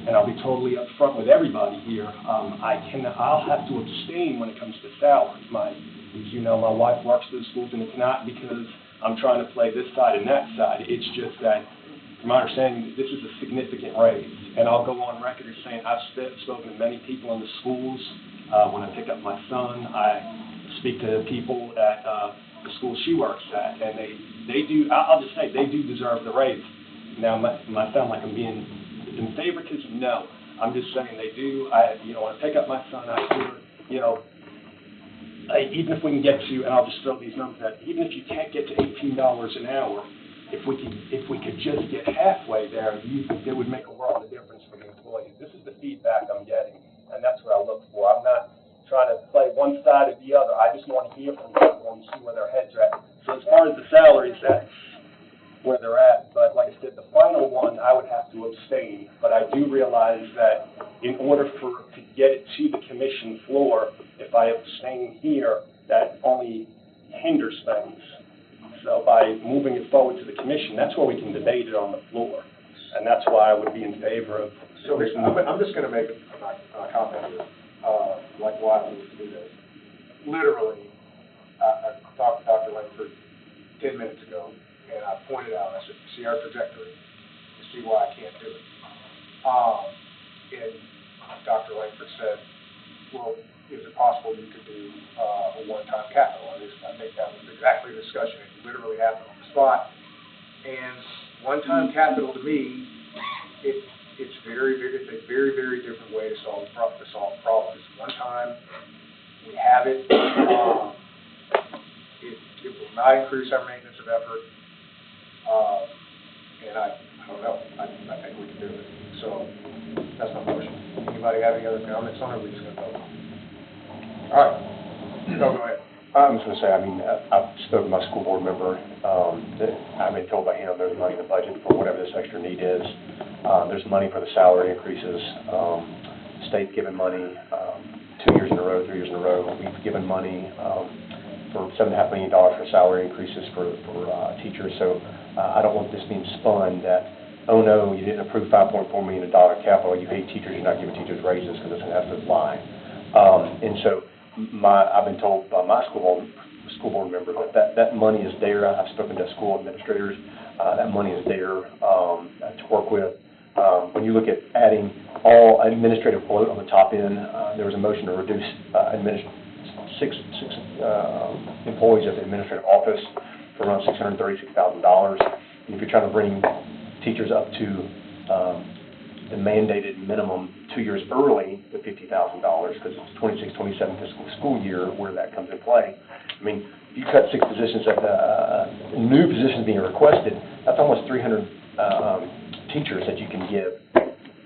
and I'll be totally upfront with everybody here, I'll have to abstain when it comes to salary. As you know, my wife works for the schools, and it's not because I'm trying to play this side and that side. It's just that, from my understanding, this is a significant raise. And I'll go on record as saying I've spoken to many people in the schools. When I pick up my son, I speak to people at the school she works at, and they do, I'll just say, they do deserve the raise. Now, might sound like I'm being in favoritism? No. I'm just saying they do. When I pick up my son, I hear, even if we can get to, and I'll just throw these numbers out, even if you can't get to $18 an hour, if we could just get halfway there, it would make a world of difference for the employees. This is the feedback I'm getting, and that's what I look for. I'm not trying to play one side or the other. I just want to hear from people and see where their heads are at. So as far as the salaries, that's where they're at. But like I said, the final one, I would have to abstain. But I do realize that in order to get it to the commission floor, if I abstain here, that only hinders things. So by moving it forward to the commission, that's where we can debate it on the floor. And that's why I would be in favor of. So I'm just going to make a comment here, like why I need to do this. Literally, I talked to Dr. Langford 10 minutes ago, and I pointed out, I said, you see our trajectory, you see why I can't do it. And Dr. Langford said, well, is it possible you could do a one-time capital? I think that was exactly the discussion. It literally happened on the spot. And one-time capital to me, it's a very, very different way to solve problems. One time, we have it. It will not increase our maintenance of effort. And I don't know. I think we can do it. So that's my motion. Anybody have any other comments on it? We're just going to vote. All right. No, go ahead. I'm just going to say, I've spoken to my school board member. I've been told by him there's money in the budget for whatever this extra need is. There's money for the salary increases. State's given money 2 years in a row, 3 years in a row. We've given money for $7.5 million for salary increases for teachers. So I don't want this being spun that, oh no, you didn't approve $5.4 million capital. You hate teachers. You're not giving teachers raises because it's an absolute lie. And so I've been told by my school board member that money is there. I've spoken to school administrators. That money is there to work with. When you look at adding all administrative bloat on the top end, there was a motion to reduce six employees at the administrative office for around $636,000. And if you're trying to bring teachers up to the mandated minimum 2 years early to $50,000, because it's 26-27 fiscal school year where that comes in play. I mean, if you cut 6 positions at new positions being requested, that's almost 300 teachers that you can give,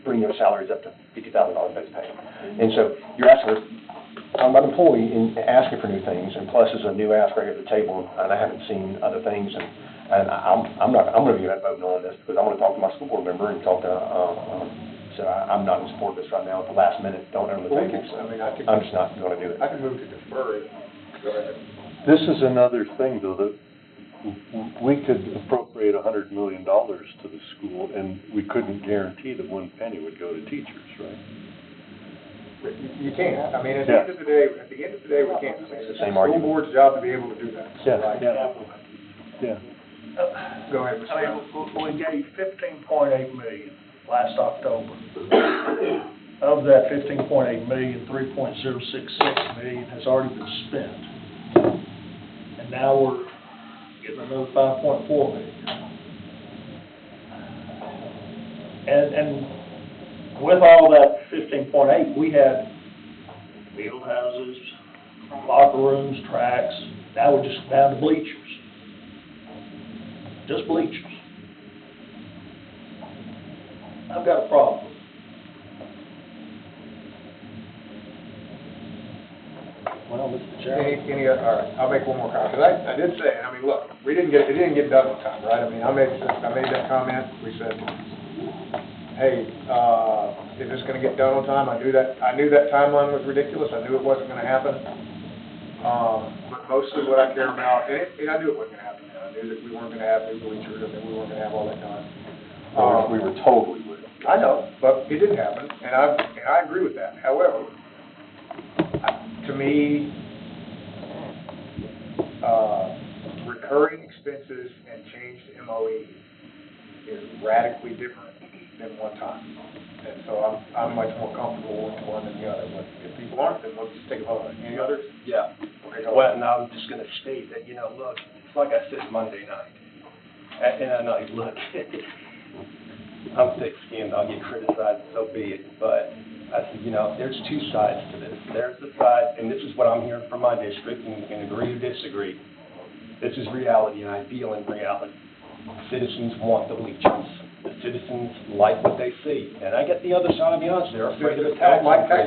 bring their salaries up to $50,000 base pay. And so you're asking, I'm an employee and asking for new things, and plus there's a new ask right here at the table, and I haven't seen other things, and I'm going to be voting on this because I want to talk to my school board member and talk to. So I'm not in support of this right now at the last minute. Don't own the table. I'm just not going to do it. I can move to defer it. Go ahead. This is another thing, though, that we could appropriate $100 million to the school, and we couldn't guarantee that one penny would go to teachers, right? You can't. I mean, at the end of the day, we can't. It's the school board's job to be able to do that. Yeah. Go ahead, Mr. We gave $15.8 million last October. Of that $15.8 million, $3.066 million has already been spent. And now we're getting another $5.4 million. And with all that 15.8, we had field houses, locker rooms, tracks. Now we're just down to bleachers. Just bleachers. I've got a problem. Well, Mr. Chairman. All right, I'll make one more comment, because I did say, I mean, look, it didn't get done on time, right? I mean, I made that comment, we said, hey, is this gonna get done on time? I knew that timeline was ridiculous, I knew it wasn't gonna happen. But mostly what I care about, and I knew it wasn't gonna happen, I knew that we weren't gonna have new bleachers, and we weren't gonna have all that done. We were told we would. I know, but it didn't happen, and I agree with that. However, to me, recurring expenses and changed MOE is radically different than one time. And so I'm much more comfortable with one than the other. But if people aren't, then let's take a vote. Any others? Yeah. Okay, go Well, ahead. now I'm just gonna state that, look, it's like I said Monday night. And I'm like, look, I'm thick-skinned, I'll get criticized, so be it. But I said, there's two sides to this. There's the side, and this is what I'm hearing from my district, and agree or disagree. This is reality, and I deal in reality. Citizens want the bleachers. The citizens like what they see. And I get the other side, I'll be honest, they're afraid of the tax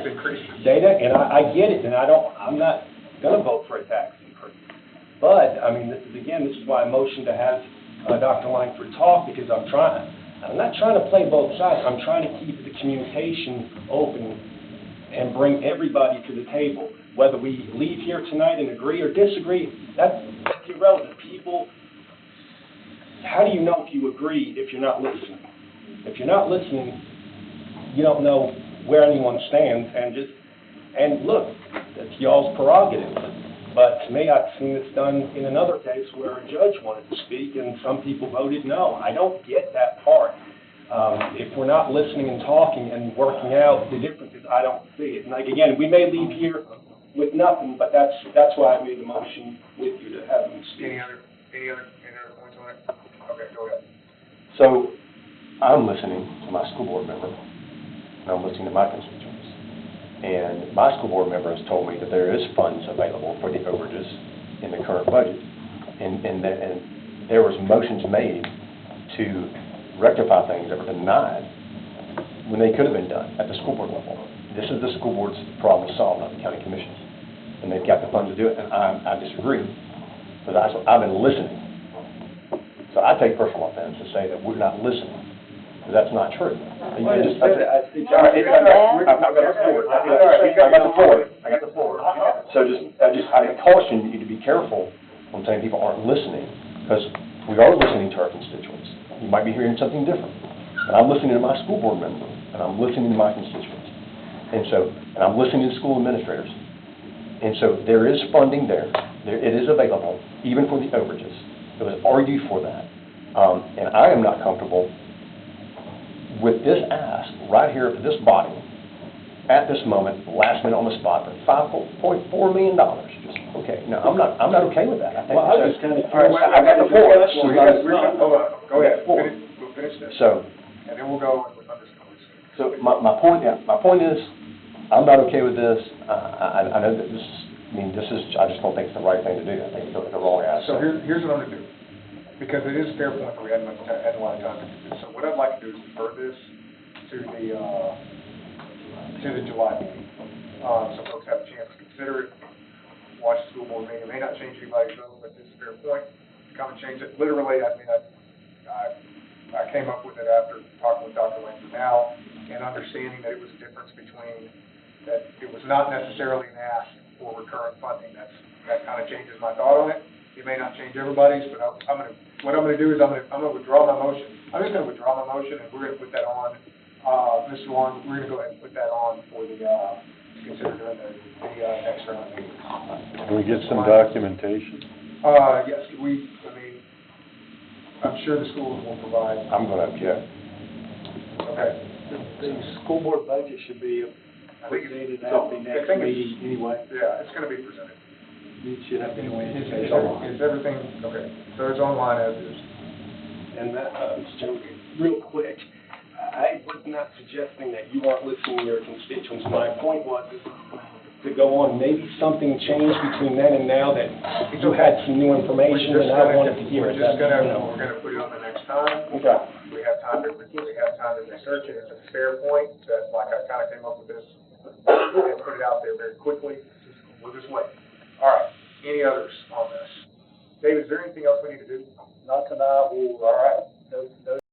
increase. And I get it, and I'm not gonna vote for a tax increase. But, I mean, this is why I motioned to have Dr. Langford talk, because I'm not trying to play both sides. I'm trying to keep the communication open and bring everybody to the table. Whether we leave here tonight and agree or disagree, that's irrelevant. People, how do you know if you agree if you're not listening? If you're not listening, you don't know where anyone stands, and look, that's y'all's prerogative. But to me, I've seen this done in another case where a judge wanted to speak and some people voted no. I don't get that part. If we're not listening and talking and working out the differences, I don't see it. And like, again, we may leave here with nothing, but that's why I made the motion with you to have them speak. Any other points on it? Okay, go ahead. So, I'm listening to my school board member, and I'm listening to my constituents. And my school board member has told me that there is funds available for the overages in the current budget. And there was motions made to rectify things that were denied when they could have been done at the school board level. This is the school board's problem to solve, not the county commission's. And they've got the funds to do it, and I disagree. But I've been listening. So I take personal offense to say that we're not listening, because that's not true. I got the floor. So I caution you to be careful when saying people aren't listening, because we are listening to our constituents. You might be hearing something different. And I'm listening to my school board member, and I'm listening to my constituents. And I'm listening to school administrators. And so there is funding there. It is available, even for the overages. It was argued for that. And I am not comfortable with this ask right here for this body at this moment, last minute on the spot, for $5.4 million. Just, okay, no, I'm not okay with that. I think I was just kind of curious. I got the floor. Hold on, go ahead. We'll finish this. So, and then we'll go with others. So my point is, I'm not okay with this. I know that I just don't think it's the right thing to do. I think it's the wrong ask. So here's what I'm gonna do, because it is a fair point that we hadn't had a lot of time to do this. So what I'd like to do is defer this to the July meeting. So folks have a chance to consider it, watch the school board meeting. It may not change anybody's vote, but it's a fair point to come and change it. Literally, I came up with it after talking with Dr. Langford now and understanding that it was a difference between that it was not necessarily an ask for recurrent funding. That kind of changes my thought on it. It may not change everybody's, but what I'm gonna do is I'm gonna withdraw my motion. I'm just gonna withdraw my motion, and we're gonna put that on, Mr. Warren, we're gonna go ahead and put that on for the, consider during the next round meeting. Can we get some documentation? Yes, I'm sure the schools will provide. I'm gonna object. Okay. The school board budget should be presented at the next meeting anyway. Yeah, it's gonna be presented. It should have been Is everything, okay, so it's online as is. And that, Mr. Chairman, real quick, I was not suggesting that you aren't listening to your constituents. My point was to go on, maybe something changed between then and now that you had some new information and I wanted to hear it. We're gonna put it on the next time. Okay. We have time to research it. It's a fair point that, like, I kinda came up with this and put it out there very quickly. we'll just wait. All right, any others on this? Dave, is there anything else we need to do? Not tonight, we'll, All right. no